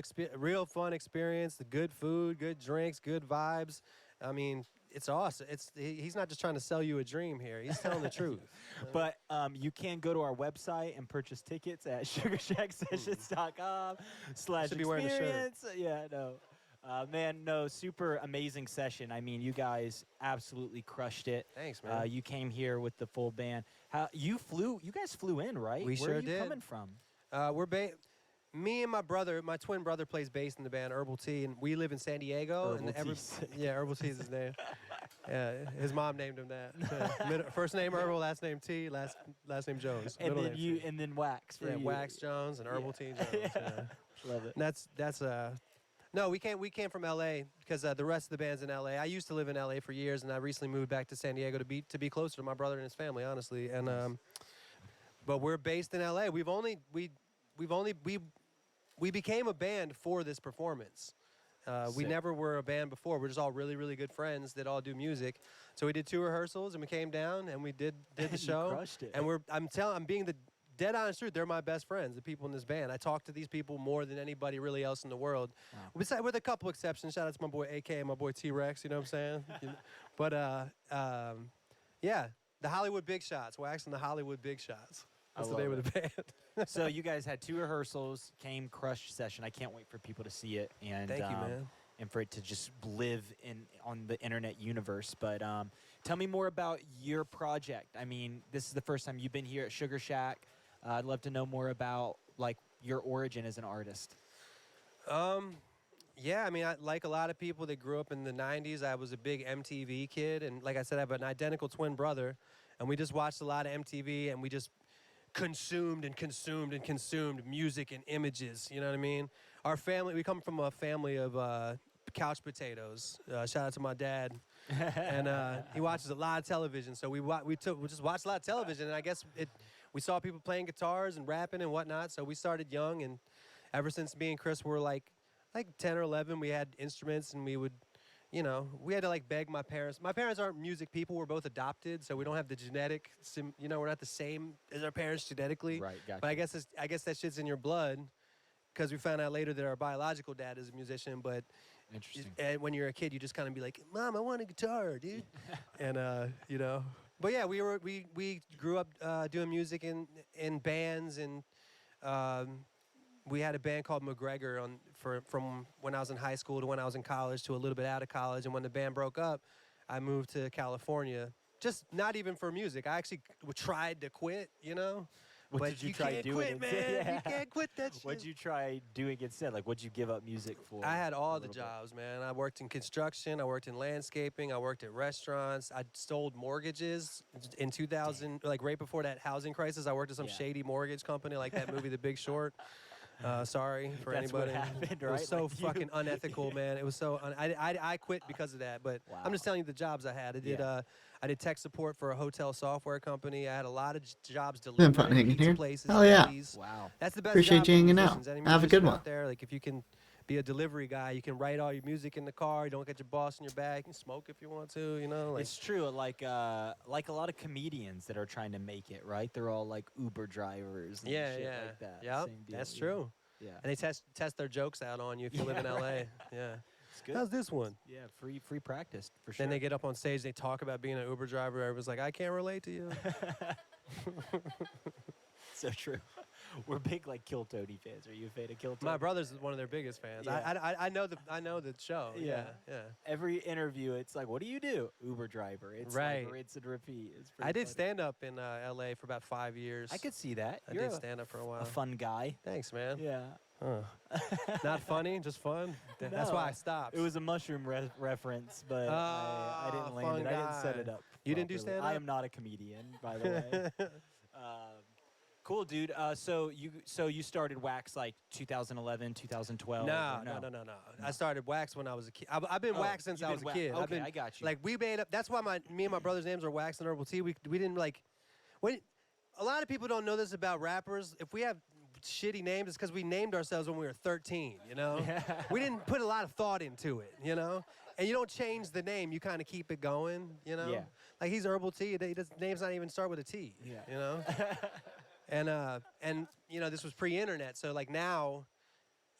fun experience. The good food, good drinks, good vibes. I mean, it's awesome. He's not just trying to sell you a dream here. He's telling the truth. But you can go to our website and purchase tickets at sugarshacksessions.com/experience. Should be wearing a shirt. Yeah, no. Man, no, super amazing session. I mean, you guys absolutely crushed it. Thanks, man. You came here with the full band. You guys flew in, right? We Where sure are you did. coming from? Me and my brother, my twin brother plays bass in the band Herbal Tea, and we live in San Diego. Herbal and Tea. yeah, Herbal Tea is his name. Yeah, his mom named him that. First name Herbal, last name Tea, last name Jones. And Middle then name Tea. and then Wax for Yeah, you. Wax Jones and Herbal Tea Jones. Yeah. Love it. And that's no, we came from LA because the rest of the band's in LA. I used to live in LA for years, and I recently moved back to San Diego to be closer to my brother and his family, honestly. And but we're based in LA. We became a band for this performance. We never were a band before. We're just all really, really good friends that all do music. So we did 2 rehearsals, and we came down, and we did the show. You crushed it. And I'm being the dead honest truth. They're my best friends, the people in this band. I talk to these people more than anybody really else in the world. Wow. With a couple exceptions. Shout out to my boy AK and my boy T-Rex, you know what I'm saying? But yeah, the Hollywood Big Shots. Wax and the Hollywood Big Shots. That's the name of the band. So you guys had 2 rehearsals, came crushed session. I can't wait for people to see it and Thank you, man. And for it to just live on the internet universe. But tell me more about your project. I mean, this is the first time you've been here at Sugar Shack. I'd love to know more about like your origin as an artist. Yeah, I mean, like a lot of people that grew up in the 90s, I was a big MTV kid. And like I said, I have an identical twin brother. And we just watched a lot of MTV, and we just consumed and consumed and consumed music and images. You know what I mean? Our family, we come from a family of couch potatoes. Shout out to my dad. And he watches a lot of television. So we just watched a lot of television. And I guess we saw people playing guitars and rapping and whatnot. So we started young. And ever since me and Chris were like 10 or 11, we had instruments, and we would you know, we had to like beg my parents. My parents aren't music people. We're both adopted, so we don't have the genetic. You know, we're not the same as our parents genetically. Right, gotcha. But I guess that shit's in your blood, because we found out later that our biological dad is a musician. But Interesting. and when you're a kid, you just kind of be like, "Mom, I want a guitar, dude," and you know. But yeah, we grew up doing music in bands, and we had a band called McGregor from when I was in high school to when I was in college to a little bit out of college. And when the band broke up, I moved to California. Just not even for music. I actually tried to quit, you know. What But did you try can't doing quit, instead? man. You can't quit that shit. What'd you try doing instead? Like, what'd you give up music for? I had a all the little bit? jobs, man. I worked in construction. I worked in landscaping. I worked at restaurants. I sold mortgages in 2000, like right before that housing crisis. I worked at some Yeah. shady mortgage company, like that movie, The Big Short. Sorry for That's what anybody. happened, It was right? so Like you- fucking unethical, man. It was so. I quit because of that. But I'm just Wow. telling you the jobs I had. I did tech support for a hotel software company. I had a lot of jobs Been delivering fun hanging pizza here. places. Hell yeah. cities. Wow. That's the best. Appreciate job you for hanging out. musicians. Any Have a good musician one. out there, like if you can be a delivery guy, you can write all your music in the car. You don't get your boss in your back. You can smoke if you want to. You know, like It's true. Like a lot of comedians that are trying to make it, right? They're all like Uber drivers and yeah, shit yeah, like that. Yep, Same deal, that's yeah. true. Yeah. And they test their jokes out on you if you live in LA. Yeah. It's good. How's this one? Yeah, free practice for sure. Then they get up on stage, they talk about being an Uber driver. Everyone's like, I can't relate to you. So true. We're big like Kill Tony fans. Are you a fan of Kill Tony? My brother's one of their biggest fans. Yeah. I know the show. Yeah. Yeah. Every interview, it's like, what do you do? Uber driver. It's Right. like rinse and repeat. It's I did funny. stand up in LA for about 5 years. I could see that. I You're did a- stand up for a while. a fun guy. Thanks, man. Yeah. Huh. Not funny, just fun. That's why I No, stopped. It was a mushroom reference, but I didn't land fun it. I didn't set guy. it up. You didn't do properly. stand-up? I am not a comedian, by the way. Cool, dude. So you started Wax like 2011, 2012? No. or No. I started Wax when I was a kid. I've been Oh, Wax since you've I been was a kid. I've Okay, been, I got you. Like we made up. That's why me and my brother's names are Wax and Herbal Tea. We didn't like. When a lot of people don't know this about rappers. If we have shitty names, it's because we named ourselves when we were 13. You know, we didn't put a lot of thought into it. You know, and you don't change the name. You kind of keep it going. You know, Yeah. like he's Herbal Tea. His name's not even start with a T. Yeah. You know. And you know, this was pre-internet, so like now,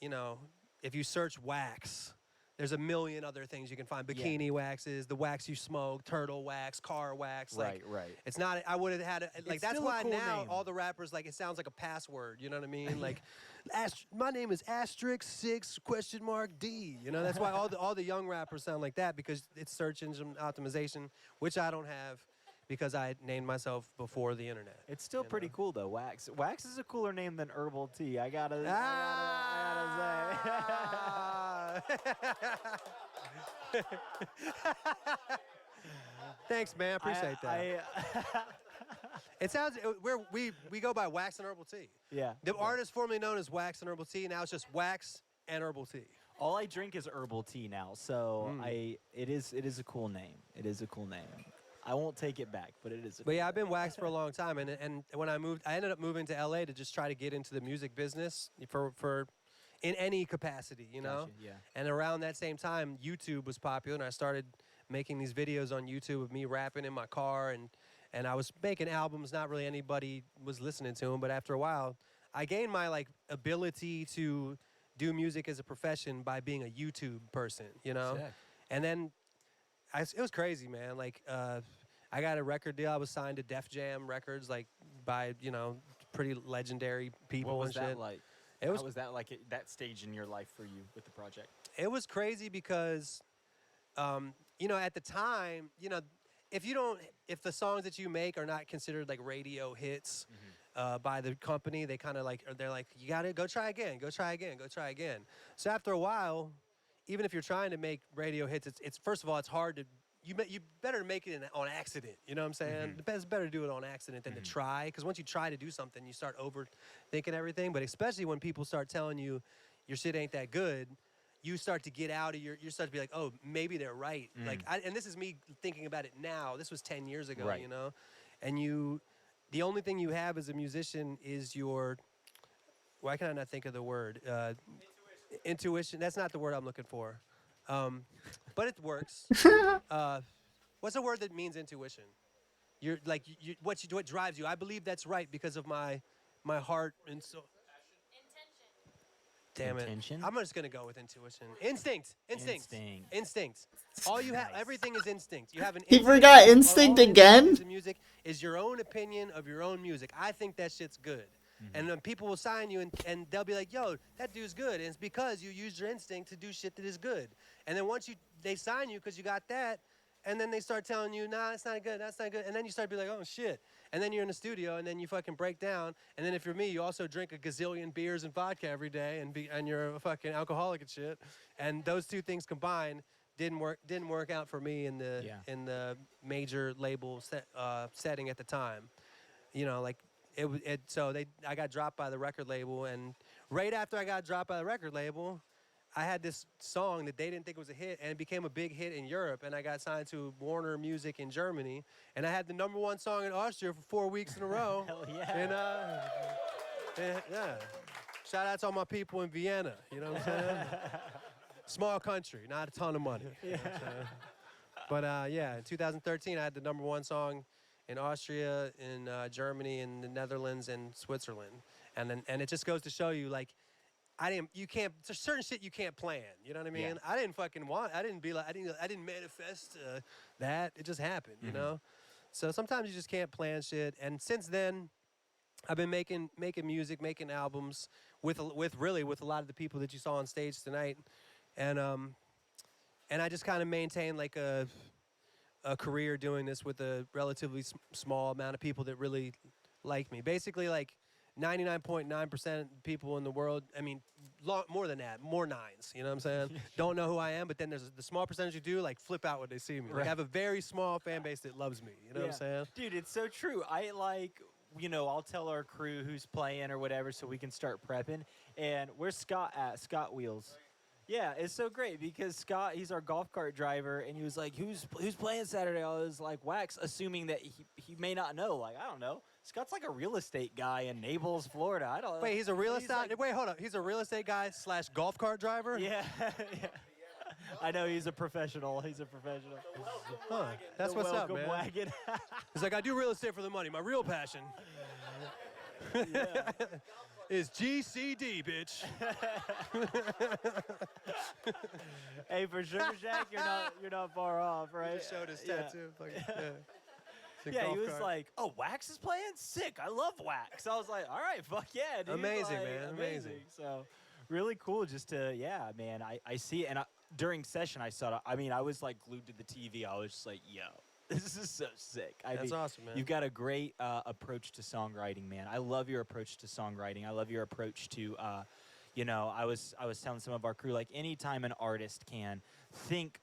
you know, if you search wax, there's a million other things you can find. Bikini waxes, the wax you smoke, turtle wax, car wax. Like, Right. it's not. I would have had it. Like It's that's still a why cool now name. all the rappers like it sounds like a password. You know what I mean? Like, my name is *6?D. You know, that's why all the young rappers sound like that because it's search engine optimization, which I don't have. Because I named myself before the internet. It's still pretty cool though. Wax. Wax is a cooler name than Herbal Tea. I gotta say. Thanks, man. Appreciate that. It sounds we go by Wax and Herbal Tea. Yeah. The artist formerly known as Wax and Herbal Tea. Now it's just Wax and Herbal Tea. All I drink is Herbal Tea now, so it is a cool name. It is a cool name. I won't take it back, but it is. But yeah, I've been Wax for a long time, and when I ended up moving to LA to just try to get into the music business for in any capacity, you know. Gotcha, yeah. And around that same time, YouTube was popular, and I started making these videos on YouTube of me rapping in my car, and I was making albums. Not really anybody was listening to them, but after a while, I gained my like ability to do music as a profession by being a YouTube person, you know. Sick. And then it was crazy, man. Like, I got a record deal. I was signed to Def Jam Records, like, by, you know, pretty legendary people What was and that shit. like? It was, How was that like that stage in your life for you with the project? it was crazy because, you know, at the time, you know, if the songs that you make are not considered like radio hits by the company, they kind of like, they're like, you got to go try again. So after a while, even if you're trying to make radio hits, it's first of all, it's hard to, you better make it on accident. You know what I'm saying? It's better to do it on accident than to try, because once you try to do something, you start overthinking everything. But especially when people start telling you your shit ain't that good, you start to get out of you start to be like, oh, maybe they're right. Like, and this is me thinking about it now. This was 10 years ago, Right. you know? And the only thing you have as a musician is why can I not think of the word? Intuition. That's not the word I'm looking for. But it works. What's a word that means intuition? You're like what drives you. I believe that's right because of my heart and soul. Damn it. Intention? I'm just gonna go with intuition. Instinct. All you have, everything is instinct. You have an He instinct. forgot All instinct instinct again? is in music is your own opinion of your own music. I think that shit's good. And then people will sign you and they'll be like, yo, that dude's good. And it's because you used your instinct to do shit that is good. And then once they sign you because you got that, and then they start telling you, nah, that's not good, that's not good. And then you start to be like, oh, shit. And then you're in the studio, and then you fucking break down. And then if you're me, you also drink a gazillion beers and vodka every day, and you're a fucking alcoholic and shit. And those two things combined didn't work out for me in the major label setting at the time. You know, like I got dropped by the record label, and right after I got dropped by the record label, I had this song that they didn't think was a hit, and it became a big hit in Europe, and I got signed to Warner Music in Germany, and I had the #1 song in Austria for 4 weeks in a row. Hell yeah. And, yeah. Shout out to all my people in Vienna, you know what I'm saying? Small country, not a ton of money. You know what I'm saying? But yeah, in 2013, I had the #1 song in Austria, in Germany, in the Netherlands, and Switzerland. And it just goes to show you, like, there's certain shit you can't plan. You know what I mean? Yeah. I didn't manifest that. It just happened, you know? So sometimes you just can't plan shit. And since then, I've been making music, making albums with a lot of the people that you saw on stage tonight. And I just kind of maintain like a career doing this with a relatively small amount of people that really like me. Basically, like, 99.9% people in the world, I mean, more than that, more nines, you know what I'm saying? Don't know who I am, but then there's the small percentage who do, like, flip out when they see me. Like, I have a very small fan base that loves me, you know what I'm saying? Dude, it's so true. I like, you know, I'll tell our crew who's playing or whatever so we can start prepping. And where's Scott at? Scott Wheels. Yeah, it's so great because Scott, he's our golf cart driver, and he was like, who's playing Saturday? I was like, Wax, assuming that he may not know. Like, I don't know. Scott's like a real estate guy in Naples, Florida. I don't know. Wait, he's a real estate? Wait, hold up. He's a real estate guy / golf cart driver? Yeah. Yeah. I know he's a professional. He's a professional. Huh. That's what's up, man. Wagon. He's like, I do real estate for the money. My real passion is GCD, bitch. Hey, for Sugar Shack, you're not far off, right? He just showed his tattoo. Yeah, he was like, "Oh, Wax is playing? Sick! I love Wax." I was like, "All right, fuck yeah, dude!" Amazing, like, man, amazing. So, really cool. Just to, yeah, man. I see it, and during session, I saw it. I mean, I was like glued to the TV. I was just like, "Yo, this is so sick." That's awesome, man. You've got a great approach to songwriting, man. I love your approach to songwriting. I love your approach to, you know, I was telling some of our crew, like, anytime an artist can think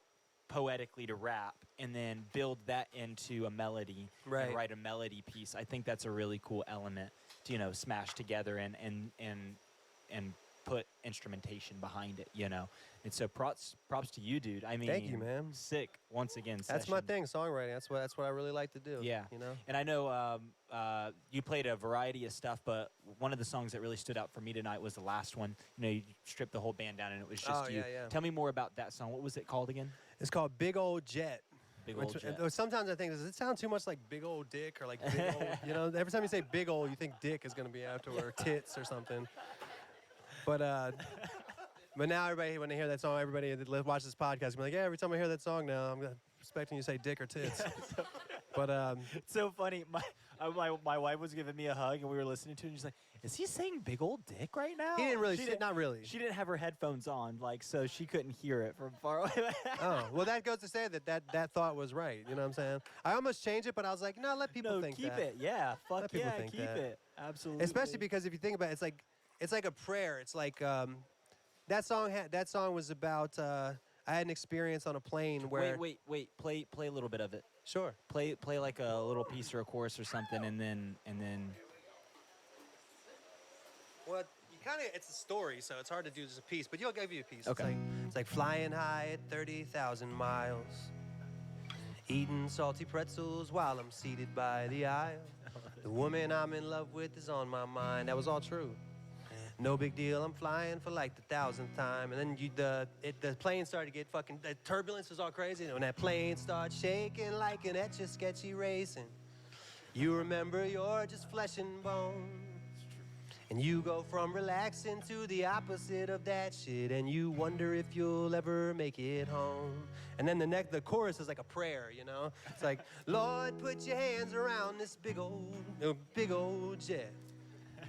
poetically to rap and then build that into a melody and write a melody piece, I think that's a really cool element to, you know, smash together and put instrumentation behind it, you know. And so props to you, dude. I mean, thank you, man. Sick once again. That's my thing, songwriting. That's what I really like to do. Yeah, you know. And I know you played a variety of stuff, but one of the songs that really stood out for me tonight was the last one. You know, you stripped the whole band down and it was just you. Yeah. Tell me more about that song. What was it called again? It's called Big Old Jet. Big Old Jet. Sometimes I think, does it sound too much like Big Old Dick or like Big Old? You know, every time you say Big Old, you think Dick is going to be after or tits or something. But now everybody, when they hear that song, everybody that watches this podcast will be like, yeah, every time I hear that song now, I'm expecting you to say dick or tits. But it's so funny. My wife was giving me a hug, and we were listening to it, and she's like, is he saying big old dick right now? He didn't really, not really. She didn't have her headphones on, like, so she couldn't hear it from far away. Oh, well, that goes to say that thought was right. You know what I'm saying? I almost changed it, but I was like, no, let people think keep that. it. Yeah, fuck let people yeah, think keep that. it. Absolutely. Especially because if you think about it, it's like a prayer. It's like that song was about I had an experience on a plane where Wait. Play a little bit of it. Sure. Play like a little piece or a chorus or something, and then. Well, it's a story, so it's hard to do just a piece, but I'll give you a piece. Okay. It's like flying high at 30,000 miles, eating salty pretzels while I'm seated by the aisle. The woman I'm in love with is on my mind. That was all true. No big deal, I'm flying for like the 1,000th time. And then the plane started to get fucking, the turbulence was all crazy. And when that plane starts shaking like an etch-a-sketchy racing, you remember you're just flesh and bone. And you go from relaxing to the opposite of that shit, and you wonder if you'll ever make it home. And then the chorus is like a prayer, you know? It's like, Lord, put your hands around this big old jet.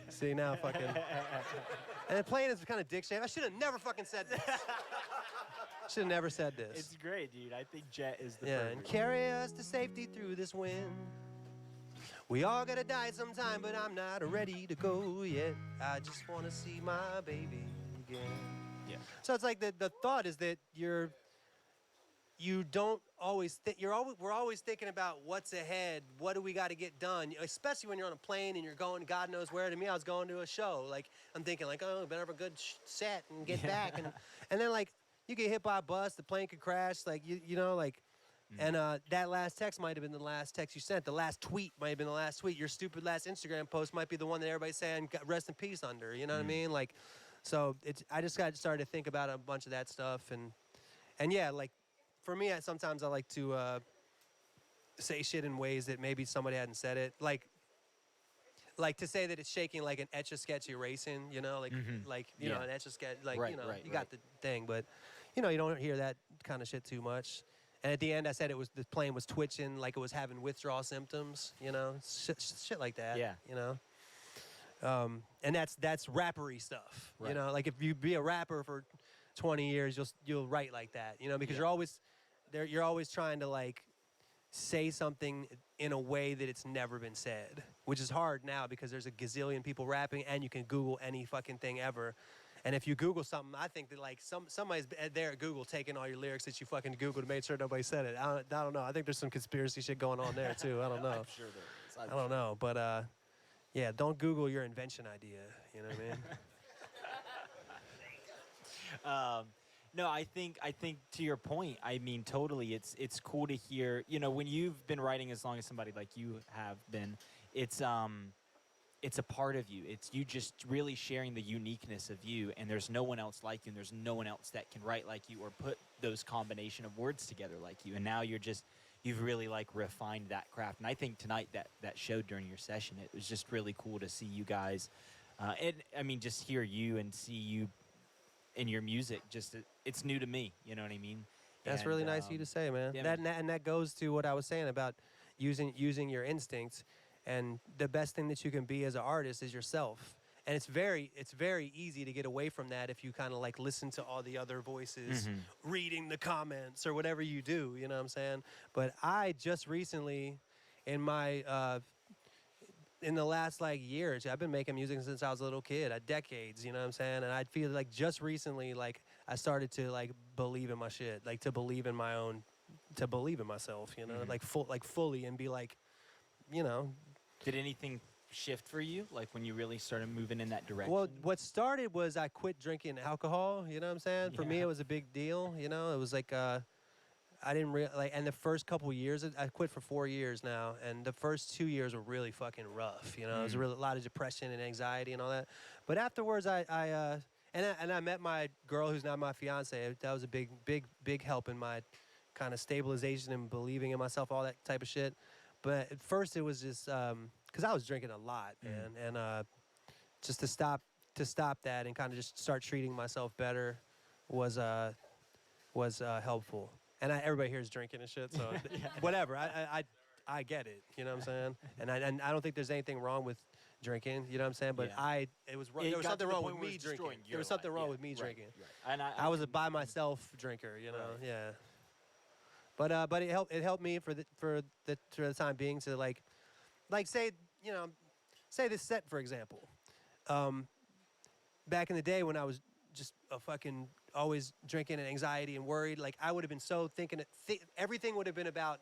See, now fucking... And the plane is kind of dick-shaped. I should have never fucking said this. Should have never said this. It's great, dude. I think jet is the Yeah, perfect and carry us to safety through this wind. We all gotta die sometime, but I'm not ready to go yet. I just wanna see my baby again. Yeah. So it's like the thought is that you don't always we're always thinking about what's ahead, what do we got to get done, especially when you're on a plane and you're going God knows where. To me, I was going to a show, like I'm thinking like, oh, better have a good set and get back, and then like you get hit by a bus, the plane could crash, like you know like. And that last text might have been the last text you sent. The last tweet might have been the last tweet. Your stupid last Instagram post might be the one that everybody's saying rest in peace under. You know what I mean? Like, so I just got started to think about a bunch of that stuff, and yeah, like for me, sometimes I like to say shit in ways that maybe somebody hadn't said it. Like to say that it's shaking like an etch-a-sketch erasing. You know, like you know an etch-a-sketch. Like you know, you got the thing, but you know you don't hear that kind of shit too much. And at the end, I said the plane was twitching, like it was having withdrawal symptoms, you know, shit like that. Yeah. You know, and that's rappery stuff. Right. You know, like if you be a rapper for 20 years, you'll write like that. You know, because you're always trying to like say something in a way that it's never been said, which is hard now because there's a gazillion people rapping, and you can Google any fucking thing ever. And if you Google something, I think that like somebody's there at Google taking all your lyrics that you fucking Googled to make sure nobody said it. I don't know. I think there's some conspiracy shit going on there too. I don't know. I'm sure there is. I don't know. But yeah, don't Google your invention idea. You know what I mean? No, I think to your point, I mean, totally. It's cool to hear. You know, when you've been writing as long as somebody like you have been, it's a part of you. It's you just really sharing the uniqueness of you, and there's no one else like you, and there's no one else that can write like you or put those combination of words together like you. And now you've really like refined that craft. And I think tonight that showed during your session. It was just really cool to see you guys, and I mean, just hear you and see you in your music. Just it's new to me. You know what I mean? That's really nice of you to say, man. Yeah, and that goes to what I was saying about using your instincts. And the best thing that you can be as an artist is yourself. And it's very easy to get away from that if you kind of like listen to all the other voices, reading the comments or whatever you do, you know what I'm saying? But I just recently, in the last like years, I've been making music since I was a little kid, decades, you know what I'm saying? And I feel like just recently, like I started to like believe in my shit, like to believe in myself, you know, like fully, and be like, you know. Did anything shift for you, like when you really started moving in that direction? Well, what started was I quit drinking alcohol, you know what I'm saying? For me, it was a big deal, you know? It was like, I didn't realize, and the first couple years, I quit for 4 years now, and the first 2 years were really fucking rough, you know? It was a lot of depression and anxiety and all that. But afterwards, I met my girl who's now my fiance. That was a big help in my kind of stabilization and believing in myself, all that type of shit. But at first it was just because I was drinking a lot, man, and just to stop that and kind of just start treating myself better was helpful. And everybody here is drinking and shit, so whatever. I get it, you know what I'm saying? And I don't think there's anything wrong with drinking, you know what I'm saying? But there was something wrong with me drinking. There was something wrong with me drinking. And I was a by myself drinker, you know? Yeah. But it helped me for the time being to like say this set, for example. Back in the day when I was just a fucking always drinking and anxiety and worried, like I would have been so thinking everything would have been about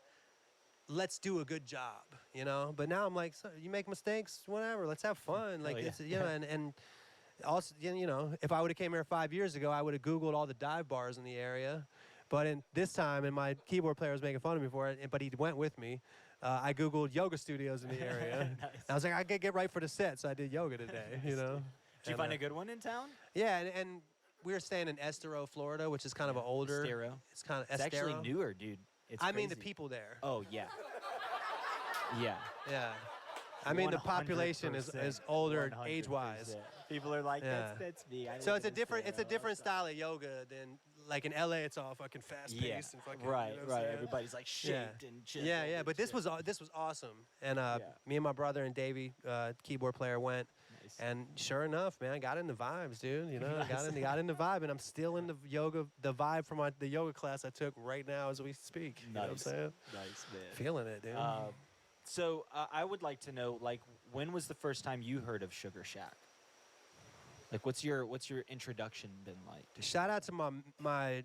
let's do a good job, you know. But now I'm like, so you make mistakes, whatever. Let's have fun, like it's, you know, and also, you know, if I would have came here 5 years ago, I would have Googled all the dive bars in the area. But this time, and my keyboard player was making fun of me for it, but he went with me. I Googled yoga studios in the area. Nice. I was like, I gotta get right for the set, so I did yoga today, you know? Did you find a good one in town? Yeah, and we were staying in Estero, Florida, which is kind of an older. Estero. It's kind of It's Estero. actually newer, dude. It's I mean the crazy. people there. Oh, yeah. Yeah. Yeah. I mean the population is 100%, older 100%. age-wise. People are like, Yeah. that's me. I So live it's a in different Estero. style of yoga than like in LA. It's all fucking fast paced Yeah. and fucking Right, you know what I'm right. saying? Everybody's like shaped and chiseled. Yeah, yeah. and But this shit. was awesome. And Yeah. me and my brother and Davey, keyboard player, went. Nice. And sure enough, man, I got into vibes, dude. You know, Nice. got into vibe, and I'm still in the vibe from the yoga class I took right now as we speak. You know what I'm Nice. saying? Nice, man. Feeling it, dude. So I would like to know, like, when was the first time you heard of Sugar Shack? Like, what's your introduction been like? Shout out to my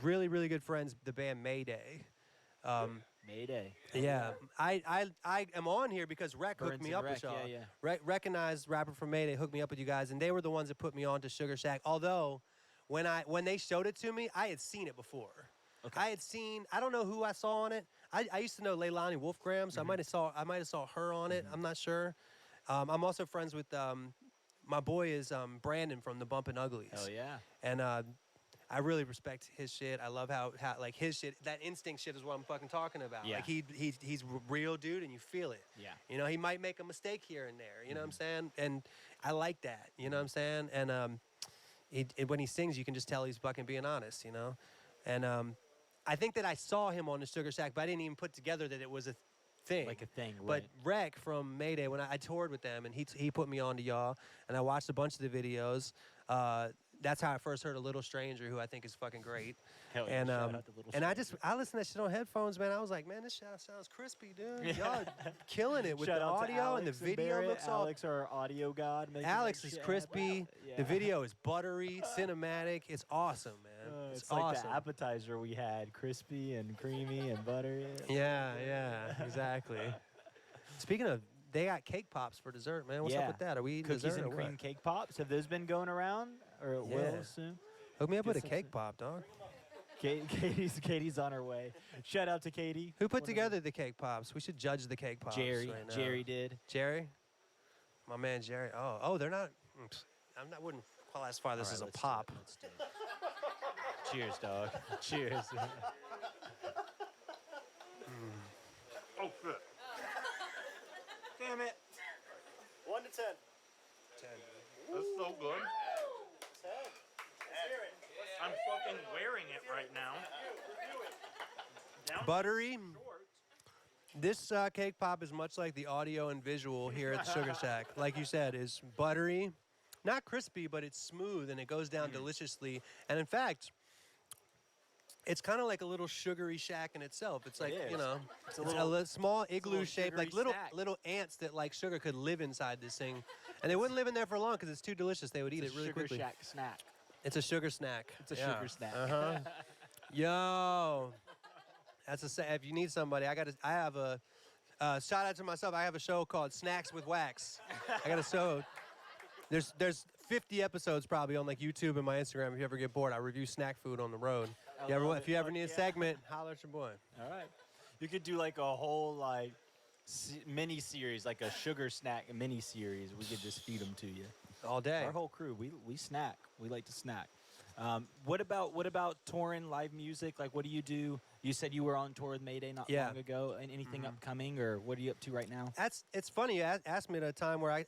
really really good friends, the band Mayday. Mayday. Yeah, I am on here because Rec hooked Burns me and up Rec, with y'all. yeah. Recognized rapper from Mayday hooked me up with you guys, and they were the ones that put me on to Sugar Shack. Although, when they showed it to me, I had seen it before. Okay. I don't know who I saw on it. I used to know Leilani Wolfgram, so I might have saw her on it. I'm not sure. I'm also friends with my boy is Brandon from the Bumpin' Uglies. Hell yeah. And I really respect his shit. I love how like his shit, that instinct shit is what I'm fucking talking about. Yeah. Like he's real dude and you feel it. Yeah. You know, he might make a mistake here and there, you know what I'm saying? And I like that, you know what I'm saying? And when he sings, you can just tell he's fucking being honest, you know? And I think that I saw him on the Sugar Shack, but I didn't even put together that it was a thing. Like a thing, But right. Rec from Mayday, when I toured with them, and he put me on to y'all, and I watched a bunch of the videos. That's how I first heard A Little Stranger, who I think is fucking great. Hell yeah, And shout out to Little and I Stranger. listened to that shit on headphones, man. I was like, man, this shit sounds crispy, dude. Y'all killing it with Shout the out to audio and the Alex video Barrett. looks all. Alex, our audio god. making Alex that is shit crispy. happen. The Yeah. video is buttery, cinematic. It's awesome, man. It's awesome. like the appetizer we had, crispy and creamy and buttery. Yeah, exactly. Speaking of, they got cake pops for dessert, man. What's Yeah. up with that? Are we eating Cookies dessert and or cream what? cake pops. Have those been going around? Or it will Yeah. soon? Hook me up with a Get some cake soon. pop, dog. Katie's on her way. Shout out to Katie. Who put One of together the cake pops? We should judge the cake pops. Jerry. right now. Jerry did. Jerry? My man Jerry. Oh, they're not. Wouldn't classify this All as right, a let's do it, pop. let's do it. Cheers, dog. Cheers. Oh, shit. Damn it. 1 to 10. That's so good. I'm fucking wearing it right now. Down Buttery. shorts. This cake pop is much like the audio and visual here at the Sugar Shack. Like you said, is buttery, not crispy, but it's smooth and it goes down deliciously. And in fact, it's kind of like a little sugary shack in itself. It's like, is. you know, It's it's a a little- small igloo shape, like sugary little snack. ants that like sugar could live inside this thing. And they wouldn't live in there for long because it's too delicious. They would eat It's it a really Sugar quickly. Shack snack. It's a sugar snack. It's a sugar snack. Uh-huh. Yo. If you need somebody, I have a shout out to myself. I have a show called Snacks with Wax. I got a show. There's 50 episodes probably on like YouTube and my Instagram. If you ever get bored, I review snack food on the road. If you ever need a segment, holler at your boy. All right. You could do like a whole like mini series, like a sugar snack mini series. We could just feed them to you. All day. Our whole crew, we snack. We like to snack. What about touring, live music? Like, what do you do? You said you were on tour with Mayday not long ago. And anything upcoming, or what are you up to right now? It's funny. You asked me at a time where I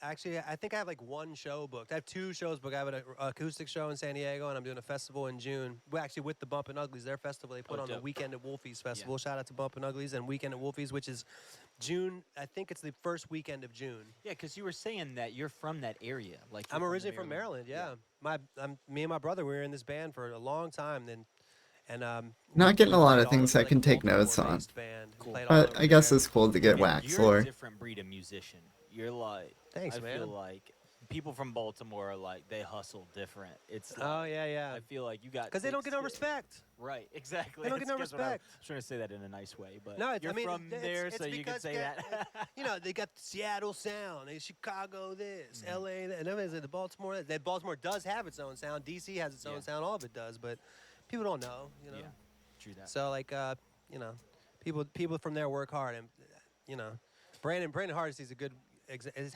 think I have like one show booked. I have 2 shows booked. I have an acoustic show in San Diego, and I'm doing a festival in June. Well, actually, with the Bumpin' Uglies, their festival. They put on the dope. Weekend at Wolfie's festival. Shout out to Bumpin' Uglies and Weekend at Wolfie's, which is June. I think it's the first weekend of June. Yeah, because you were saying that you're from that area. Like I'm you're originally from Maryland. Yeah. Me and my brother, we were in this band for a long time. Not getting a lot of things I can take notes on. But I guess it's cool to get wax You're lore. a different breed of musician. You're like, Thanks, I man. feel like people from Baltimore are like, they hustle different. It's like, Oh, yeah. I feel like you got Because they don't thick get no skin. respect. Right, exactly. They don't get no That's what I'm respect. trying to say that in a nice way, but No, you're from there, so you can say that. You know, they got the Seattle sound, they Chicago this, LA that, and then there's the Baltimore. That Baltimore does have its own sound. DC has its own sound. All of it does, but people don't know. You know. Yeah, true that. So like, you know, people from there work hard, and you know, Brandon Hardesty's a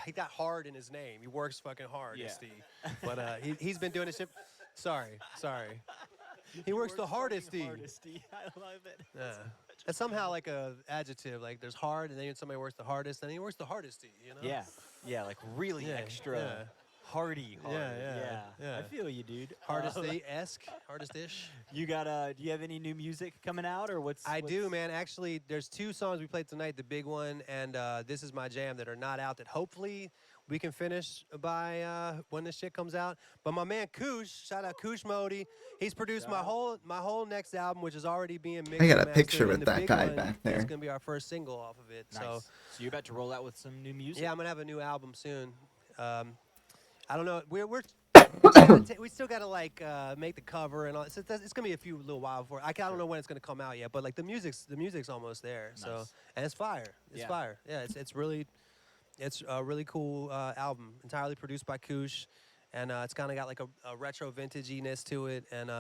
he got hard in his name. He works fucking hard, Yeah. Steve. But he's been doing this shit. Sorry. He works the hardest, fucking Steve. hardesty. I love it. Yeah. That's somehow like a adjective. Like there's hard, and then somebody works the hardest, and he works the hardest, you know? Yeah, like really Yeah, extra yeah. hardy hard. Yeah. I feel you, dude. Hardesty-esque, hardest-ish. You got do you have any new music coming out or what's I do, man. Actually, there's 2 songs we played tonight, the big one and This Is My Jam, that are not out, that hopefully we can finish by when this shit comes out. But my man Koosh, shout out Koosh Modi, he's produced my whole next album, which is already being mixed. I got a and picture mastered, with and the that big guy one back there. is gonna be our first single off of it. Nice. So you're about to roll out with some new music? yeah, I'm gonna have a new album soon. I don't know. We still gotta like make the cover and all. It's gonna be a little while before. I don't know when it's gonna come out yet, but like the music's almost there. Nice. So and it's fire. It's fire. Yeah, it's a really cool album, entirely produced by Koosh, and it's kind of got like a retro vintaginess to it, and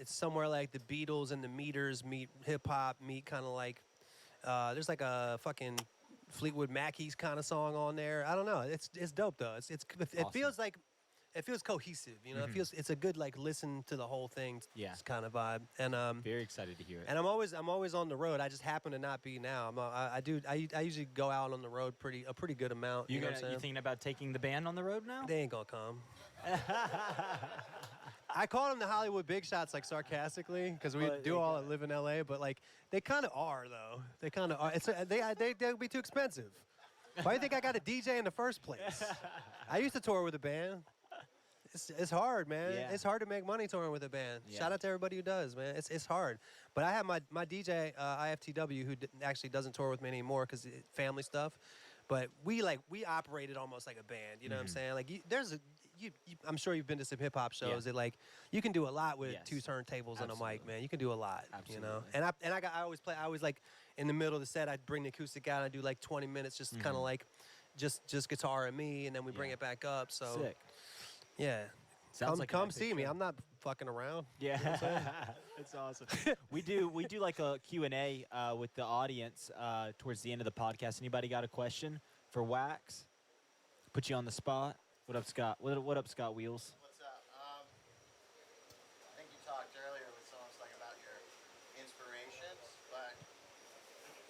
it's somewhere like the Beatles and the Meters meet hip hop, meet kind of like there's like a fucking Fleetwood Mac's kind of song on there. I don't know. It's dope though. It feels like it feels cohesive. You know, it's a good like listen to the whole thing. Yeah. Kind of vibe. And very excited to hear it. and I'm always on the road. I just happen to not be now. I usually go out on the road a pretty good amount. You know what I'm saying? You thinking about taking the band on the road now? They ain't gonna come. I call them the Hollywood big shots, like sarcastically, because we do all live in LA. But like, they kind of are though. They kind of are. They'll be too expensive. Why do you think I got a DJ in the first place? I used to tour with a band. It's hard, man. Yeah. It's hard to make money touring with a band. Yeah. Shout out to everybody who does, man. It's hard. But I have my DJ IFTW who actually doesn't tour with me anymore because family stuff. But we operated almost like a band. You know what I'm saying? Like I'm sure you've been to some hip hop shows that like you can do a lot with 2 turntables and a mic, man. You can do a lot. Absolutely. You know. And I always like in the middle of the set I'd bring the acoustic out and I'd do like 20 minutes just kind of like just guitar and me, and then we bring it back up. So sick. Yeah. Come see me. I'm not fucking around. Yeah. You know what I'm saying? That's awesome. we do like a Q&A with the audience towards the end of the podcast. Anybody got a question for Wax? Put you on the spot. What up, Scott? What up, Scott Wheels? What's up? I think you talked earlier with someone like about your inspirations, but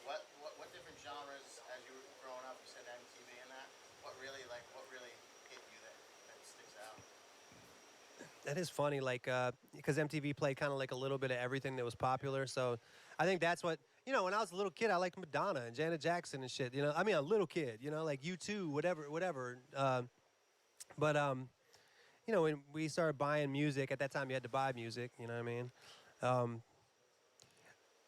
what different genres as you were growing up? You said MTV and that. What really hit you that sticks out? That is funny, like, because MTV played kind of like a little bit of everything that was popular. So I think that's what, you know, when I was a little kid, I liked Madonna and Janet Jackson and shit, you know. I mean, a little kid, you know, like U2, whatever. But you know, when we started buying music, at that time you had to buy music, you know what I mean?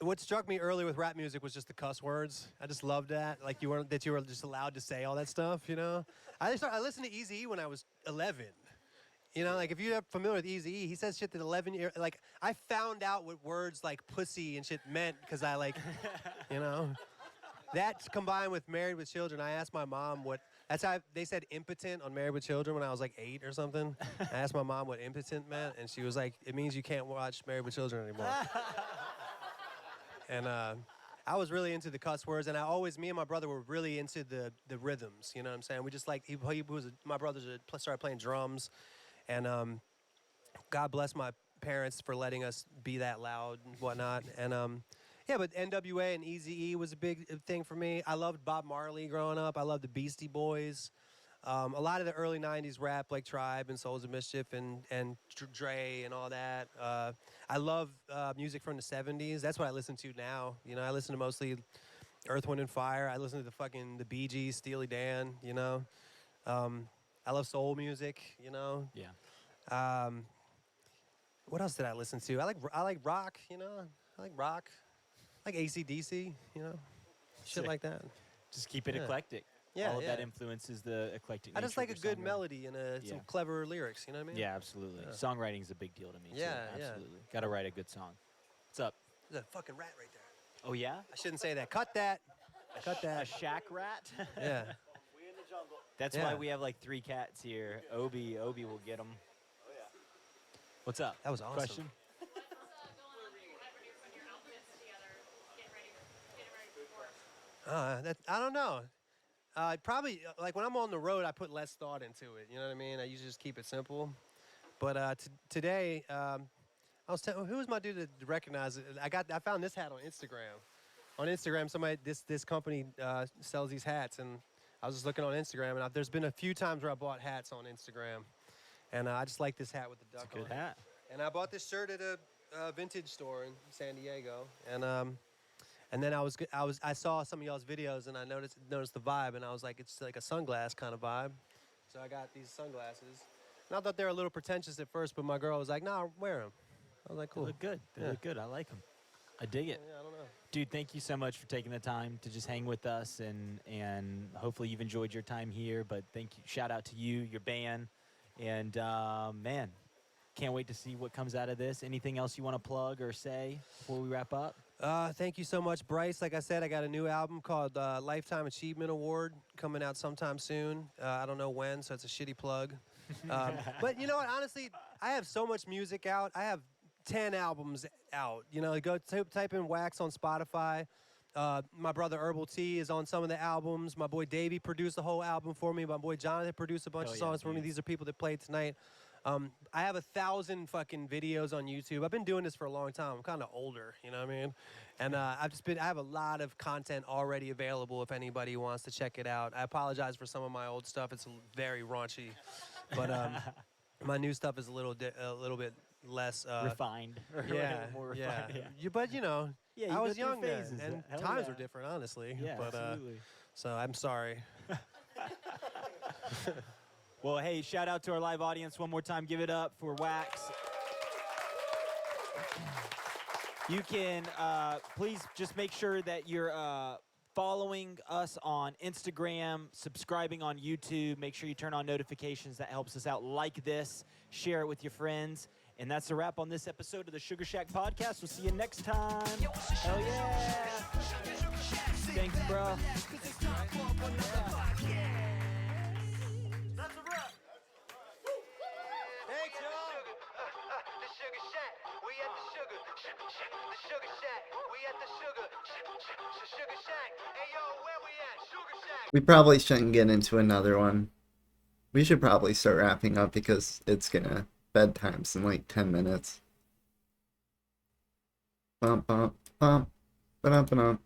What struck me early with rap music was just the cuss words. I just loved that, like you were just allowed to say all that stuff, you know? I listened to Eazy-E when I was 11. You know, like if you're familiar with Eazy-E, he says shit that 11-year, like I found out what words like pussy and shit meant because I like, you know, that combined with Married with Children. I asked my mom that's how they said impotent on Married with Children when I was like 8 or something. I asked my mom what impotent meant, and she was like, it means you can't watch Married with Children anymore. And I was really into the cuss words, and me and my brother were really into the rhythms, you know what I'm saying? We just like, my brother started playing drums. And God bless my parents for letting us be that loud and whatnot. And yeah, but NWA and Eazy-E was a big thing for me. I loved Bob Marley growing up. I loved the Beastie Boys. A lot of the early 90s rap, like Tribe and Souls of Mischief and Dre and all that. I love music from the 70s. That's what I listen to now. You know, I listen to mostly Earth, Wind, and Fire. I listen to the Bee Gees, Steely Dan, you know. I love soul music, you know. Yeah. What else did I listen to? I like rock, you know. I like rock. I like AC/DC, you know. Shit like that. Just keep it eclectic. Yeah, all of that influences the eclectic. I just nature like a of your good songwriting. melody and some clever lyrics, you know what I mean? Yeah, absolutely. Songwriting is a big deal to me. Yeah, too. Absolutely. Got to write a good song. What's up? There's a fucking rat right there. Oh yeah? I shouldn't say that. Cut that. Cut that. A shack rat? Yeah. That's why we have like 3 cats here. Obi will get them. Oh yeah. What's up? That was awesome. Question? I don't know. Probably like when I'm on the road, I put less thought into it. You know what I mean? I usually just keep it simple. But today, I was telling who was my dude to recognize it? I found this hat on Instagram. On Instagram, this company sells these hats, and I was just looking on Instagram, and there's been a few times where I bought hats on Instagram, and I just like this hat with the duck It's a good hat. And I bought this shirt at a vintage store in San Diego, and then I saw some of y'all's videos, and I noticed the vibe, and I was like, it's like a sunglass kind of vibe, so I got these sunglasses, and I thought they were a little pretentious at first, but my girl was like, nah, wear them. I was like, cool. They look good. They look good. I like them. I dig it. Yeah, I don't know. Dude, thank you so much for taking the time to just hang with us, and hopefully you've enjoyed your time here. But thank you, shout out to you, your band, and man, can't wait to see what comes out of this. Anything else you want to plug or say before we wrap up? Thank you so much, Bryce. Like I said, I got a new album called Lifetime Achievement Award coming out sometime soon. I don't know when, so it's a shitty plug. But you know what? Honestly, I have so much music out. I have 10 albums out. You know, go type in Wax on Spotify. My brother Herbal T is on some of the albums. My boy Davey produced the whole album for me. My boy Jonathan produced a bunch of songs for me. These are people that played tonight. I have 1,000 fucking videos on YouTube. I've been doing this for a long time. I'm kind of older, you know what I mean? And I have a lot of content already available if anybody wants to check it out. I apologize for some of my old stuff. It's very raunchy. But my new stuff is a little bit less refined. Yeah, more refined, yeah. But you know, yeah, I was young then, phases. and Hell times yeah. were different, honestly. Yeah, but, absolutely. So I'm sorry. Well, hey, shout out to our live audience one more time. Give it up for Wax. You can please just make sure that you're following us on Instagram, subscribing on YouTube. Make sure you turn on notifications. That helps us out. Like this, share it with your friends. And that's a wrap on this episode of the Sugar Shack Podcast. We'll see you next time. Hell yeah. Thanks, bro. Thanks, y'all. The Sugar Shack, we at the Sugar. The Sugar Shack, we at the Sugar. Sugar Shack, hey yo, where we at? Sugar Shack. We probably shouldn't get into another one. We should probably start wrapping up because it's gonna bedtime's in like 10 minutes. Bump, bump, bump, ba-dum, ba-dum.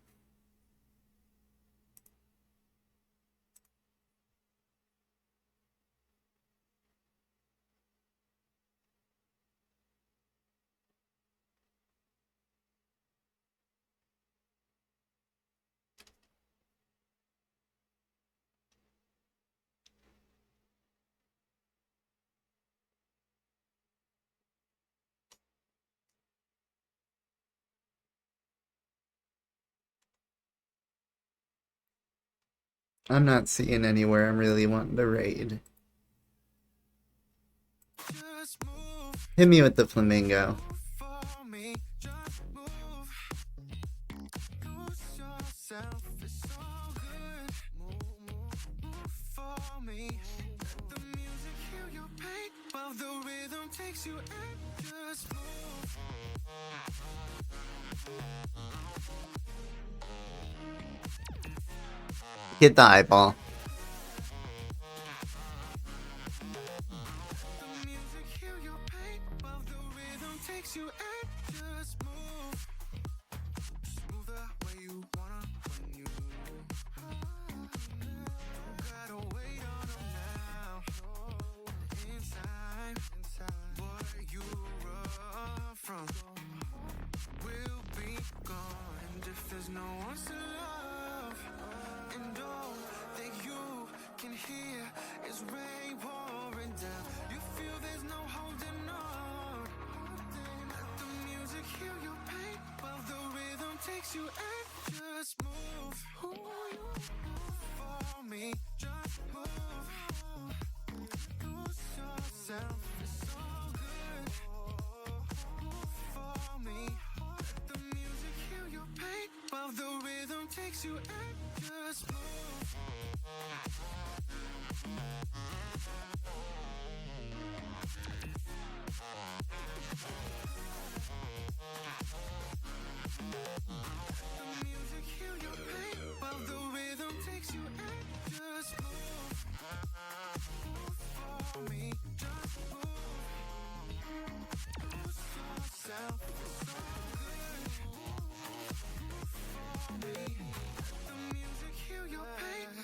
I'm not seeing anywhere I'm really wanting to raid. Hit me with the flamingo. Get the eyeball.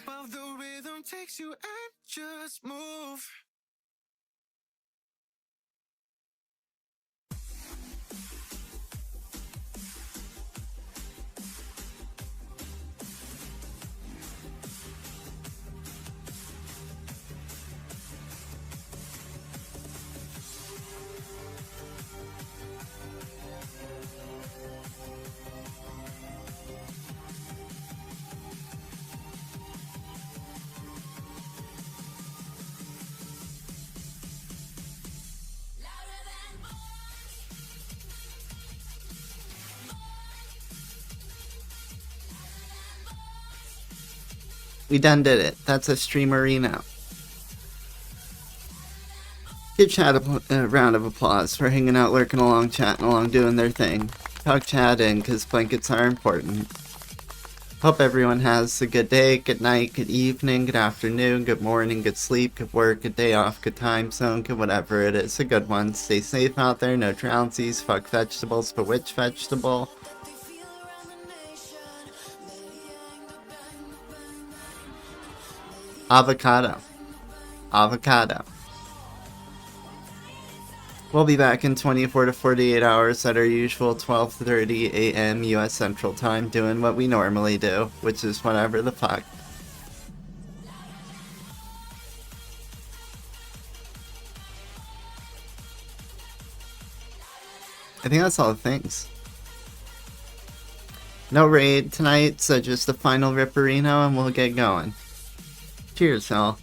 While the rhythm takes you and just move. We done did it. That's a streamerino. Give chat a round of applause for hanging out, lurking along, chatting along, doing their thing. Talk chat in, because blankets are important. Hope everyone has a good day, good night, good evening, good afternoon, good morning, good sleep, good work, good day off, good time zone, good whatever it is. A good one. Stay safe out there, no drownsies, fuck vegetables, but which vegetable? Avocado. Avocado. We'll be back in 24 to 48 hours at our usual 12:30 a.m. U.S. Central Time doing what we normally do, which is whatever the fuck. I think that's all the things. No raid tonight, so just the final Ripperino and we'll get going. Cheers, y'all.